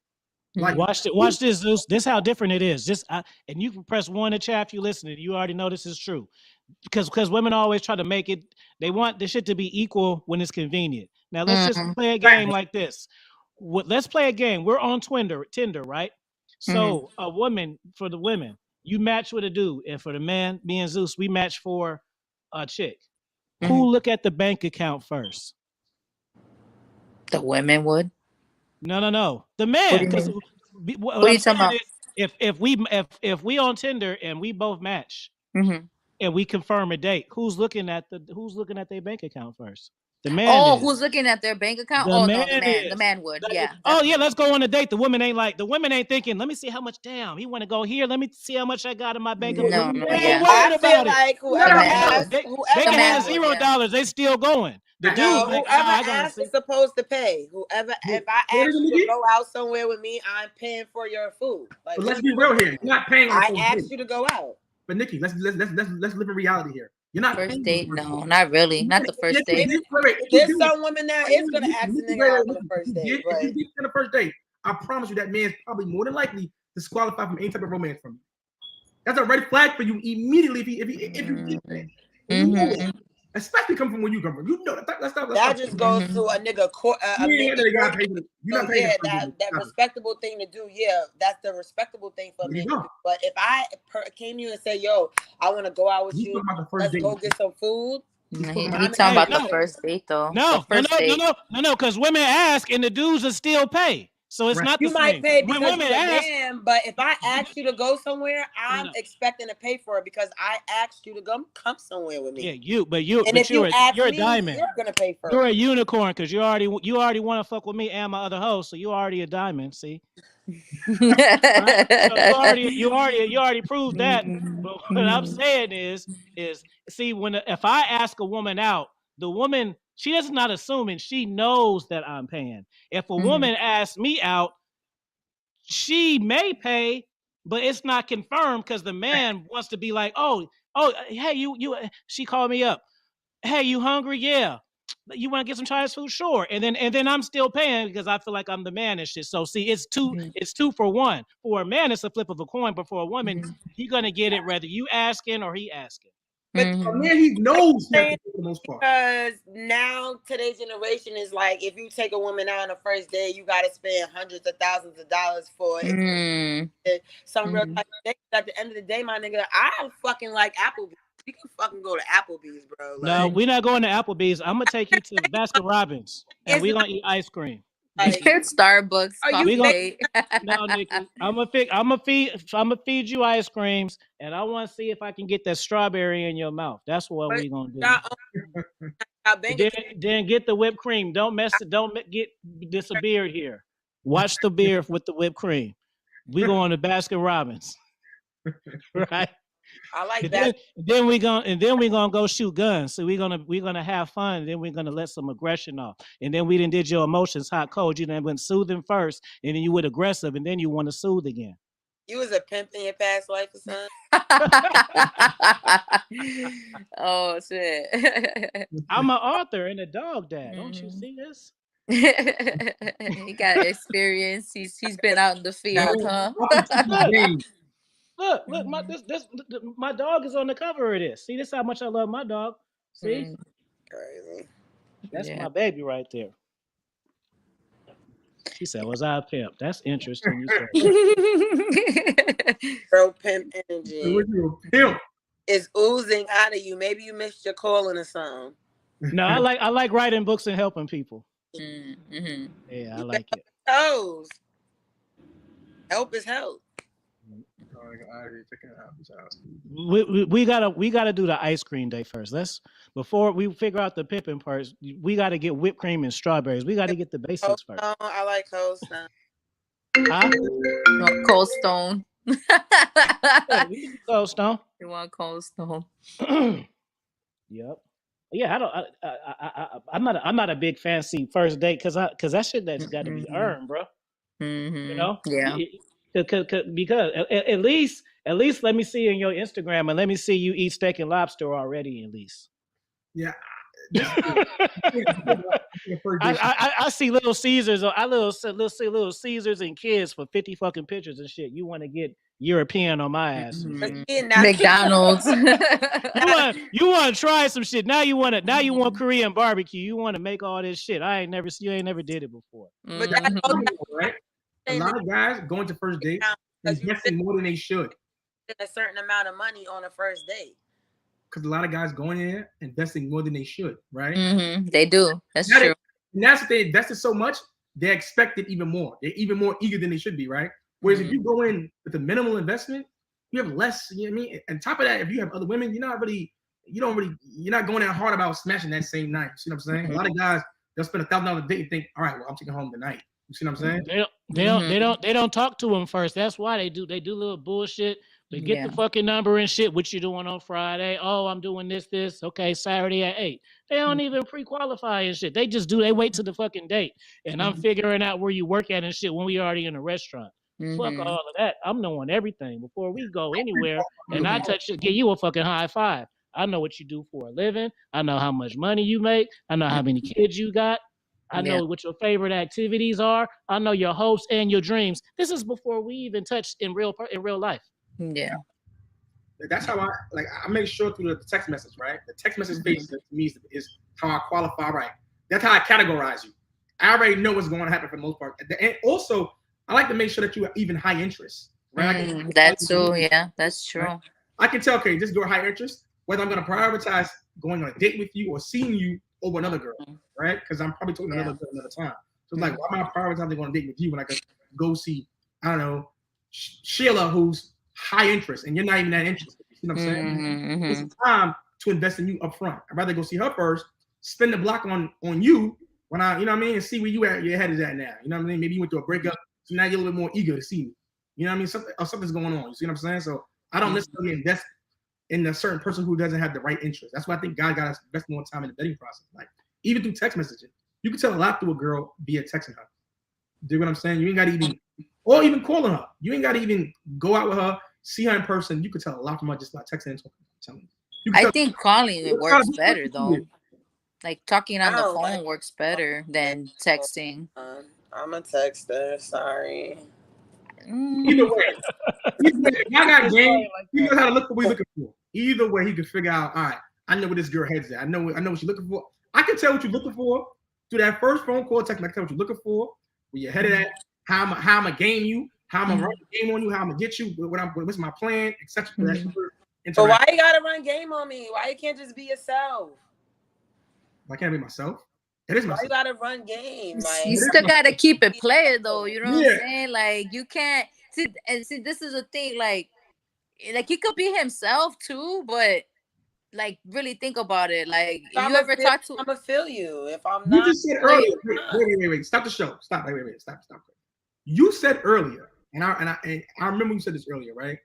Like, watch this, Zeus. This is how different it is. And you can press 1 in chat if you listening. You already know this is true, because women always try to make it. They want the shit to be equal when it's convenient. Now let's just play a game like this. Let's play a game. We're on Tinder, right? So a woman, for the women, you match with a dude, and for the man, me and Zeus, we match for a chick. Who look at the bank account first? The women would. No. The man. Because what I'm saying is, if we on Tinder and we both match and we confirm a date, who's looking at their bank account first? The man. Oh, who's looking at their bank account? The no, man. The man would. Yeah. Oh yeah, let's go on a date. The woman ain't thinking, let me see how much. Damn, he want to go here. Let me see how much I got in my bank account. I feel like whoever asked, they can have $0. They still going. The dude, whoever asked is supposed to pay. If I ask you to go out somewhere with me, I'm paying for your food. Like, but let's be real here. You're not paying. I asked you to go out. But Nikki, let's live in reality here. You're not first date. No, not really. Not the first date. There's some women that is gonna ask the nigga out on the first date. If you get on the first date, I promise you that man's probably more than likely disqualified from any type of romance from you. That's a red flag for you immediately if you get that. Especially come from where you come from. You know that just goes to a nigga that respectable thing to do. Yeah, that's the respectable thing for me. But if I came to you and say, yo, I want to go out with you, let's go get some food. He talking about the first date though. No, because women ask and the dudes will still pay. So it's not the same. You might pay because you're a man, but if I ask you to go somewhere, I'm expecting to pay for it because I asked you to come somewhere with me. Yeah, you're a diamond. You're gonna pay for it. You're a unicorn because you already want to fuck with me and my other host, so you already a diamond. See, right? So you already proved that. But what I'm saying is see if I ask a woman out, the woman. She is not assuming. She knows that I'm paying. If a woman asks me out, she may pay, but it's not confirmed because the man wants to be like, oh, hey, you. She called me up. Hey, you hungry? Yeah. You want to get some Chinese food? Sure. And then I'm still paying because I feel like I'm the man and shit. So see, it's two for one. For a man, it's a flip of a coin, but for a woman, you're gonna get it whether you asking or he asking. But man, he knows that for the most part. Because now today's generation is like, if you take a woman out on the first day, you got to spend hundreds of thousands of dollars for it. Some real type of things. At the end of the day, my nigga, I fucking like Applebee's. We can fucking go to Applebee's, bro. Like, no, we're not going to Applebee's. I'm gonna take you to Baskin Robbins, and we're gonna eat ice cream. Starbucks. No, Nikki. I'm gonna feed you ice creams, and I want to see if I can get that strawberry in your mouth. That's what we're gonna do. Then get the whipped cream. Don't get this a beard here. Watch the beard with the whipped cream. We going to Baskin Robbins, right? I like that. Then we're gonna go shoot guns. So we're gonna have fun. Then we're gonna let some aggression off. And then we did your emotions hot cold. You then went soothing first, and then you went aggressive, and then you want to soothe again. You was a pimp in your past life or something? Oh shit! I'm an author and a dog dad. Don't you see this? He got experience. He's been out in the field, huh? Look, my dog is on the cover of this. See, this is how much I love my dog. See? Crazy. That's my baby right there. She said, was I a pimp? That's interesting. Bro, pimp energy. It's oozing out of you. Maybe you missed your calling or something. No, I like writing books and helping people. Yeah, I like it. Help is help. We gotta do the ice cream day first. Before we figure out the pippin parts, we gotta get whipped cream and strawberries. We gotta get the basics first. I like cold stone. Huh? You want Cold Stone? Yeah, we can do Cold Stone. You want Cold Stone? Yep. Yeah, I'm not a big fancy first date because that shit that's got to be earned, bro. You know, Yeah. because at least let me see in your Instagram and let me see you eat steak and lobster already at least. Yeah. I see Little Caesars or see Little Caesars and kids for 50 fucking pictures and shit. You want to get European on my ass? McDonald's. you want to try some shit. Now you want Korean barbecue. You want to make all this shit. You ain't never did it before. But right? A lot of guys going to first date investing more than they should. A certain amount of money on a first date. Because a lot of guys going in there investing more than they should, right? They do. That's true. And that's what they invested so much, they expect it even more. They're even more eager than they should be, right? Whereas if you go in with a minimal investment, you have less, you know what I mean? And top of that, if you have other women, you're not going that hard about smashing that same night. You see what I'm saying? A lot of guys, they'll spend $1,000 a date and think, all right, well, I'm taking home tonight. You see what I'm saying? They don't talk to them first. That's why they do little bullshit. They get the fucking number and shit. What you doing on Friday? Oh, I'm doing this. Okay, Saturday at 8. They don't even pre-qualify and shit. They just do. They wait to the fucking date. And I'm figuring out where you work at and shit when we already in a restaurant. Fuck all of that. I'm knowing everything before we go anywhere. And I touch it, give you a fucking high five. I know what you do for a living. I know how much money you make. I know how many kids you got. I know what your favorite activities are. I know your hopes and your dreams. This is before we even touch in real life. Yeah. That's how I make sure through the text message, right? The text message phase to me is how I qualify, right? That's how I categorize you. I already know what's going to happen for the most part. And also, I like to make sure that you are even high interest, right? That's true. Yeah, that's true. Right? I can tell, okay, this girl high interest, whether I'm going to prioritize going on a date with you or seeing you over another girl, right? Because I'm probably talking to another girl another time. So it's like, why am I prioritizing going on a date with you when I could go see, I don't know, Sheila, who's high interest, and you're not even that interested. You know what I'm saying? It's time to invest in you up front. I'd rather go see her first, spend the block on you when you know what I mean, and see where your head is at now. You know what I mean? Maybe you went through a breakup, so now you're a little bit more eager to see me. You know what I mean? Something's going on. You see what I'm saying? So I don't necessarily invest in a certain person who doesn't have the right interest. That's why I think God got us invest more time in the vetting process. Like even through text messaging, you can tell a lot through a girl via texting her. Do you know what I'm saying? You ain't got to even calling her. You ain't got to even go out with her. See her in person, you could tell a lot from her just by texting and talking. I think calling it works better though. Like talking on the phone works better than texting. I'm a texter. Sorry. Either way, I got game. He knows how to look for what he's looking for. Either way, he can figure out. All right, I know where this girl heads at. I know what she's looking for. I can tell what you're looking for through that first phone call, text. I can tell what you're looking for, where you're headed at, how I'm gonna game you. How I'm gonna run the game on you? How I'm gonna get you? What's my plan? Etc. But why you gotta run game on me? Why you can't just be yourself? Why can't I be myself? It is myself. Why you gotta run game? Like, you still gotta keep it player though. You know what I'm saying? Like you can't see. This is a thing. Like he could be himself too, but like really think about it. Like I'm gonna feel you if I'm not. You just said earlier. Wait. Stop the show. Stop. Wait. Stop. You said earlier, and I remember you said this earlier, right?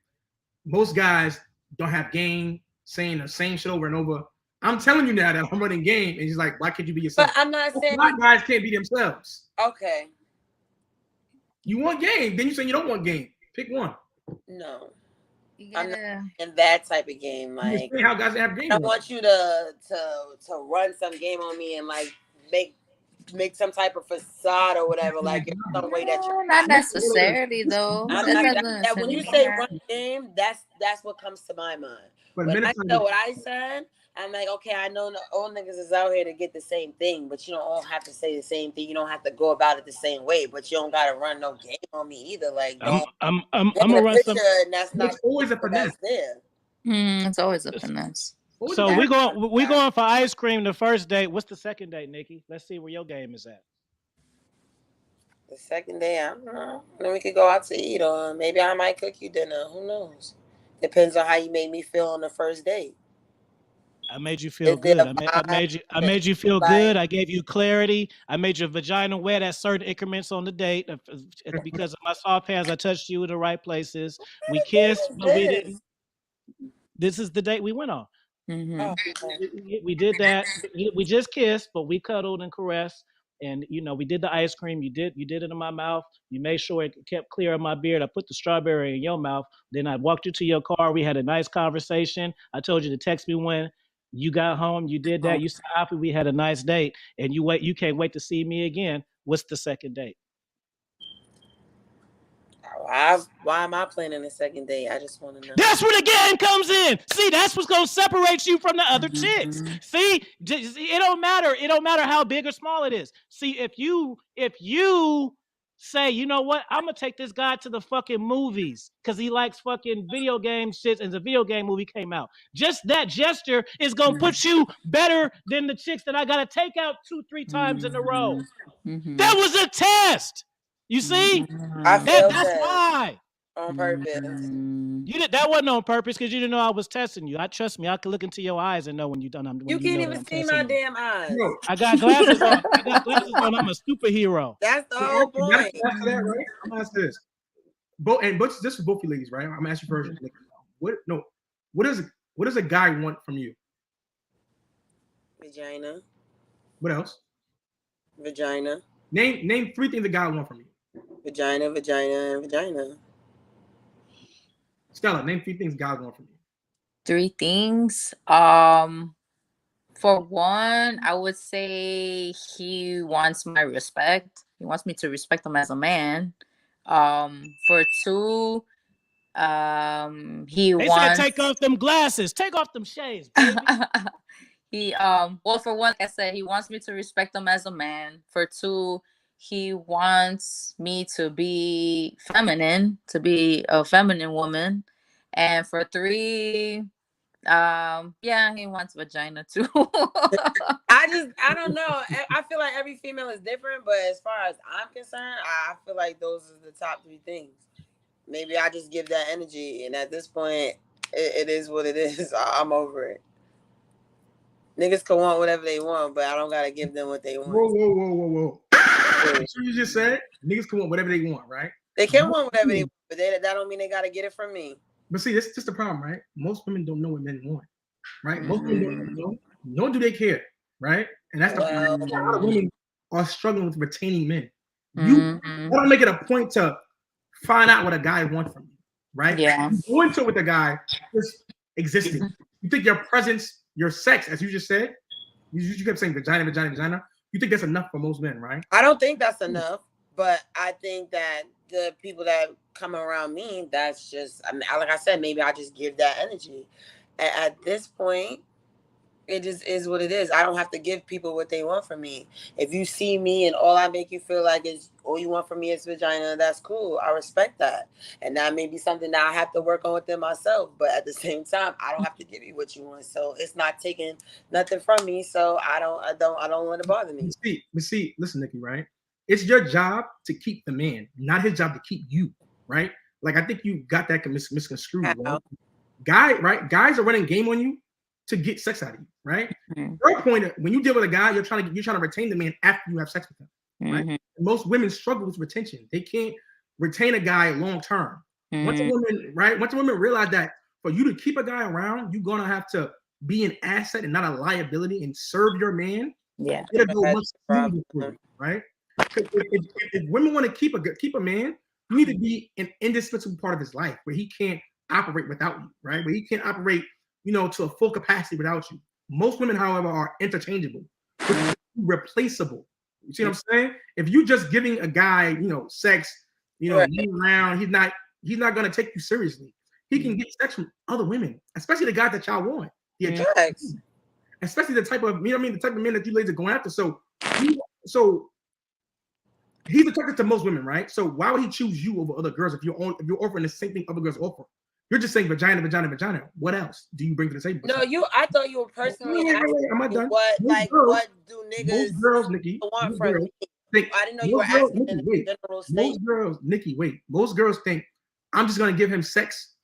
Most guys don't have game, saying the same shit over and over. I'm telling you now that I'm running game, and he's like, why can't you be yourself? But I'm not saying black guys can't be themselves. Okay. You want game, then you say you don't want game. Pick one. No. I'm not in that type of game. Like how guys have game. I want you to run some game on me and like make some type of facade or whatever, like in some way that you're not necessarily though. That when you say run game, that's what comes to my mind. But when I know what I said, I'm like, okay, I know all niggas is out here to get the same thing, but you don't all have to say the same thing. You don't have to go about it the same way, but you don't gotta run no game on me either. Like, I'm gonna run some. That's not always a finesse there. It's always a finesse. So we going for ice cream the first date. What's the second date, Nikki? Let's see where your game is at. The second day, I don't know. Then we could go out to eat, or maybe I might cook you dinner. Who knows? Depends on how you make me feel on the first date. I made you feel good. I made you feel good. I gave you clarity. I made your vagina wet at certain increments on the date. Because of my soft hands, I touched you in the right places. We kissed, but we didn't. This is the date we went on. We did that. We just kissed, but we cuddled and caressed. And we did the ice cream. You did it in my mouth. You made sure it kept clear of my beard. I put the strawberry in your mouth. Then I walked you to your car. We had a nice conversation. I told you to text me when you got home. You did that. You said happy. We had a nice date. And you can't wait to see me again. What's the second date? Why am I planning a second date? I just want to know. That's where the game comes in. See, that's what's gonna separate you from the other chicks. See, it don't matter. It don't matter how big or small it is. See, if you say, you know what, I'm gonna take this guy to the fucking movies because he likes fucking video game shit, and the video game movie came out. Just that gesture is gonna put you better than the chicks that I gotta take out 2-3 times in a row. That was a test. You see? That's why. On purpose. That wasn't on purpose because you didn't know I was testing you. Trust me, I could look into your eyes and know when you're done. You can't even see my damn eyes. I got glasses on. I'm a superhero. That's the whole point. After that, right? I'm gonna ask this. But this is both you ladies, right? I'm gonna ask you first. What does a guy want from you? Vagina. What else? Vagina. Name 3 things a guy want from you. Vagina, vagina, and vagina. Stella, name 3 things guys want from you. 3 things. For one, I would say he wants my respect. He wants me to respect him as a man. For 2, he wants. Said take off them glasses. Take off them shades, baby. Well, for one, like I said, he wants me to respect him as a man. For 2, he wants me to be feminine, to be a feminine woman. And for 3, he wants vagina too. I don't know. I feel like every female is different, but as far as I'm concerned, I feel like those are the top 3 things. Maybe I just give that energy, and at this point, it is what it is. I'm over it. Niggas can want whatever they want, but I don't gotta give them what they want. Whoa. What you just said? Niggas can want whatever they want, right? They can want whatever they want, but that don't mean they gotta get it from me. But see, that's just the problem, right? Most women don't know what men want, right? Most women don't know. Nor do they care, right? And that's the problem. A lot of women are struggling with retaining men. You want to make it a point to find out what a guy wants from you, right? Yeah. You go into it with a guy just existing. You think your presence, your sex, as you just said, you kept saying vagina, vagina, vagina. You think that's enough for most men, right? I don't think that's enough, but I think that the people that come around me, that's just, I mean, like I said, maybe I just give that energy. At this point, it just is what it is. I don't have to give people what they want from me. If you see me and all I make you feel like is all you want from me is vagina, that's cool. I respect that. And that may be something that I have to work on within myself. But at the same time, I don't have to give you what you want. So it's not taking nothing from me. So I don't let it bother me. See, listen, Nikki, right? It's your job to keep the man, not his job to keep you, right? Like, I think you got that misconstrued. Right? Guys are running game on you to get sex out of you, right? Your point, when you deal with a guy, you're trying to retain the man after you have sex with him, right? Most women struggle with retention. They can't retain a guy long term. Once a woman realize that for you to keep a guy around, you're gonna have to be an asset and not a liability and serve your man. Yeah, it'll go much smoother for you, right? If women want to keep a man, you need to be an indispensable part of his life where he can't operate without you, right? Where he can't operate, to a full capacity without you. Most women, however, are interchangeable, replaceable. You see what I'm saying? If you just giving a guy, sex, around, he's not gonna take you seriously. He can get sex from other women, especially the guys that y'all want. Especially the type of, the type of men that you ladies are going after. So he's attracted to most women, right? So why would he choose you over other girls if you're offering the same thing other girls offer? You're just saying vagina, vagina, vagina. What else do you bring to the table? No, I thought you were personally asking am I done? what do niggas want from me? I didn't know you were asking in a general state. Most girls think I'm just gonna give him sex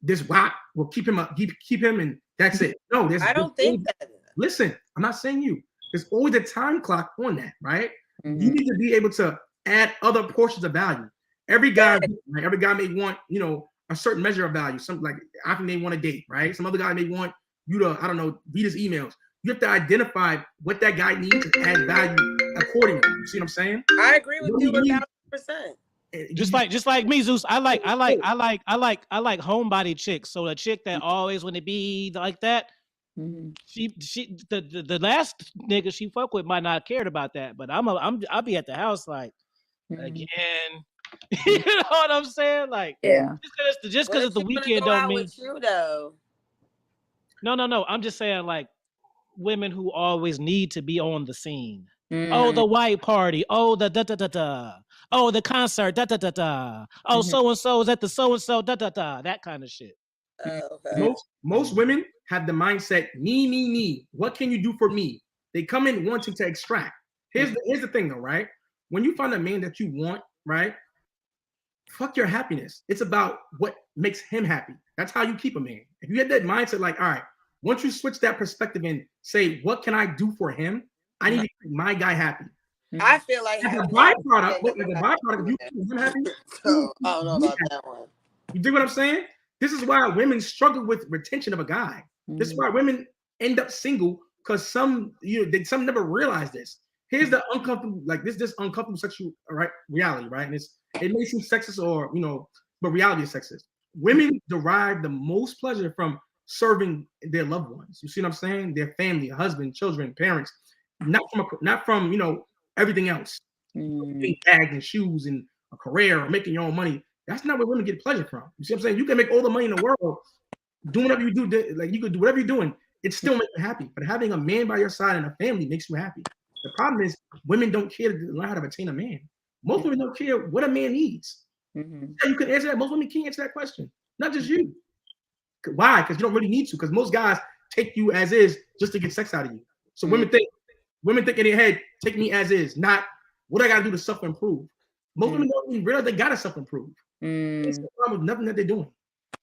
this WAP will keep him up, keep him, and that's it. No, I don't think that. Listen, I'm not saying you. There's always a time clock on that, right? Mm-hmm. You need to be able to add other portions of value. Every guy may want, you know, a certain measure of value. Some like I think they want a date, right? Some other guy may want you to, I don't know, read his emails. You have to identify what that guy needs and add value accordingly. You see what I'm saying? I agree with you 1,000%. Just like me, Zeus. I like homebody chicks. So a chick that always want to be like that. Mm-hmm. She the last nigga she fuck with might not cared about that, but I'll be at the house like again. You know what I'm saying? Like just because it's the weekend don't mean with you though. No. I'm just saying like women who always need to be on the scene. Mm-hmm. Oh, the white party. Oh, the da da da da. Oh, the concert. Da da da da. Oh, so and so's at the so and so. Da da da. That kind of shit. Okay. Most women have the mindset me. What can you do for me? They come in wanting to extract. Here's the thing though, right? When you find a man that you want, right? Fuck your happiness. It's about what makes him happy. That's how you keep a man. If you get that mindset, like, all right, once you switch that perspective and say, what can I do for him? I need to make my guy happy. I feel like as a byproduct, if you keep him happy, so, I don't know about that one. You dig what I'm saying? This is why women struggle with retention of a guy. This is why women end up single because some never realize this. Here's the uncomfortable, like this uncomfortable sexual reality, right? And it may seem sexist or but reality is sexist. Women derive the most pleasure from serving their loved ones. You see what I'm saying? Their family, husband, children, parents, not from everything else. Bags and shoes and a career or making your own money. That's not where women get pleasure from. You see what I'm saying? You can make all the money in the world, doing whatever you do. Like you could do whatever you're doing, it still makes you happy. But having a man by your side and a family makes you happy. The problem is women don't care to learn how to retain a man. Most women don't care what a man needs. You can answer that. Most women can't answer that question. Not just you. Why? Because you don't really need to. Because most guys take you as is just to get sex out of you. So women think in their head, take me as is, not what I gotta do to self-improve. Most women don't even realize they gotta self-improve. It's the problem with nothing that they're doing.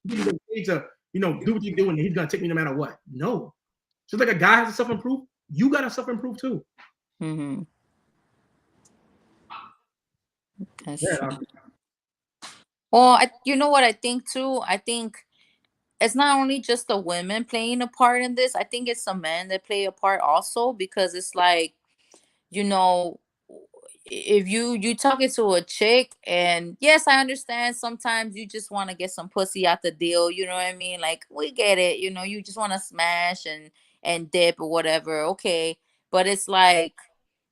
You need to, do what you're doing, and he's gonna take me no matter what. No. Just like a guy has to self-improve, you gotta self-improve too. That's true. Well, you know what I think too? I think it's not only just the women playing a part in this. I think it's some men that play a part also, because it's like, if you talking to a chick, and yes, I understand sometimes you just want to get some pussy out the deal, you know what I mean? Like, we get it, you just want to smash and dip or whatever, okay. But it's like,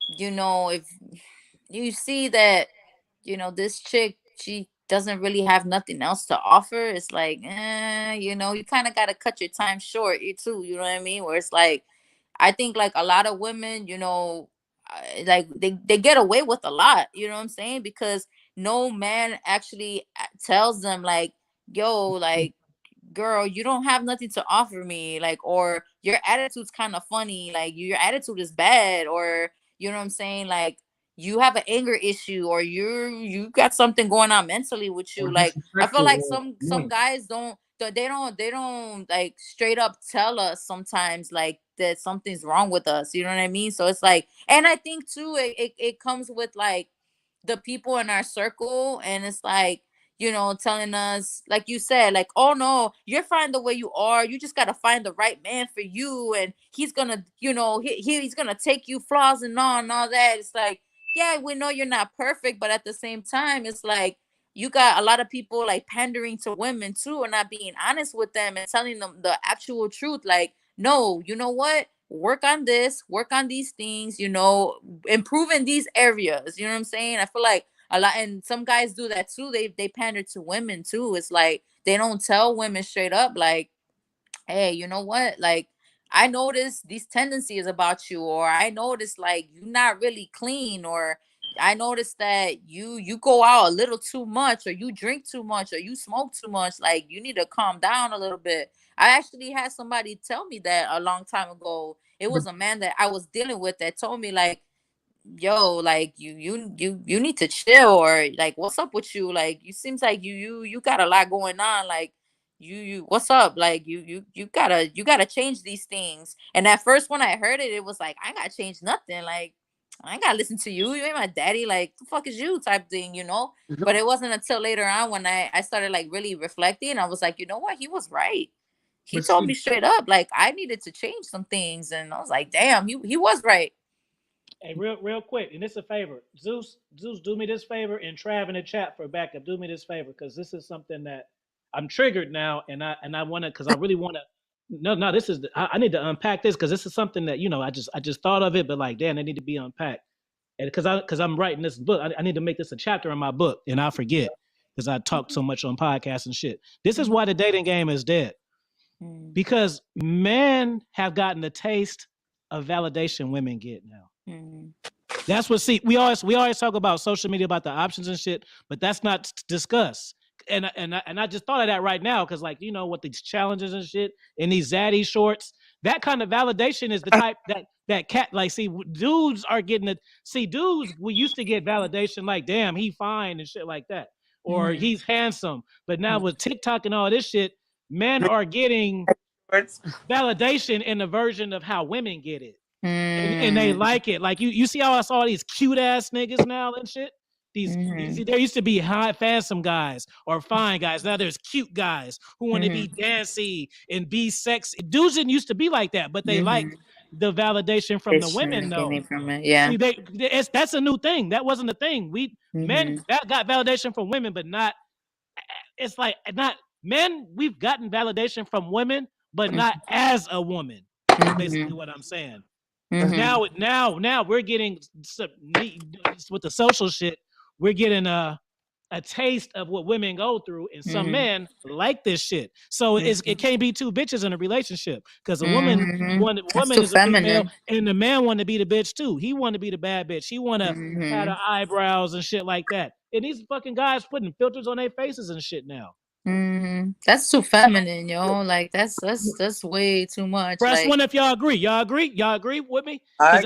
if you see that, this chick, she doesn't really have nothing else to offer, it's like, you kind of got to cut your time short, too, you know what I mean? Where it's like, I think like a lot of women, like they get away with a lot, you know what I'm saying? Because no man actually tells them like, yo, like, girl, you don't have nothing to offer me, like, or your attitude's kind of funny, like your attitude is bad, or you know what I'm saying, like you have an anger issue, or you got something going on mentally with you. Like, I feel like some guys don't like straight up tell us sometimes like that something's wrong with us, you know what I mean? So it's like, and I think too it comes with like the people in our circle, and it's like, telling us, like you said, like, oh no, you're fine the way you are, you just got to find the right man for you, and he's gonna, he's gonna take you flaws and all that. It's like, yeah, we know you're not perfect, but at the same time, it's like you got a lot of people like pandering to women too, and not being honest with them and telling them the actual truth. Like, no, you know what? Work on this, work on these things, improve in these areas. You know what I'm saying? I feel like a lot, and some guys do that too. They pander to women too. It's like they don't tell women straight up, like, hey, you know what? Like, I noticed these tendencies about you, or I noticed like you're not really clean, or I noticed that you go out a little too much, or you drink too much, or you smoke too much. Like, you need to calm down a little bit. I actually had somebody tell me that a long time ago. It was a man that I was dealing with that told me like, yo, like you need to chill, or like, what's up with you? Like, you seems like you got a lot going on. Like, you what's up? Like you gotta change these things. And at first when I heard it, it was like, I ain't gotta change nothing. Like, I ain't gotta listen to you. You ain't my daddy. Like, the fuck is you type thing, you know? But it wasn't until later on when I started like really reflecting. I was like, you know what? He was right. He told me straight up, like, I needed to change some things. And I was like, damn, he was right. Hey, real quick, and it's a favor. Zeus, do me this favor, and Trav in the chat for backup. Do me this favor, because this is something that I'm triggered now, and I want to, because I really want to. No, this is I need to unpack this, because this is something that I just thought of it, but like, damn, it need to be unpacked, and because I'm writing this book, I need to make this a chapter in my book, and I forget because I talk so much on podcasts and shit. This is why the dating game is dead, because men have gotten the taste of validation women get now. That's what we always talk about social media, about the options and shit, but that's not discussed. And I just thought of that right now, because like, what these challenges and shit in these zaddy shorts, that kind of validation is the type that cat, like, see, dudes are getting it. See, dudes, we used to get validation like, damn, he fine and shit like that, or he's handsome. But now with TikTok and all this shit, men are getting validation in the version of how women get it. And they like it. Like you see how I saw these cute ass niggas now and shit. These there used to be high handsome guys or fine guys. Now there's cute guys who want to be dancey and be sexy. Dudes didn't used to be like that, but they like the validation from the women though. Yeah. See, that's a new thing. That wasn't a thing. Men that got validation from women, but not. It's like not men. We've gotten validation from women, but not as a woman. Is basically what I'm saying. Now we're getting with the social shit. We're getting a taste of what women go through, and some men like this shit. So it can't be two bitches in a relationship, because a woman is a female, and the man want to be the bitch too. He want to be the bad bitch. He want to have the eyebrows and shit like that. And these fucking guys putting filters on their faces and shit now. That's too feminine, yo. Like that's way too much. Press like, one if y'all agree. Y'all agree with me? I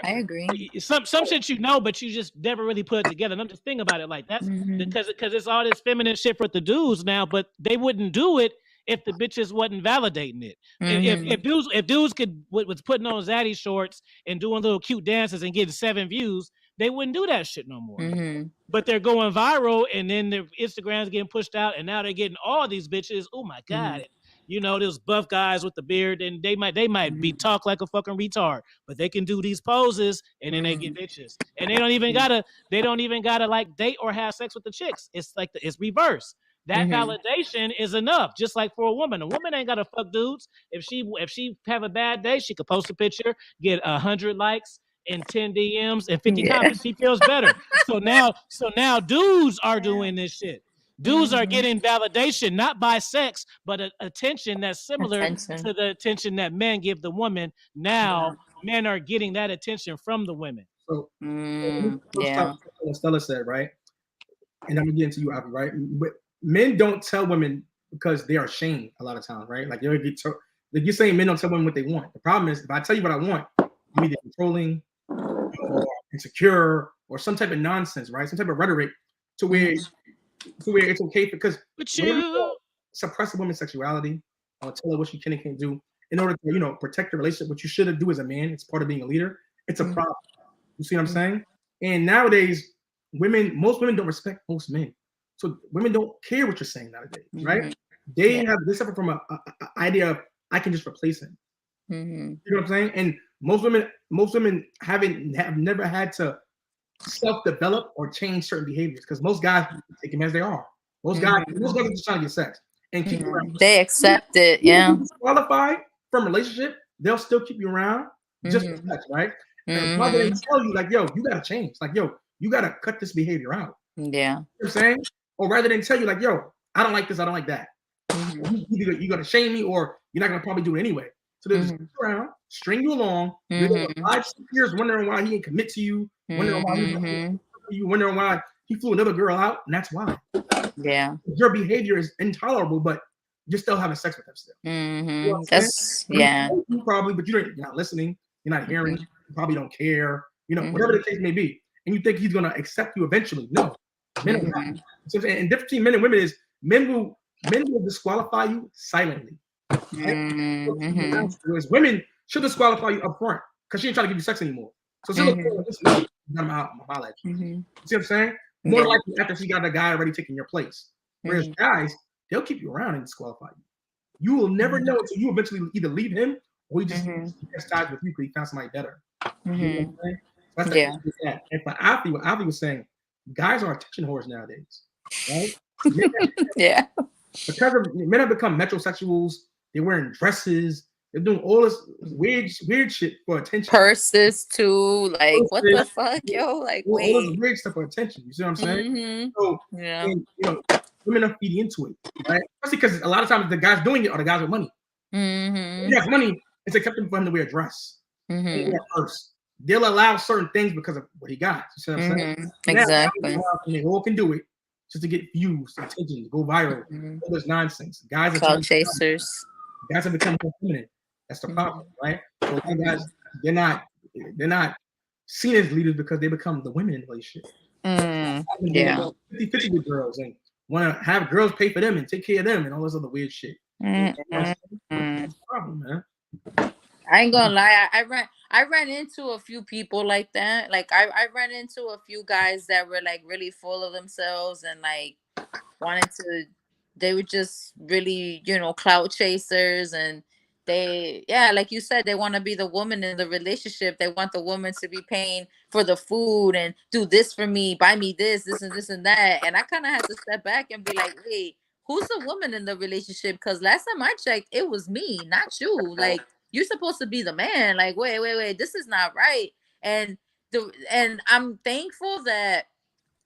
agree. Some shit but you just never really put it together. And I'm just thinking about it like that's because it's all this feminine shit for the dudes now, but they wouldn't do it if the bitches wasn't validating it. If dudes was putting on zaddy shorts and doing little cute dances and getting 7 views, they wouldn't do that shit no more. But they're going viral, and then their Instagram's getting pushed out, and now they're getting all these bitches. Oh my God. Those buff guys with the beard, and they might be talk like a fucking retard, but they can do these poses, and then they get bitches. And they don't even gotta like date or have sex with the chicks. It's like it's reverse. That validation is enough. Just like for a woman ain't gotta fuck dudes. If she have a bad day, she could post a picture, get 100 likes and 10 DMs and 50 comments. She feels better. So now dudes are doing this shit. Dudes are getting validation, not by sex, but attention that's similar to the attention that men give the woman. Now men are getting that attention from the women. So Stella said, right? And I'm gonna get into you, Avi, right? But men don't tell women because they are ashamed a lot of times, right? Like you're saying men don't tell women what they want. The problem is, if I tell you what I want, I'm either controlling or insecure or some type of nonsense, right? Some type of rhetoric to where it's okay because suppress a woman's sexuality, tell her what she can and can't do in order to protect the relationship. What you should do as a man, it's part of being a leader. It's a problem. You see what I'm saying? And nowadays, most women don't respect most men, so women don't care what you're saying nowadays, right? They suffer from a idea of I can just replace him. You know what I'm saying? And most women have never had to self-develop or change certain behaviors because most guys take them as they are. Most guys are just trying to get sex and keep you around. They accept it, yeah. Qualified from a relationship, they'll still keep you around just for sex, right? And rather than tell you like, yo, you gotta change, like, yo, you gotta cut this behavior out. Yeah. You know what I'm saying? Or rather than tell you like, yo, I don't like this, I don't like that. You're gonna shame me, or you're not gonna probably do it anyway. So they'll just stick around, string you along, 5-6 years wondering why he didn't commit to you, wondering why he flew another girl out, and that's why. Yeah. Your behavior is intolerable, but you're still having sex with him still. You know That's you probably, but you're not listening, you're not hearing, you probably don't care, whatever the case may be. And you think he's gonna accept you eventually. No. Men are not. So, and difference between men and women is men will men will disqualify you silently. Right? Mm-hmm. Whereas women should disqualify you up front because she ain't trying to give you sex anymore. So she'll look for this no, I'm out, I'm at you. Mm-hmm. See what I'm saying? More likely after she got a guy already taking your place. Whereas guys, they'll keep you around and disqualify you. You will never know until you eventually either leave him or he just gets ties with you because he found somebody better. You know what I'm saying? That's that. And for Afi, what Afi was saying, guys are attention whores nowadays, right? Yeah. Because men have become metrosexuals, they're wearing dresses, they're doing all this weird shit for attention. Purses too, like what the fuck, yo? Like all this weird stuff for attention. You see what I'm saying? So and, women are feeding into it, right? Especially because a lot of times the guys doing it are the guys with money. If he has money, it's acceptable for him to wear a dress, wear a purse. They'll allow certain things because of what he got. You see what I'm saying? Exactly. And they all can do it just to get views, attention, to go viral. All this nonsense. Guys are clout chasers. Guys have become more feminine. That's the problem, right? So guys, they're not seen as leaders because they become the women in the relationship. 50-50 with girls and want to have girls pay for them and take care of them and all this other weird shit. That's the problem, man. I ain't gonna lie. I ran into a few people like that. Like I ran into a few guys that were like really full of themselves and like they were just really, clout chasers, and like you said, they want to be the woman in the relationship. They want the woman to be paying for the food and do this for me, buy me this and that. And I kind of had to step back and be like, wait, who's the woman in the relationship? Because last time I checked, it was me, not you. Like, you're supposed to be the man. Like, wait, this is not right. And I'm thankful that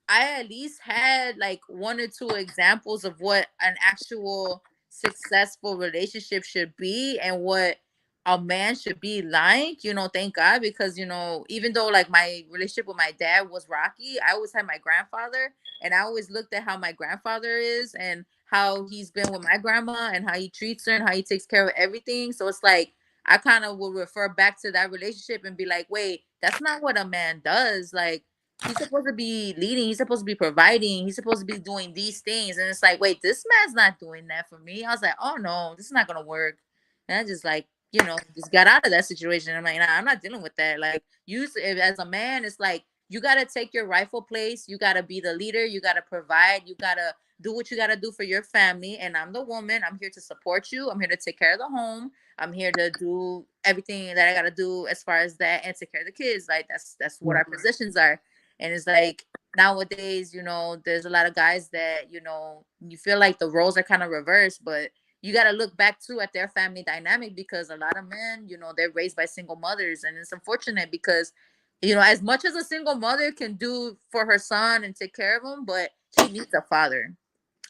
I at least had like one or two examples of what an actual successful relationship should be and what a man should be like, thank God, because, even though like my relationship with my dad was rocky, I always had my grandfather, and I always looked at how my grandfather is and how he's been with my grandma and how he treats her and how he takes care of everything. So it's like, I kind of will refer back to that relationship and be like, wait, that's not what a man does. Like, he's supposed to be leading. He's supposed to be providing. He's supposed to be doing these things. And it's like, wait, this man's not doing that for me. I was like, oh no, this is not going to work. And I just like, just got out of that situation. I'm like, nah, I'm not dealing with that. Like, as a man, it's like, you got to take your rightful place. You got to be the leader. You got to provide. You got to do what you got to do for your family. And I'm the woman. I'm here to support you. I'm here to take care of the home. I'm here to do everything that I got to do as far as that and take care of the kids. Like, that's what our positions are. And it's like, nowadays, there's a lot of guys that, you feel like the roles are kind of reversed, but you got to look back too at their family dynamic, because a lot of men, they're raised by single mothers. And it's unfortunate because, as much as a single mother can do for her son and take care of him, but he needs a father.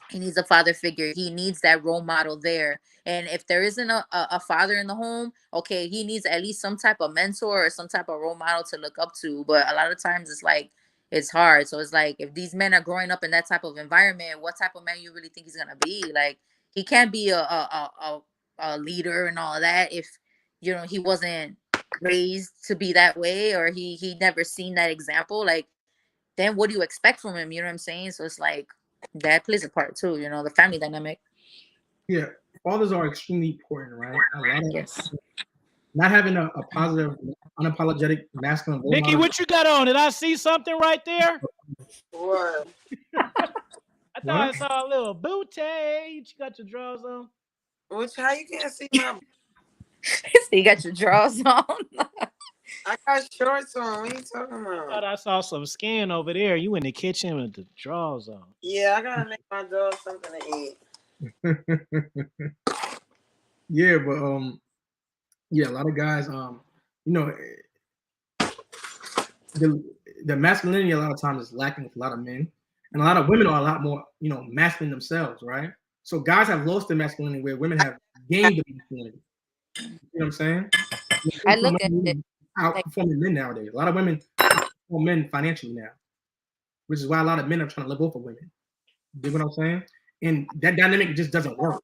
He needs a father figure. He needs that role model there. And if there isn't a father in the home, okay, he needs at least some type of mentor or some type of role model to look up to. But a lot of times it's like, it's hard. So it's like, if these men are growing up in that type of environment, what type of man you really think he's going to be? Like, he can't be a leader and all of that if, he wasn't raised to be that way, or he never seen that example. Like, then what do you expect from him? You know what I'm saying? So it's like, that plays a part too, the family dynamic. Yeah, fathers are extremely important, right? Yes. Not having a positive, unapologetic masculine role Nikki, model. what you got on? Did I see something right there? What? I thought I saw a little booty. You got your drawers on? How you can't see my? So you got your drawers on. I got shorts on. What are you talking about? I thought I saw some skin over there. You in the kitchen with the drawers on. Yeah, I gotta make my dog something to eat. Yeah, but a lot of guys, the masculinity a lot of times is lacking with a lot of men, and a lot of women are a lot more, masculine themselves, right? So guys have lost their masculinity where women have gained the masculinity. You know what I'm saying? I look at it outperforming men nowadays. A lot of women outperform men financially now, which is why a lot of men are trying to live over women. You know what I'm saying? And that dynamic just doesn't work.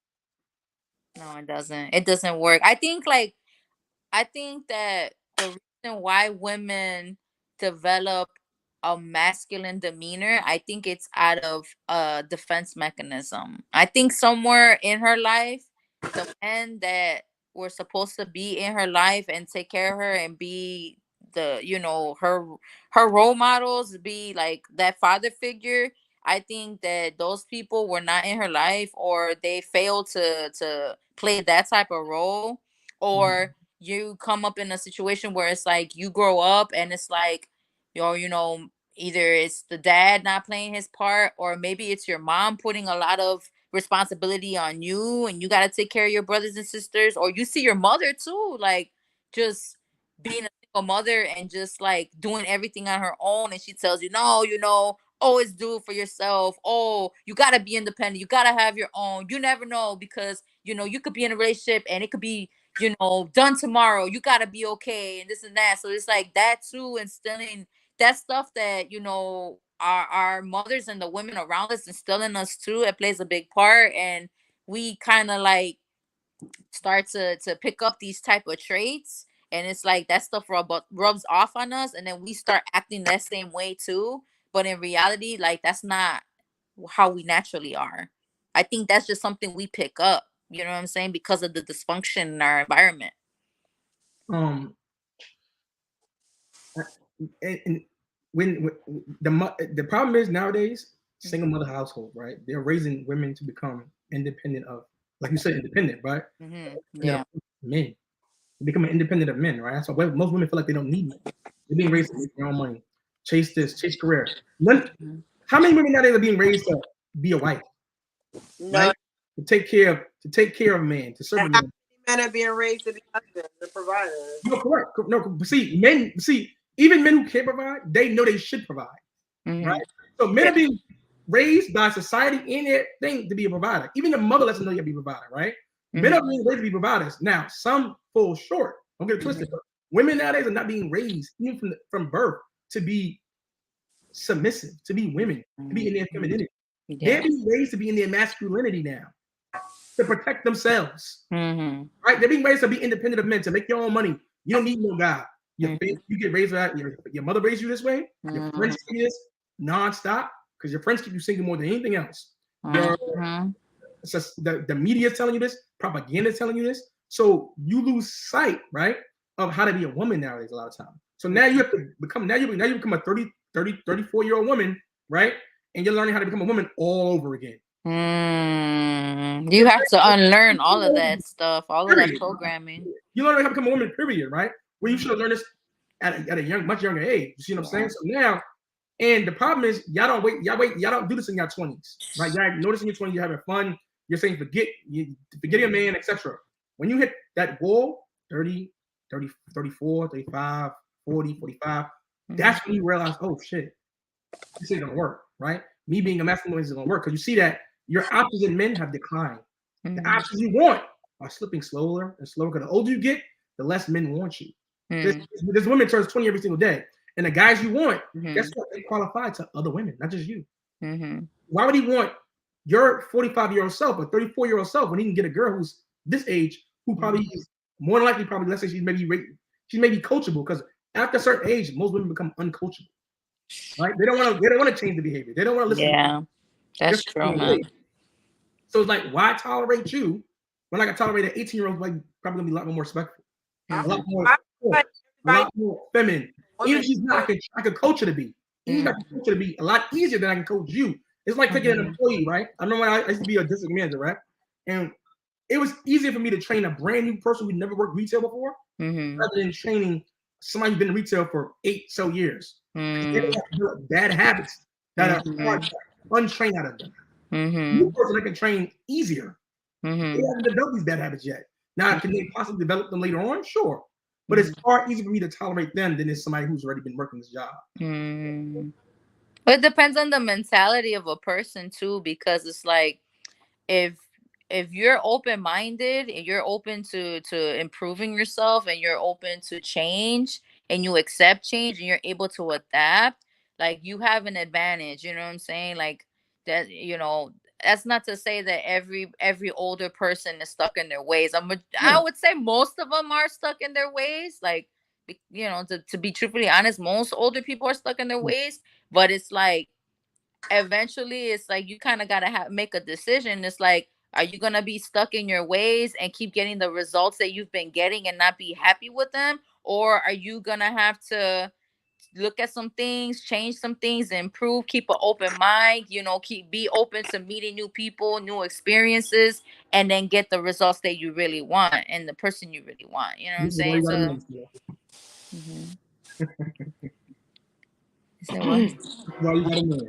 No, it doesn't. It doesn't work. I think that the reason why women develop a masculine demeanor, I think it's out of a defense mechanism. I think somewhere in her life, the men that were supposed to be in her life and take care of her and be the, her role models, be like that father figure. I think that those people were not in her life, or they failed to play that type of role, or you come up in a situation where it's like you grow up and it's like, either it's the dad not playing his part, or maybe it's your mom putting a lot of responsibility on you and you got to take care of your brothers and sisters, or you see your mother too, like just being a single mother and just like doing everything on her own, and she tells you, no, always do it for yourself. Oh, you got to be independent, you got to have your own, you never know, because you could be in a relationship and it could be done tomorrow, you got to be okay, and this and that. So it's like that too, instilling that stuff that our mothers and the women around us instill in us too. It plays a big part, and we kind of like start to pick up these type of traits, and it's like that stuff rubs off on us, and then we start acting that same way too. But in reality, like, that's not how we naturally are. I think that's just something we pick up, you know what I'm saying, because of the dysfunction in our environment. And when the problem is nowadays, single mother household, right? They're raising women to become independent of, like you said, independent, right? Yeah. Men becoming independent of men, right? That's why most women feel like they don't need men. They're being raised to make their own money, chase career. How many women nowadays are being raised to be a wife? No. Right? To take care of a man, to serve a man. Men are being raised to be husbands, the providers. No, correct. No, see, even men who can't provide, they know they should provide, right? So men are being raised by society in their thing to be a provider. Even the mother lets them know you have to be a provider, right? Men are being raised to be providers. Now, some fall short. Don't get it twisted. But women nowadays are not being raised, even from birth, to be submissive, to be women, to be in their femininity. They're being raised to be in their masculinity now, to protect themselves. Right? They're being raised to be independent of men, to make your own money. You don't need no guy. You get raised that your mother raised you this way. Your friends do this nonstop because your friends keep you single more than anything else. It's just the media is telling you this, propaganda is telling you this. So you lose sight, right, of how to be a woman nowadays a lot of times. So now you have to become you become a 34-year-old woman, right? And you're learning how to become a woman all over again. You have to unlearn all of that stuff, all of that programming. You learn how to become a woman, period, right? Well, you should have learned this at a much younger age. You see what I'm saying? So now, and the problem is, y'all don't do this in your 20s, right? Y'all notice in your 20s, you're having fun. You're saying forgetting a man, etc. When you hit that wall, 30, 34, 35, 40, 45, that's when you realize, oh shit, this ain't gonna work, right? Me being a masculine isn't gonna work, because you see that your options in men have declined. The options you want are slipping slower and slower, because the older you get, the less men want you. This woman turns 20 every single day, and the guys you want, guess what? They qualify to other women, not just you. Why would he want your 45-year-old self or 34-year-old self when he can get a girl who's this age, who probably is more than likely, probably, let's say she's maybe coachable, because after a certain age, most women become uncoachable, right? They don't want to change the behavior. They don't want to listen. Yeah, that's true, man. So it's like, why tolerate you when I can tolerate an 18-year-old? Like, probably gonna be a lot more respectful, a lot more feminine. Even if she's not, I could coach her to be. Even if I can coach her to be a lot easier than I can coach you. It's like picking an employee, right? I remember when I used to be a district manager, right? And it was easier for me to train a brand new person who never worked retail before, rather than training somebody who's been in retail for 8 years. They have bad habits that are hard to untrain out of them. New person that can train easier. They haven't developed these bad habits yet. Now, can they possibly develop them later on? Sure. But it's far easier for me to tolerate them than it's somebody who's already been working this job. But it depends on the mentality of a person too, because it's like, if you're open-minded and you're open to improving yourself, and you're open to change, and you accept change, and you're able to adapt, like, you have an advantage, you know what I'm saying? Like that, that's not to say that every older person is stuck in their ways. I would say most of them are stuck in their ways. Like, to be truthfully honest, most older people are stuck in their ways. But it's like eventually it's like you kind of gotta make a decision. It's like, are you gonna be stuck in your ways and keep getting the results that you've been getting and not be happy with them, or are you gonna have to look at some things, change some things, improve, keep an open mind, be open to meeting new people, new experiences, and then get the results that you really want and the person you really want. You know what I'm saying? So you said what? Why you gotta know?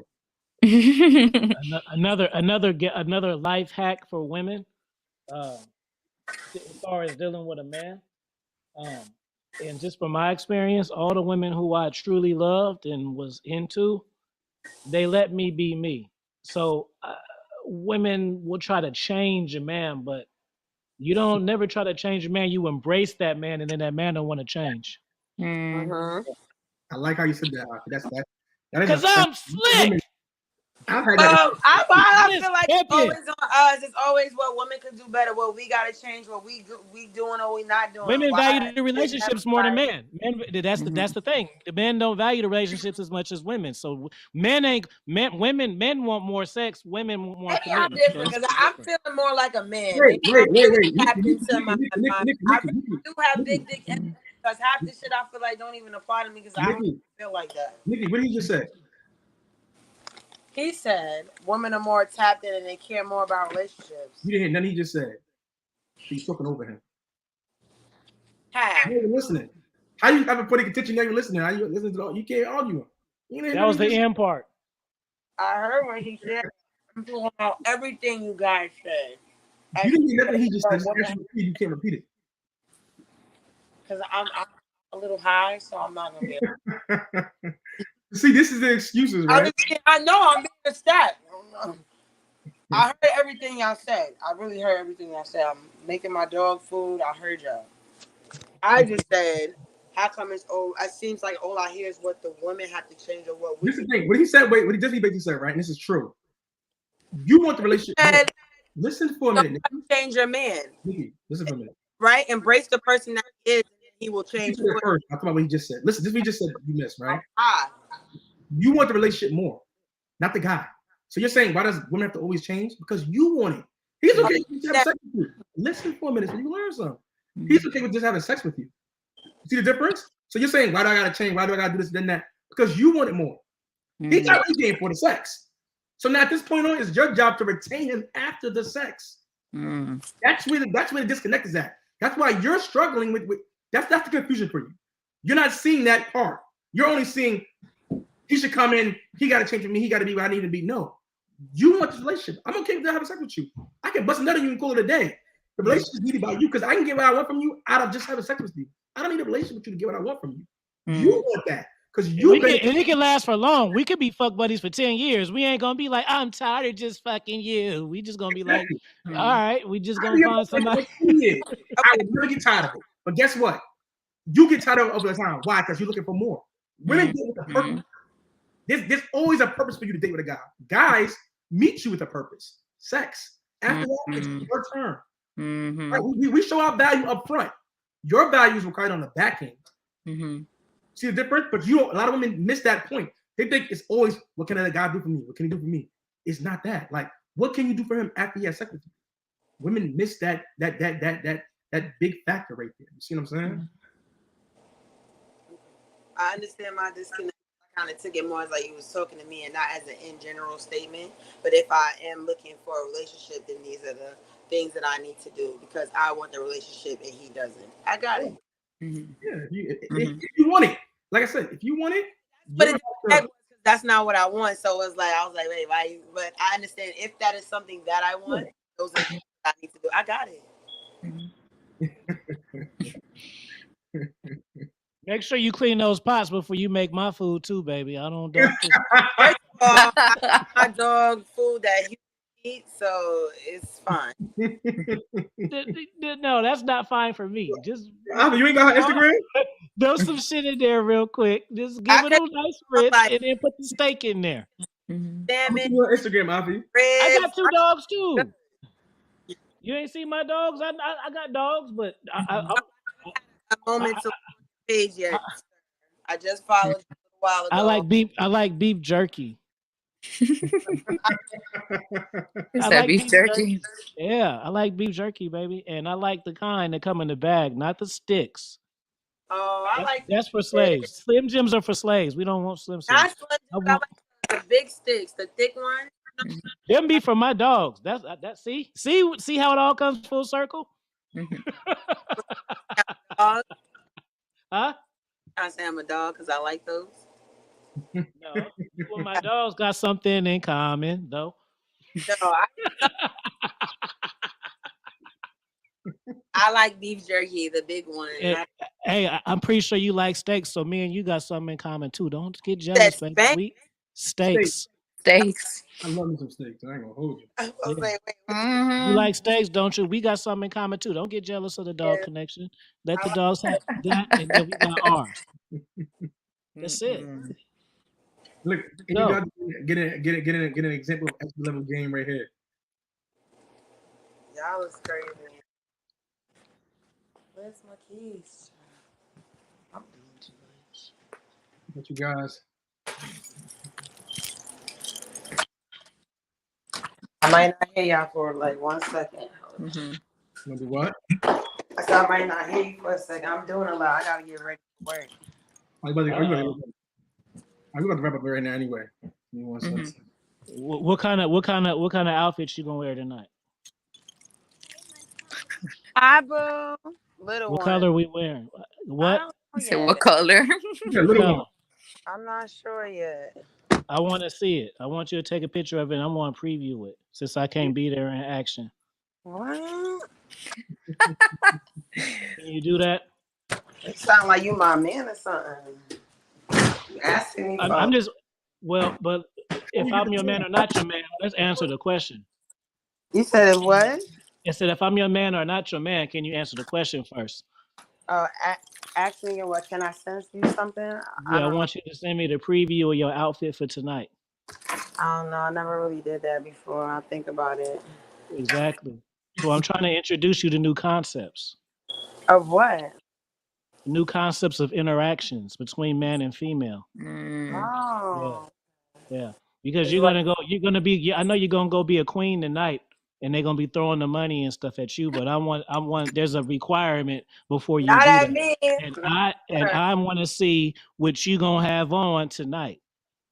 Another life hack for women, as far as dealing with a man. And just from my experience, all the women who I truly loved and was into, they let me be me. So women will try to change a man, but you don't never try to change a man. You embrace that man, and then that man don't want to change. I like how you said that. That's that. Because I'm slick. I've had that. I feel like it's always on us. It's always what women could do better, what we gotta change, what we doing or we not doing. Women value the relationships more than men. That's the thing. The men don't value the relationships as much as women. So men want more sex. Women want more commitment. I'm different because I'm feeling more like a man. Wait. I do have big dick energy because half the shit I feel like don't even apply to me because I don't feel like that. Nikki, what did you just say? He said women are more tapped in and they care more about relationships. You didn't hear nothing he just said. He's talking over him. How? You ain't listening. How you ever put attention? You ain't listening. How you listening to all? You can't argue. That was the end part. I heard what he said. I'm talking about everything you guys said. You didn't hear nothing he just said. You can't repeat it. Because I'm a little high, so I'm not gonna be able to. See, this is the excuses, right? I know I'm being a stat. I heard everything y'all said. I really heard everything y'all said. I'm making my dog food. I heard y'all. I just said, how come it's all? It seems like all I hear is what the women have to change or what we. This is the thing. What he said. Wait. What he basically said, right? And this is true. You want the relationship. Listen for a minute. Change your man. Nikki, listen for a minute. Right? Embrace the person that he is. He will change. First, I'll talk about what he just said. Listen, this is what he just said. You missed, right? You want the relationship more, not the guy. So you're saying why does women have to always change? Because you want it. He's okay with just having sex with you. Listen for a minute so you learn something. He's okay with just having sex with you. See the difference? So you're saying why do I gotta change? Why do I gotta do this and that? Because you want it more. He got what he came for, the sex. So now at this point on, it's your job to retain him after the sex. That's where the disconnect is at. That's why you're struggling with that's the confusion for you. You're not seeing that part. You're only seeing he should come in, he got to change for me, he got to be where I need to be. No. You want this relationship. I'm okay with having sex with you. I can bust another you and call it a day. The relationship is needed by you because I can get what I want from you out of just having sex with you. I don't need a relationship with you to get what I want from you. You want that. Because it can last for long. We could be fuck buddies for 10 years. We ain't gonna be like, I'm tired of just fucking you. We just gonna be like, all right, we just gonna find somebody. I would really get tired of it. But guess what? You get tired of it over the time. Why? Because you're looking for more. Women deal with a purpose. There's always a purpose for you to date with a guy. Guys meet you with a purpose. Sex. After that, it's your turn. Right? We show our value up front. Your value is required on the back end. See the difference? But a lot of women miss that point. They think it's always, what can a guy do for me? What can he do for me? It's not that. Like, what can you do for him after he has sex with you? Women miss that big factor right there. You see what I'm saying? I understand my disconnect. I kind of took it more as like you was talking to me and not as an in general statement. But if I am looking for a relationship, then these are the things that I need to do because I want the relationship and he doesn't. I got it. Yeah, if you want it. Like I said, if you want it, but that's not what I want. So it's like I was like, wait, why? But I understand if that is something that I want, those are things I need to do. I got it. Make sure you clean those pots before you make my food too, baby. I don't do First of all, my dog food that he eats, so it's fine. No, that's not fine for me. Just you ain't got her Instagram? Throw some shit in there real quick. Just give it a nice rinse and then put the steak in there. Damn it. Instagram, Avi. I got 2 dogs too. You ain't seen my dogs? I got dogs, but I a moment to page yet. I just followed you a while ago. I like beef jerky. Is I that like beef beef jerky? Yeah, I like beef jerky, baby, and I like the kind that come in the bag, not the sticks. Oh, I like That's for slaves. Slim Jims are for slaves. We don't want Slim not Jims. Slim I Jims, I want like the big sticks, the thick ones. Mhm. them be for my dogs. That see how it all comes full circle. Mhm. Dog. Huh? I say I'm a dog because I like those. No, you and my dogs got something in common, though. No, I like beef jerky, the big one. Eh, hey, I'm pretty sure you like steaks, so me and you got something in common too. Don't get That jealous, baby. spank. We steaks. Steaks. I love me some steaks. I ain't gonna hold you. I was Yeah. like, wait, You Mhm. like steaks, don't you? We got something in common too. Don't get jealous of the dog Yeah. connection. Let I the like dogs have that, and then we got ours. That's it. Mm-mm. Look, and you go. got get an example of extra level game right here. y'all was crazy. Where's my keys? I'm doing too much. What you guys? I might not hear y'all for like 1 second. Mhm. Wanna do what? I said I might not hear you for a second. I'm doing a lot. I gotta get ready for work. Are you about to wrap up right now anyway? Give me 1 second. Mhm. What kind of outfits you gonna wear tonight? Hi, boo. Little What one. color we wearing? I What? don't You know said yet. what color? Yeah, What little color? one. I'm not sure yet. I want to see it. I want you to take a picture of it. And I want to preview it since I can't be there in action. What? Can you do that? It sound like you my man or something. You asking me for I'm just but if I'm your man or not your man, let's answer the question. You said it what? I said if I'm your man or not your man, can you answer the question first? Ask me what can I send you something? Yeah, I don't know. want you to send me the preview of your outfit for tonight. I don't know. I never really did that before. I'll think about it. Exactly. So I'm trying to introduce you to new concepts. Of what? New concepts of interactions between man and female. Mm. Oh. Yeah. Because It's you're like- gonna be I know you're gonna go be a queen tonight and they're gonna be throwing the money and stuff at you, but I want there's a requirement before you Not do at that. me. And I want to see what you gonna have on tonight.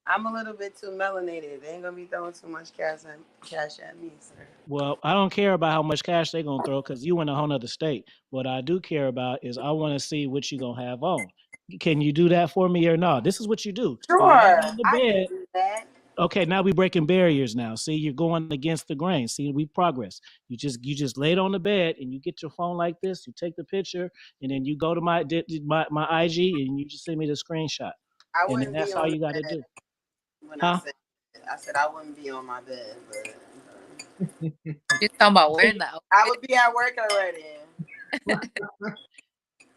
I'm a little bit too melanated. They ain't gonna be throwing too much cash at me, sir. Well, I don't care about how much cash they're gonna throw because you in a whole nother state. What I do care about is I want to see what you gonna have on. Can you do that for me or not? This is what you do. Sure, You lay on the I can bed. do that. Okay, now we breaking barriers now. See, you're going against the grain. See, we progress. You just lay it on the bed and you get your phone like this, you take the picture, and then you go to my IG and you just send me the screenshot. I And then wouldn't that's be all on you the gotta bed do. when Huh? I said I wouldn't be on my bed, but You talking about wearing the I would be at work already.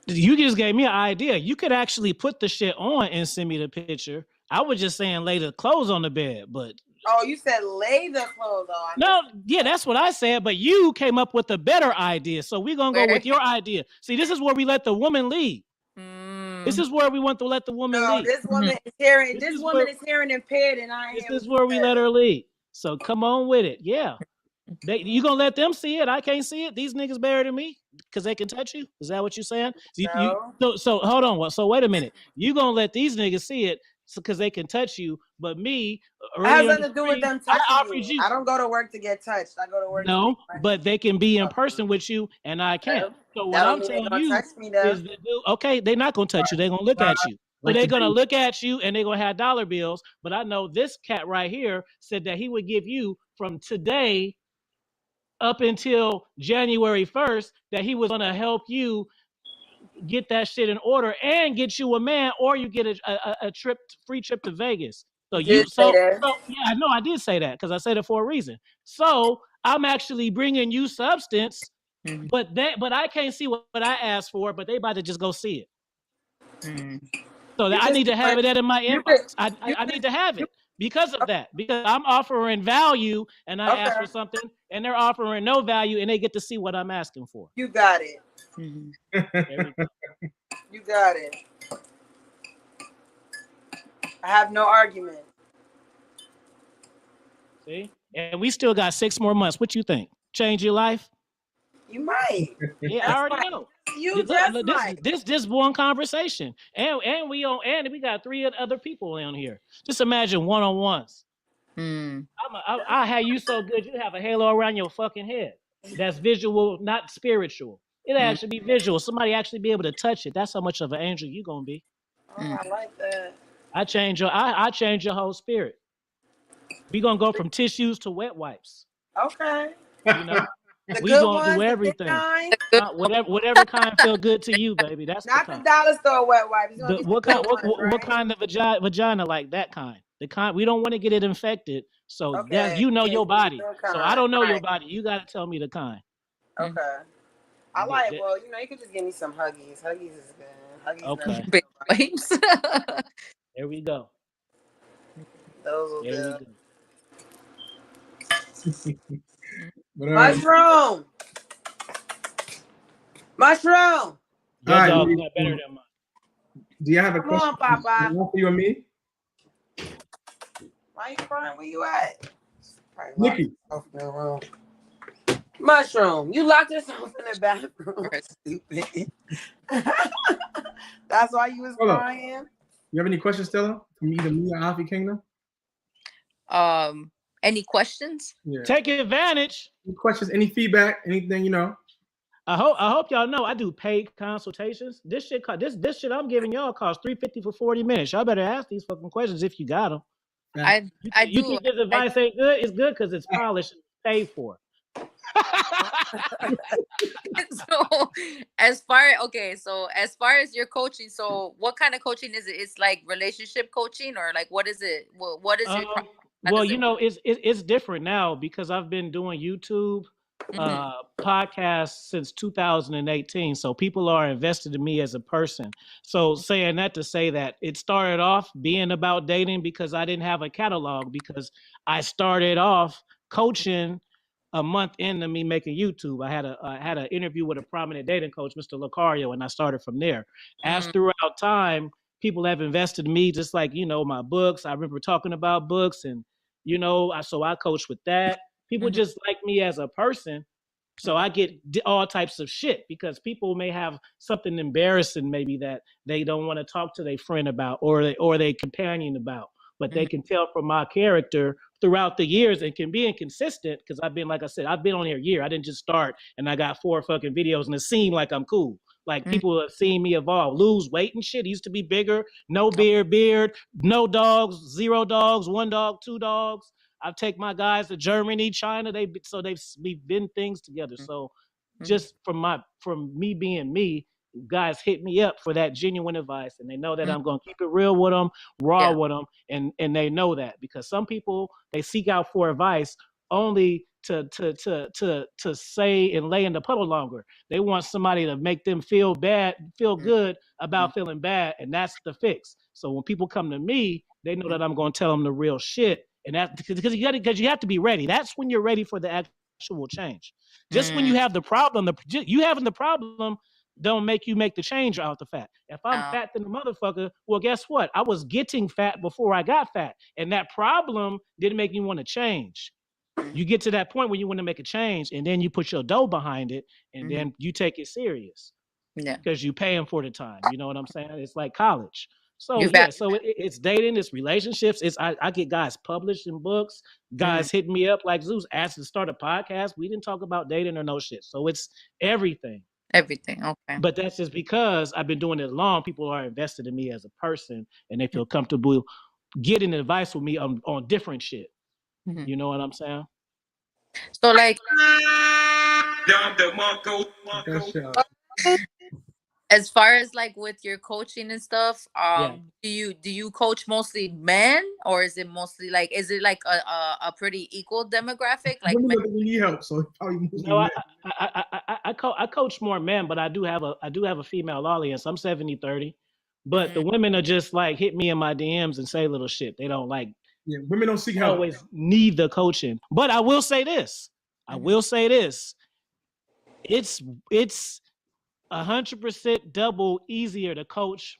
You just gave me an idea. You could actually put the shit on and send me the picture. I was just saying lay the clothes on the bed, but Oh, you said lay the clothes on. no, yeah, that's what I said. But you came up with a better idea, so we're gonna go with your idea. See, this is where we let the woman lead. This is where we want to let the woman No, lead. this woman is hearing. This This is woman where- is hearing impaired, and I This am. is where we let her lead. So come on with it. Yeah. You gonna let them see it? I can't see it. These niggas better than me because they can touch you. Is that what you're saying? So hold on. So wait a minute. You gonna let these niggas see it because they can touch you, but me It has early on nothing the to do with street, them I touching offered you. you. I don't go to work to get touched. I go to work. No, to get but they can be in person with you, and I can't. So what I'm telling you touch me, though. is, okay, they're not gonna touch you. They're gonna look at you. So they're gonna look at you, and they're gonna have dollar bills. But I know this cat right here said that he would give you from today up until January 1st that he was gonna help you get that shit in order and get you a man, or you get a free trip to Vegas. So yeah, I know I did say that because I said it for a reason. So I'm actually bringing you substance, but I can't see what I asked for, but they about to just go see it. So I need to have it in my inbox. I need to have it because of that. Because I'm offering value and I ask for something, and they're offering no value, and they get to see what I'm asking for. You got it. There we go. You got it. I have no argument. See? And we still got 6 more months. What you think? Change your life? You might. Yeah, I That's already right. know. You just might. This one conversation, and we got 3 other people on here. Just imagine one-on-ones. I had you so good, you have a halo around your fucking head. That's visual, not spiritual. It actually be visual. Somebody actually be able to touch it. That's how much of an angel you gonna be. Oh, I like that. I change your whole spirit. We gonna go from tissues to wet wipes. Okay. You know, The we good gonna ones, do the big everything. kind. Whatever kind feel good to you, baby. That's Not the the kind. dollar store wet wipes. You The, what kind? What kind of vagina like that kind? The kind we don't want to get it infected. So that Okay. you know your body. So I don't know your Right. body. You got to tell me the kind. Okay. I like. Well, you know, you could just give me some Huggies. Huggies is good. Huggies. Okay. Big wipes. There we go. Those will There do. But, Mushroom. Mushroom. Your right, dog got better than mine. Do you have a Come question on, Papa. for you and me? Why you crying? Where you at? Nikki. Mushroom, you locked yourself in the bathroom. Stupid. That's why you was crying. You have any questions, Stella, from either me or Alfie Kingdom? Any questions? Yeah. Take advantage. Any questions? Any feedback? Anything, you know? I hope y'all know I do paid consultations. This shit I'm giving y'all costs $350 for 40 minutes. Y'all better ask these fucking questions if you got them. You think this advice ain't good? It's good because it's polished and paid for. So as far as your coaching, so what kind of coaching is it? It's like relationship coaching, or like what is it? What is your well, you know, it's different now because I've been doing YouTube podcasts since 2018. So people are invested in me as a person. So saying that to say that it started off being about dating because I didn't have a catalog, because I started off coaching a month into me making YouTube. I had an interview with a prominent dating coach, Mr. Lucario, and I started from there. As throughout time, people have invested in me, just like, you know, my books. I remember talking about books, and, you know, so I coach with that. People just like me as a person. So I get all types of shit because people may have something embarrassing maybe that they don't want to talk to their friend about or they companion about. But they can tell from my character throughout the years and can be inconsistent because I've been, like I said, I've been on here a year. I didn't just start and I got 4 fucking videos and it seemed like I'm cool. Like people have seen me evolve, lose weight and shit. It used to be bigger, no beard, no dogs, 0 dogs, 1 dog, 2 dogs. I've taken my guys to Germany, China. We've been things together. So just from me being me, guys hit me up for that genuine advice, and they know that I'm gonna keep it real with them, raw with them, and they know that because some people they seek out for advice only to say and lay in the puddle longer. They want somebody to make them feel good about feeling bad, and that's the fix. So when people come to me, they know that I'm gonna tell them the real shit, and that because you have to be ready. That's when you're ready for the actual change. Just when you have the problem, you having the problem don't make you make the change out the fat. If I'm fat than the motherfucker, well, guess what? I was getting fat before I got fat. And that problem didn't make me want to change. You get to that point where you want to make a change, and then you put your dough behind it, and then you take it serious. Yeah. Because you're paying for the time. You know what I'm saying? It's like college. So yeah, so it's dating, it's relationships. I get guys published in books, guys hitting me up like Zeus asked to start a podcast. We didn't talk about dating or no shit. So it's everything. Everything. Okay. But that's just because I've been doing it long. People are invested in me as a person, and they feel comfortable getting advice with me on different shit. You know what I'm saying? So like, as far as like with your coaching and stuff, do you coach mostly men, or is it mostly like a pretty equal demographic? Like women don't need help, so probably no, I coach more men, but I do have a female audience. I'm 70-30, but the women are just like hit me in my DMs and say little shit. They don't like. Yeah, women don't seek help. Always need the coaching, but I will say this. It's 100% double easier to coach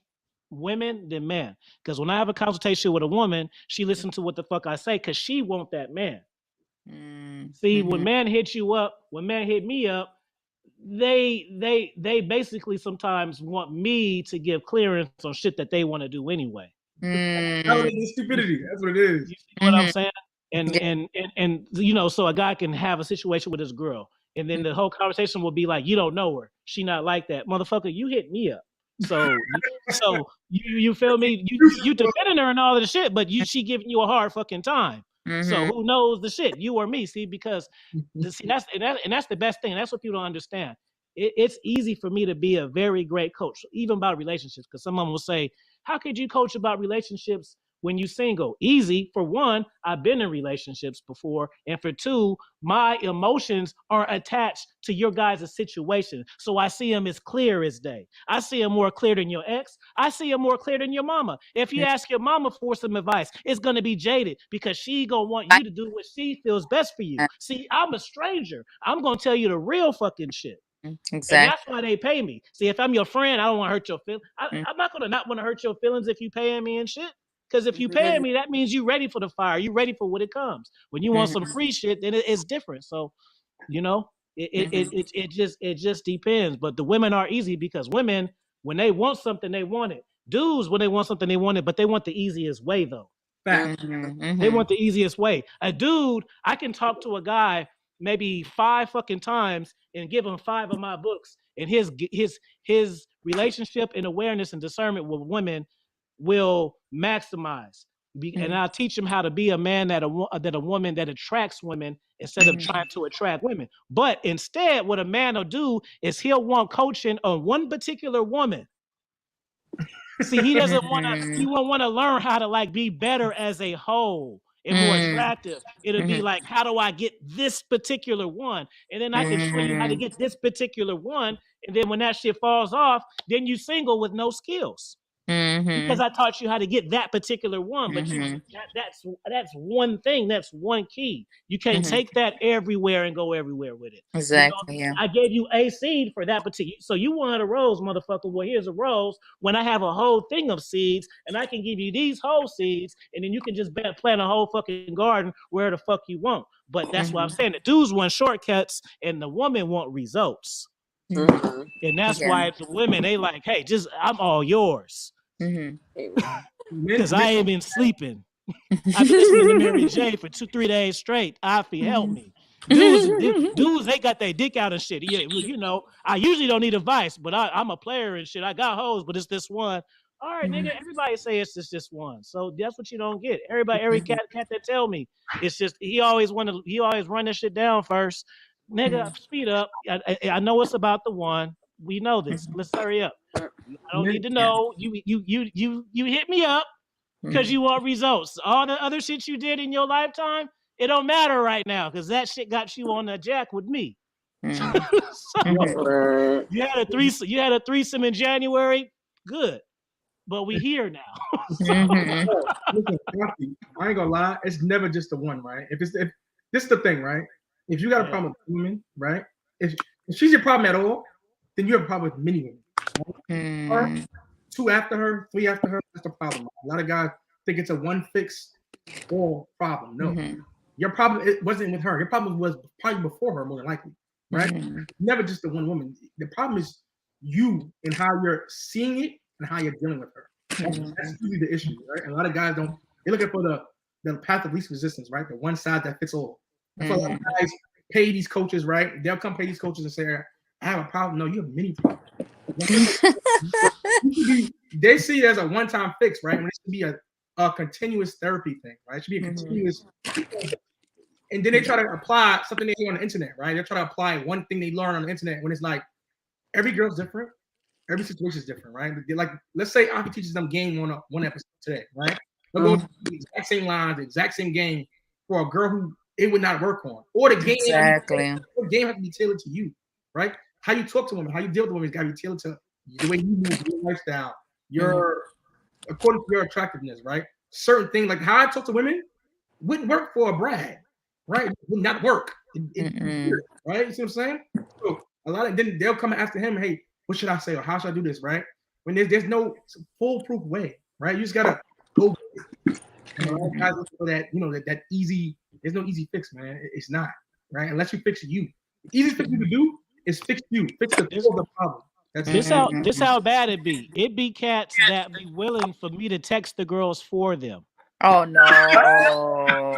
women than men. Because when I have a consultation with a woman, she listens to what the fuck I say because she want that man. See, when men hit you up, when men hit me up, they basically sometimes want me to give clearance on shit that they want to do anyway. Stupidity. That's what it is. You see what I'm saying? And you know, so a guy can have a situation with his girl, and then the whole conversation will be like, you don't know her. She not like that. Motherfucker, you hit me up. So you feel me? You defending her and all of the shit, but she giving you a hard fucking time. So who knows the shit, you or me? See, because see, that's the best thing. That's what people don't understand. It's easy for me to be a very great coach, even about relationships, because someone will say, how could you coach about relationships when you single? Easy. For one, I've been in relationships before. And for two, my emotions are attached to your guys' situation. So I see them as clear as day. I see them more clear than your ex. I see them more clear than your mama. If you ask your mama for some advice, it's going to be jaded because she going to want you to do what she feels best for you. See, I'm a stranger. I'm going to tell you the real fucking shit. Exactly. And that's why they pay me. See, if I'm your friend, I don't want to hurt your feelings. I'm not going to not want to hurt your feelings if you paying me and shit. Because if you paying me, that means you ready for the fire. You ready for what it comes. When you want some free shit, then it's different. So, you know, it just depends. But the women are easy because women, when they want something, they want it. Dudes, when they want something, they want it, but they want the easiest way though. They want the easiest way. A dude, I can talk to a guy maybe 5 fucking times and give him 5 of my books, and his relationship and awareness and discernment with women will maximize. And I'll teach him how to be a man that a woman that attracts women instead of trying to attract women. But instead, what a man will do is he'll want coaching on one particular woman. See, he doesn't want to. He won't want to learn how to like be better as a whole and more attractive. It'll be like, how do I get this particular one? And then I can show you how to get this particular one. And then when that shit falls off, then you single with no skills. Because I taught you how to get that particular one, but that's one thing. That's one key. You can't take that everywhere and go everywhere with it. Exactly. You know, I gave you a seed for that particular. So you wanted a rose, motherfucker. Well, here's a rose. When I have a whole thing of seeds, and I can give you these whole seeds, and then you can just plant a whole fucking garden where the fuck you want. But that's what I'm saying. The dudes want shortcuts, and the women want results. And that's why the women, they like, hey, I'm all yours. Because I ain't been sleeping. I've been listening to Mary J for 2-3 days straight. Afi, help me. Dudes, they got their dick out and shit. Yeah, you know, I usually don't need advice, but I'm a player and shit. I got hoes, but it's this one. All right, nigga, everybody say it's just this one. So that's what you don't get. Every cat that tell me, it's just he always run this shit down first. Nigga, speed up. I know it's about the one. We know this. Let's hurry up. I don't need to know. You hit me up because you want results. All the other shit you did in your lifetime, it don't matter right now because that shit got you on the jack with me. So, you had a threesome in January, good, but we here now. Listen, I ain't gonna lie, it's never just the one, right? If this is the thing, right? If you got a problem with women, right? If she's your problem at all, then you have a problem with many women. Or 2 after her, 3 after her, that's the problem. A lot of guys think it's a one fix all problem. No, your problem it wasn't with her. Your problem was probably before her, more than likely, right? Never just the one woman. The problem is you and how you're seeing it and how you're dealing with her. That's usually the issue, right? And a lot of guys they're looking for the path of least resistance, right? The one side that fits all. That's why a lot of guys pay these coaches, right? They'll come pay these coaches and say, I have a problem. No, you have many problems. They see it as a one-time fix, right? When it should be a continuous therapy thing, right? It should be a continuous. And then they try to apply something they see on the internet, right? They try to apply one thing they learn on the internet when it's like every girl's different, every situation is different, right? Like let's say Auntie teaches them game one episode today, right? They'll go the exact same lines, the exact same game for a girl who it would not work on, or the game. Exactly. The game has to be tailored to you, right? How you talk to women, how you deal with women, got to be tailored to the way you move, your lifestyle, according to your attractiveness, right? Certain things like how I talk to women wouldn't work for a Brad, right? It would not work, right? You see what I'm saying? So a lot of then they'll come after him, hey, what should I say or how should I do this, right? when there's no foolproof way, right? You just gotta go. Guys look for that, that easy. There's no easy fix, man. It's not, right? Unless you fix you. The easiest thing you can do is fix you. Fix the core of the problem. This how bad it be. It be cats that be willing for me to text the girls for them. Oh no,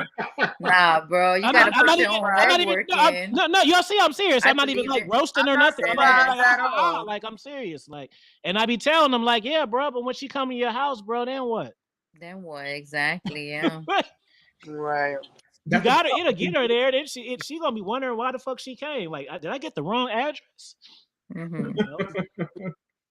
nah, bro. You gotta put your own legwork in. No, y'all see, I'm serious. I'm not even like roasting or nothing. I'm like, I'm serious. Like, and I be telling them like, yeah, bro. But when she come to your house, bro, then what? Then what? Exactly. Yeah. Right. You gotta get her there. Then she gonna be wondering why the fuck she came. Like, did I get the wrong address? Mm-hmm.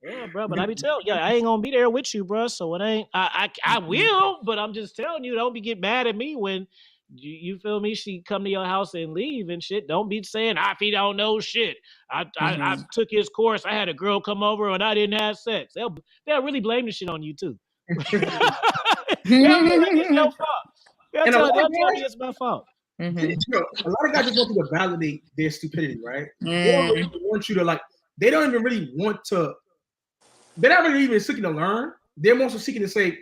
Yeah, bro, but I be telling you, I ain't gonna be there with you, bro. So it ain't. I will, but I'm just telling you, don't be get mad at me when you feel me. She come to your house and leave and shit. Don't be saying if he don't know shit. I took his course. I had a girl come over and I didn't have sex. They'll really blame the shit on you too. They'll be like, it's your fault. They'll tell me it's my fault. Mm-hmm. A lot of guys just want you to validate their stupidity, right? They don't really want you to like. They don't even really want to. They're not really even seeking to learn. They're more so seeking to say,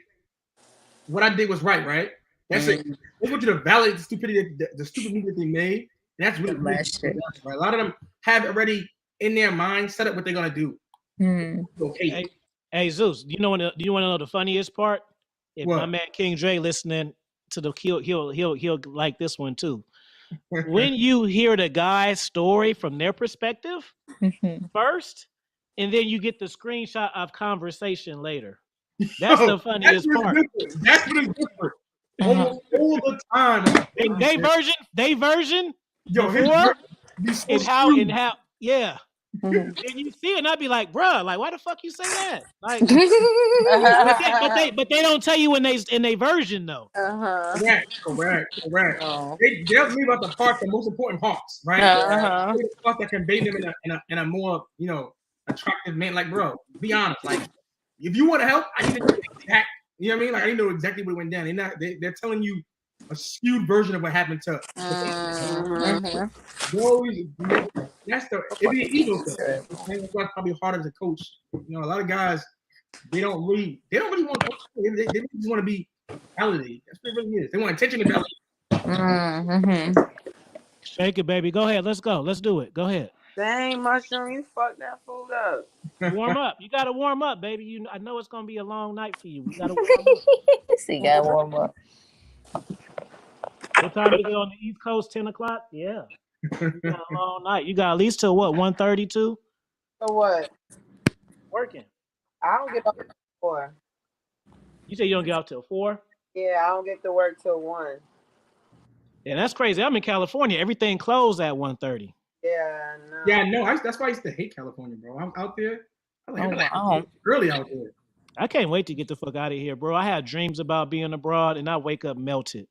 what I did was right, right? That's it. They want you to validate the stupidity, the stupid move that they made. And that's really shit. Right? A lot of them have already in their mind set up what they're gonna do. Okay. Hey, Zeus, do you want to know the funniest part? If my man King Dre listening to the he'll like this one too. When you hear the guy's story from their perspective first, and then you get the screenshot of conversation later. That's the funniest part. That's what is different. Almost all the time. And they version Yo, before and how yeah. And you see it, and I'd be like, bruh, like, why the fuck you say that? Like, but they don't tell you in they version though. Correct. They'll leave out the parts, the most important parts, right? The parts that convey them in a more attractive man. Like, bro, be honest. Like, if you want to help, I need to know exact. You know what I mean? Like, I need to know exactly what went down. They're telling you a skewed version of what happened to. It'd be an ego thing. That's why it's probably harder as a coach. A lot of guys, they don't really want to. They just want to be validated. That's what it really is. They want attention to validate. Shake it, baby. Go ahead. Let's go. Let's do it. Go ahead. Dang, Mushroom, you fucked that food up. Warm up. You gotta warm up, baby. I know it's gonna be a long night for you. You gotta warm up. So you gotta warm up. What time is it on the East Coast? 10 o'clock? Yeah. You got a long night. You got at least till what? 1:32? For what? Working. I don't get up till 4. You say you don't get out till 4? Yeah, I don't get to work till 1. Yeah, that's crazy. I'm in California. Everything closed at 1:30. Yeah, no. Yeah, no. That's why I used to hate California, bro. I'm out there. Early out there. I can't wait to get the fuck out of here, bro. I had dreams about being abroad, and I wake up melted.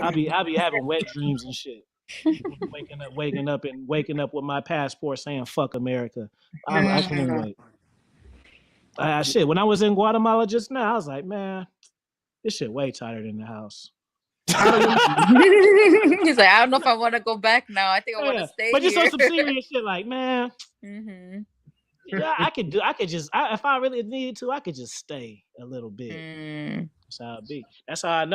I be having wet dreams and shit. waking up with my passport saying "fuck America." I can't wait. Shit. When I was in Guatemala just now, I was like, man, this shit way tighter than the house. He's like, I don't know if I want to go back now. I think I want to stay but here. Just on some serious shit, like, man. Yeah, if I really needed to, I could just stay a little bit. That's how it be. That's how I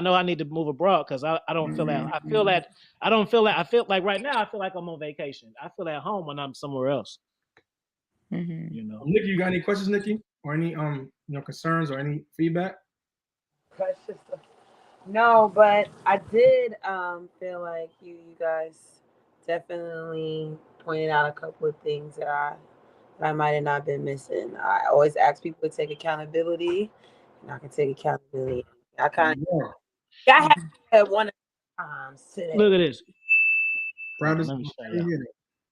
know I need to move abroad, because I don't feel that. I feel like right now I feel like I'm on vacation. I feel at home when I'm somewhere else. Nikki, you got any questions, Nikki? Or any concerns or any feedback? Questions? No, but I did feel like you guys definitely pointed out a couple of things that I might have not been missing. I always ask people to take accountability, and I can take accountability. I had one today. Look at this.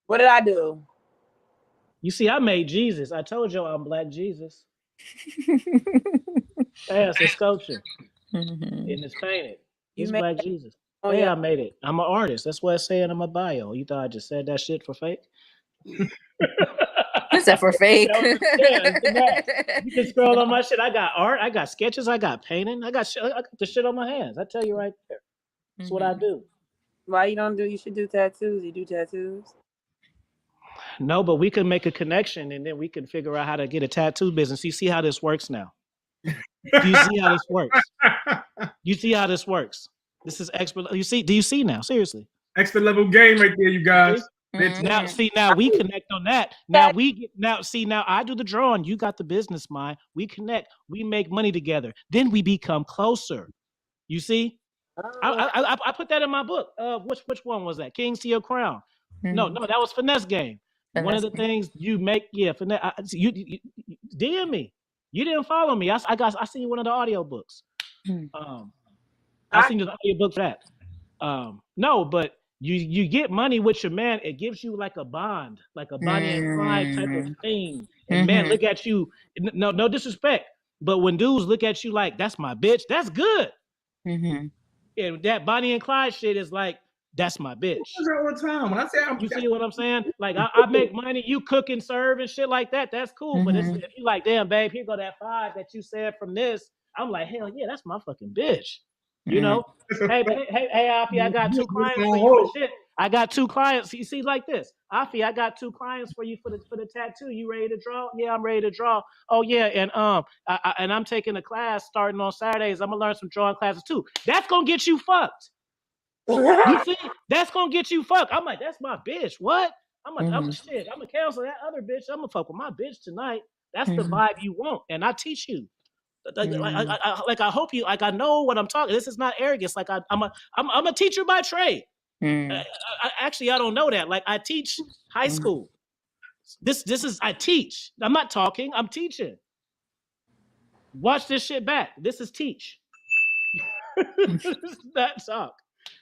What did I do? You see, I made Jesus. I told you I'm Black Jesus. That's a sculpture. And it's painted. He's Black Jesus. Oh yeah, I made it. I'm an artist. That's what it's saying in my bio. You thought I just said that shit for fake? Is that for fake? You can scroll on my shit. I got art. I got sketches. I got painting. I got the shit on my hands. I tell you right there. That's what I do. Why you don't do? You should do tattoos. You do tattoos? No, but we can make a connection and then we can figure out how to get a tattoo business. You see how this works now? Do you see how this works? You see how this works? This is expert. You see? Do you see now? Seriously. Expert level game right there, you guys. Now, see, now we connect on that. Now now I do the drawing. You got the business mind. We connect. We make money together. Then we become closer. You see? I put that in my book. Which one was that? Kings to Your Crown. No, that was Finesse Game. One of the things you make, finesse. You DM me. You didn't follow me. I seen one of the audio books. I seen the audio book for that. No, but you get money with your man. It gives you like a bond, like a Bonnie and Clyde type of thing. And man, look at you. No disrespect, but when dudes look at you like that's my bitch, that's good. And that Bonnie and Clyde shit is like that's my bitch. All the time. When I say you see what I'm saying? Like I make money, you cook and serve and shit like that. That's cool. But if you like, damn, babe, here go that 5 that you said from this. I'm like, hell yeah, that's my fucking bitch. You know, hey, Afi, I got 2 clients for you and shit. I got 2 clients. You see, like this, Afi, I got 2 clients for you for the tattoo. You ready to draw? Yeah, I'm ready to draw. Oh yeah, and I'm taking a class starting on Saturdays. I'm gonna learn some drawing classes too. That's gonna get you fucked. You see, that's gonna get you fucked. I'm like, that's my bitch. What? I'm gonna cancel that other bitch. I'm gonna fuck with my bitch tonight. That's the vibe you want, and I teach you. I hope you I know what I'm talking. This is not arrogance. Like I'm a teacher by trade. Actually, I don't know that. Like I teach high school. This is I teach. I'm not talking. I'm teaching. Watch this shit back. This is teach. This is not talk.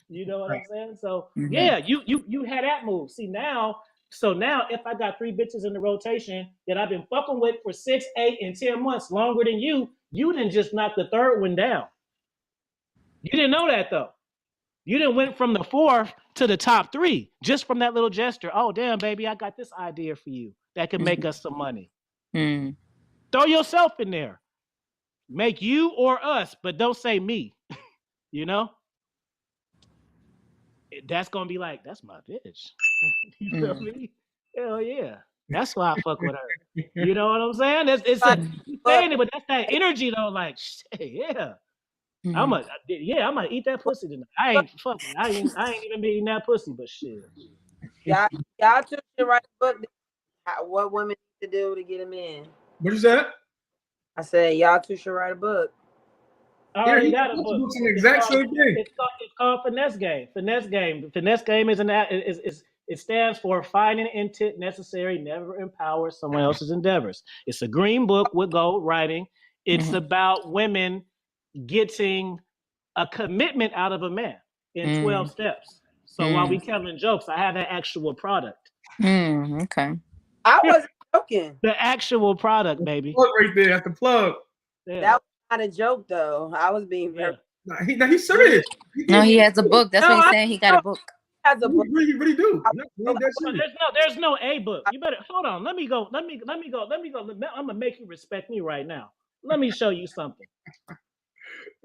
You know what I'm saying? So yeah, you had that move. See now. So now, if I got 3 bitches in the rotation that I've been fucking with for 6, 8, and 10 months longer than you didn't just knock the 3rd one down. You didn't know that though. You didn't went from the 4th to the top 3 just from that little gesture. Oh damn, baby, I got this idea for you that could make us some money. Throw yourself in there. Make you or us, but don't say me. You know. That's gonna be like, that's my bitch. You feel me? Hell yeah. That's why I fuck with her. You know what I'm saying? It's saying it, but that's that energy though. Like, shit, yeah. I'm gonna eat that pussy tonight. I ain't even been eating that pussy, but shit. Y'all two should write a book. What women need to do to get him in. What you said? I said y'all two should write a book. I already got a book. It's an exact same thing. It's called Finesse Game. Finesse Game. Finesse Game it stands for finding intent necessary, never empower someone else's endeavors. It's a green book with gold writing. It's about women getting a commitment out of a man in 12 steps. So while we telling jokes, I have an actual product. Okay. I wasn't joking. The actual product, baby. Plug right there at the plug. Yeah. That was not a joke though. I was being very. He's serious. He has a book. That's what he's saying. He got a book. Has a book. He really do. There's no A book. You better hold on. Let me go. I'm gonna make you respect me right now. Let me show you something.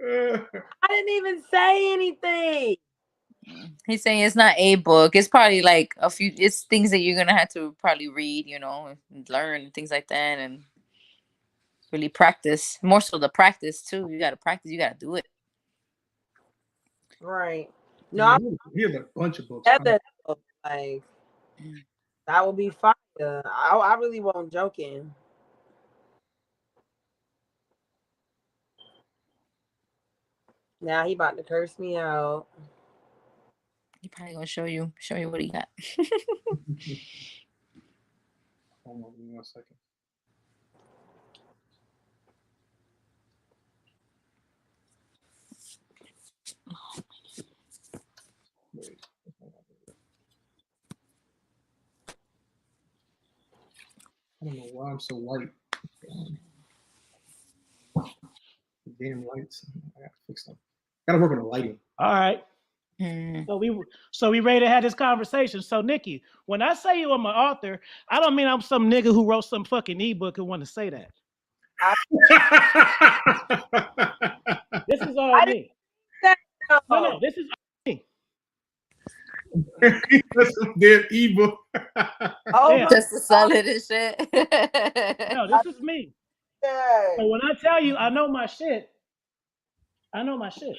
I didn't even say anything. He's saying it's not a book. It's probably like a few. It's things that you're gonna have to probably read, and learn and things like that, and really practice. More so the practice too. You gotta practice. You gotta do it. Right. No, he has a bunch of books. Like that would be fire. I really wasn't joking. Now he about to curse me out. He probably gonna show you what he got. Hold on, give me 1 second. I don't know why I'm so white. The damn lights. I gotta fix them. Gotta work on the lighting. All right. So we ready to have this conversation. So Nikki, when I say you I'm an author, I don't mean I'm some nigga who wrote some fucking ebook and want to say that. This is all I mean. No, this is all me. That's some damn evil. Oh Yeah. my Just to sell it and shit. No, this is me. God. So when I tell you I know my shit, I know my shit.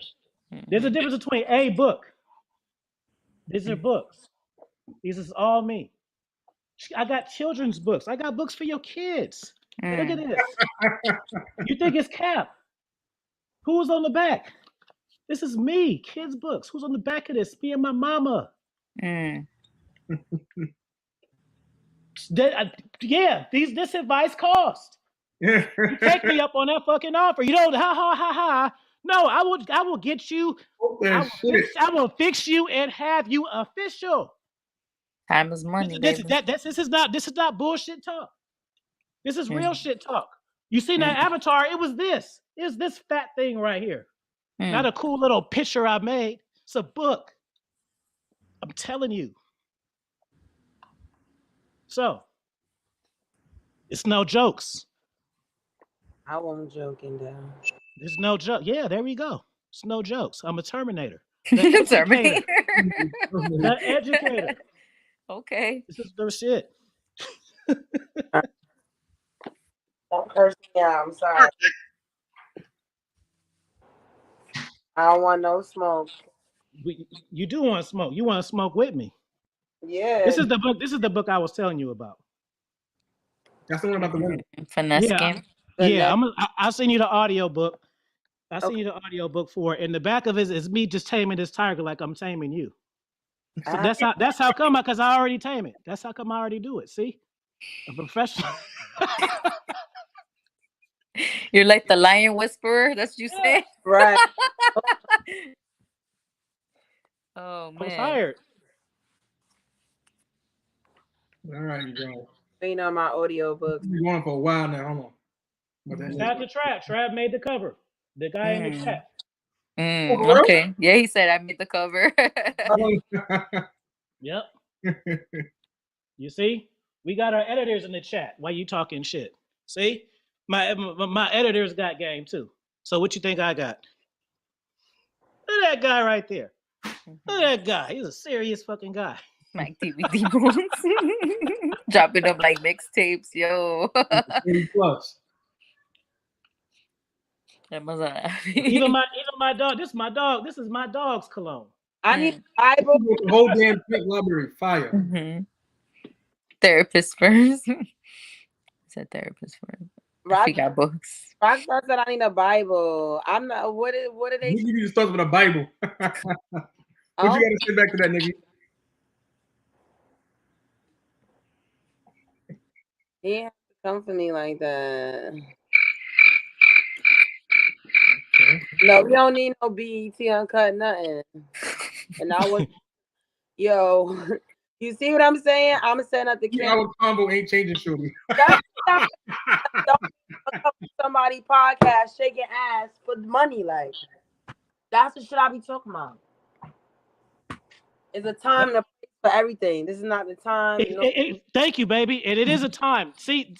There's a difference between a book. These are books. These is all me. I got children's books. I got books for your kids. Look at this. You think it's cap? Who's on the back? This is me. Kids' books. Who's on the back of this? Me and my mama. Yeah, this advice cost. You take me up on that fucking offer. You don't ha ha ha ha. No, I will get you. I will fix you and have you official. Time is money, baby. This is not bullshit talk. This is real shit talk. You seen that avatar? It was this. It's this fat thing right here. Not a cool little picture I made. It's a book. I'm telling you. So, it's no jokes. I won't joking down. There's no joke. Yeah, there we go. It's no jokes. I'm a Terminator. Terminator. The educator. Okay. This is their shit. Don't curse me out. I'm sorry. I don't want no smoke. You do want to smoke. You want to smoke with me. Yeah. This is the book. This is the book I was telling you about. That's the one about the woman. Finesse game. Yeah, I'll send you the audio book. I'll send you the audio book for it. And the back of it is me just taming this tiger like I'm taming you. So that's how come because I already tame it. That's how come I already do it. See? A professional. You're like the lion whisperer. That's what you say. Right. Oh man. I was hired. All right, bro. You know my audio books. We've been going for a while now. Hold on. Shout out to Trav. Trav made the cover. The guy in the chat. Okay. Yeah, he said I made the cover. Yep. You see? We got our editors in the chat. Why you talking shit? See? My editors got game too. So what you think I got? Look at that guy right there. Look at that guy. He's a serious fucking guy. Like DVD booms. Dropping up like mixtapes, yo. 80 plus. Even my dog. This is my dog. This is my dog's cologne. I need Bible. The whole damn pink library. Fire. Therapist first. Said therapist first. Rock, we got books. Rockstar said I need a Bible. I'm not. What are they? You need to start with a Bible. What you got to say back to that, nigga? He has to come for me like that. No, we don't need no BET uncut nothing. And I was, yo, you see what I'm saying? I'm setting up the camera. Our combo ain't changing, surely. Somebody podcast shaking ass for money, like that's the shit I be talking about. It's a time and a place for everything. This is not the time. Thank you, baby. And it is a time. See,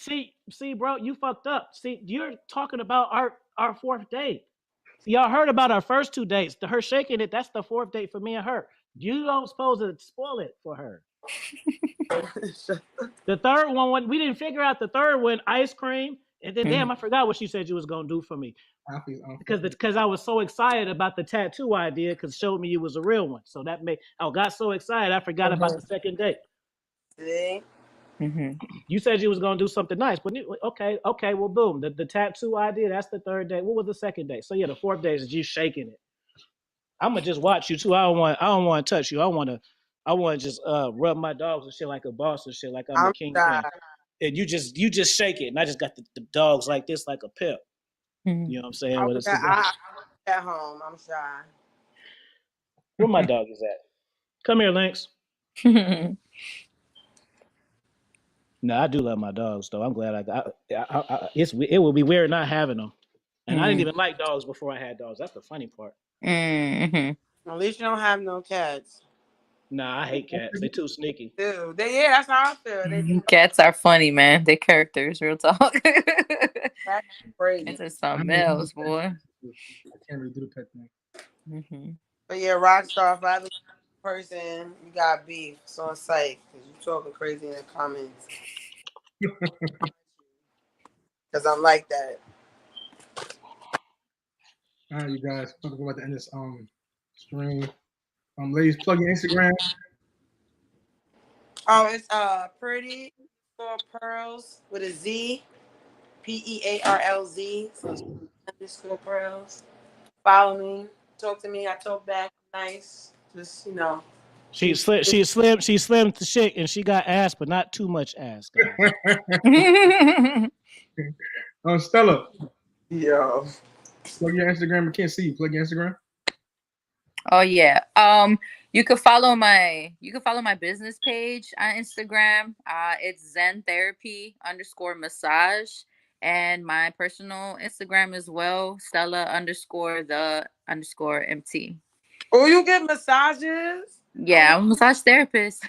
bro, you fucked up. See, you're talking about our fourth date. See, y'all heard about our first 2 dates. Her shaking it, that's the fourth date for me and her. You don't supposed to spoil it for her. The third one, we didn't figure out the third one, ice cream. And then, damn, I forgot what she said you was going to do for me. Because I was so excited about the tattoo idea because it showed me you was a real one. So I got so excited, I forgot about the second date. See? You said you was going to do something nice. But okay, well, boom. The tattoo idea, that's the third date. What was the second date? So, yeah, the fourth date is you shaking it. I'm going to just watch you, too. I don't want to touch you. I want to just rub my dogs and shit like a boss and shit like I'm a king. And you just shake it, and I just got the dogs like this, like a pimp. You know what I'm saying? I'm at home. I'm shy. Where my dog is at? Come here, Lynx. No, I do love my dogs, though. I'm glad it will be weird not having them. And I didn't even like dogs before I had dogs. That's the funny part. At least you don't have no cats. Nah, I hate cats. They're too sneaky. Dude, that's how I feel. Cats are funny, man. They characters, real talk. That's crazy. It's something else, boy. I can't really do the pet thing. But yeah, Rockstar, if I ever person, you got beef. So I'm psyched because you talking crazy in the comments. Because I'm like that. All right, you guys. We're about to end this stream. Ladies, plug your Instagram. Oh, it's pretty for pearls with a Z, PEARLZ. So it's underscore pearls. Follow me, talk to me. I talk back. Nice. Just She's slim to shit, and she got ass, but not too much ass, guys. Stella. Yo. Plug your Instagram. I can't see you. Plug your Instagram. Oh yeah. You can follow my business page on Instagram. It's Zen Therapy _massage, and my personal Instagram as well, Stella_the_MT. Oh, you get massages? Yeah, I'm a massage therapist.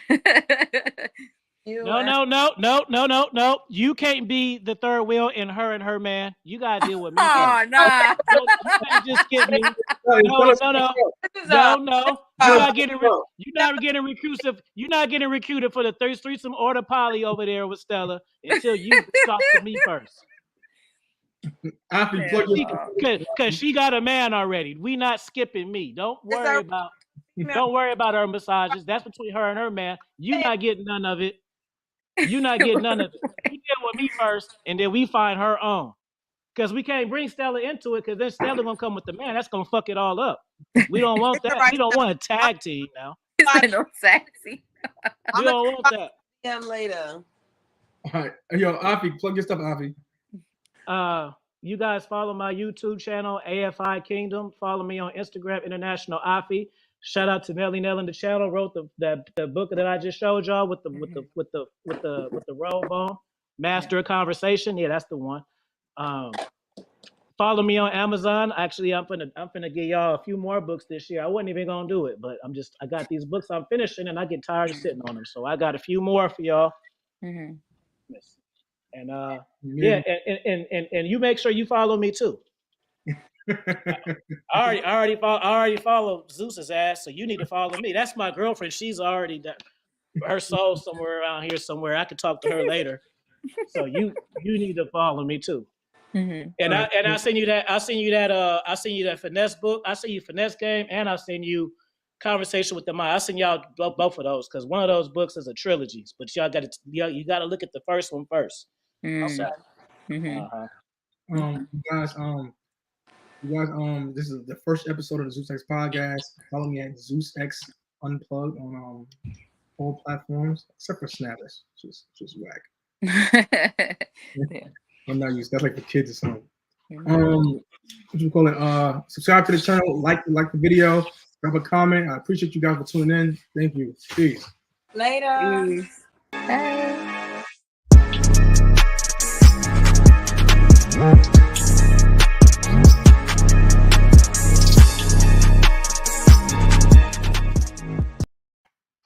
No. You can't be the third wheel in her and her man. You gotta deal with me. Oh, nah. You can't just skip me. No. You're not getting recruited. You're not getting recruited for the threesome or the poly over there with Stella until you talk to me first. Because she got a man already. We not skipping me. Don't worry about her massages. That's between her and her man. You not getting none of it. You not getting none of it. You deal with me first, and then we find her own. Because we can't bring Stella into it, because then Stella gonna come with the man. That's gonna fuck it all up. We don't want that. We don't want a tag team now. No sexy. We don't want that. Later. All right, yo, Afi, plug your stuff, Afi. You guys follow my YouTube channel, AFI Kingdom. Follow me on Instagram, International Afi. Shout out to Nelly Nell in the channel. Wrote the book that I just showed y'all with the robe on. Master of Conversation. Yeah, that's the one. Follow me on Amazon. Actually, I'm finna give y'all a few more books this year. I wasn't even gonna do it, but I got these books I'm finishing, and I get tired of sitting on them. So I got a few more for y'all. Mm-hmm. And and you make sure you follow me too. I already follow Zeus's ass, so you need to follow me. That's my girlfriend. She's already her soul somewhere around here somewhere. I could talk to her later. So you need to follow me too. Mm-hmm. And I send you that finesse book. I send you finesse game, and I send you conversation with the mind. I send y'all both of those because one of those books is a trilogy. But y'all got you got to look at the first one first. Mm-hmm. Okay. Mm-hmm. You guys, this is the first episode of the Zeus X Podcast. Follow me at Zeus X Unplugged on all platforms except for Snap. It's just whack. Yeah. I'm not used. That's like for kids or something. What you call it? Subscribe to the channel, like the video, drop a comment. I appreciate you guys for tuning in. Thank you. Peace. Later. Bye.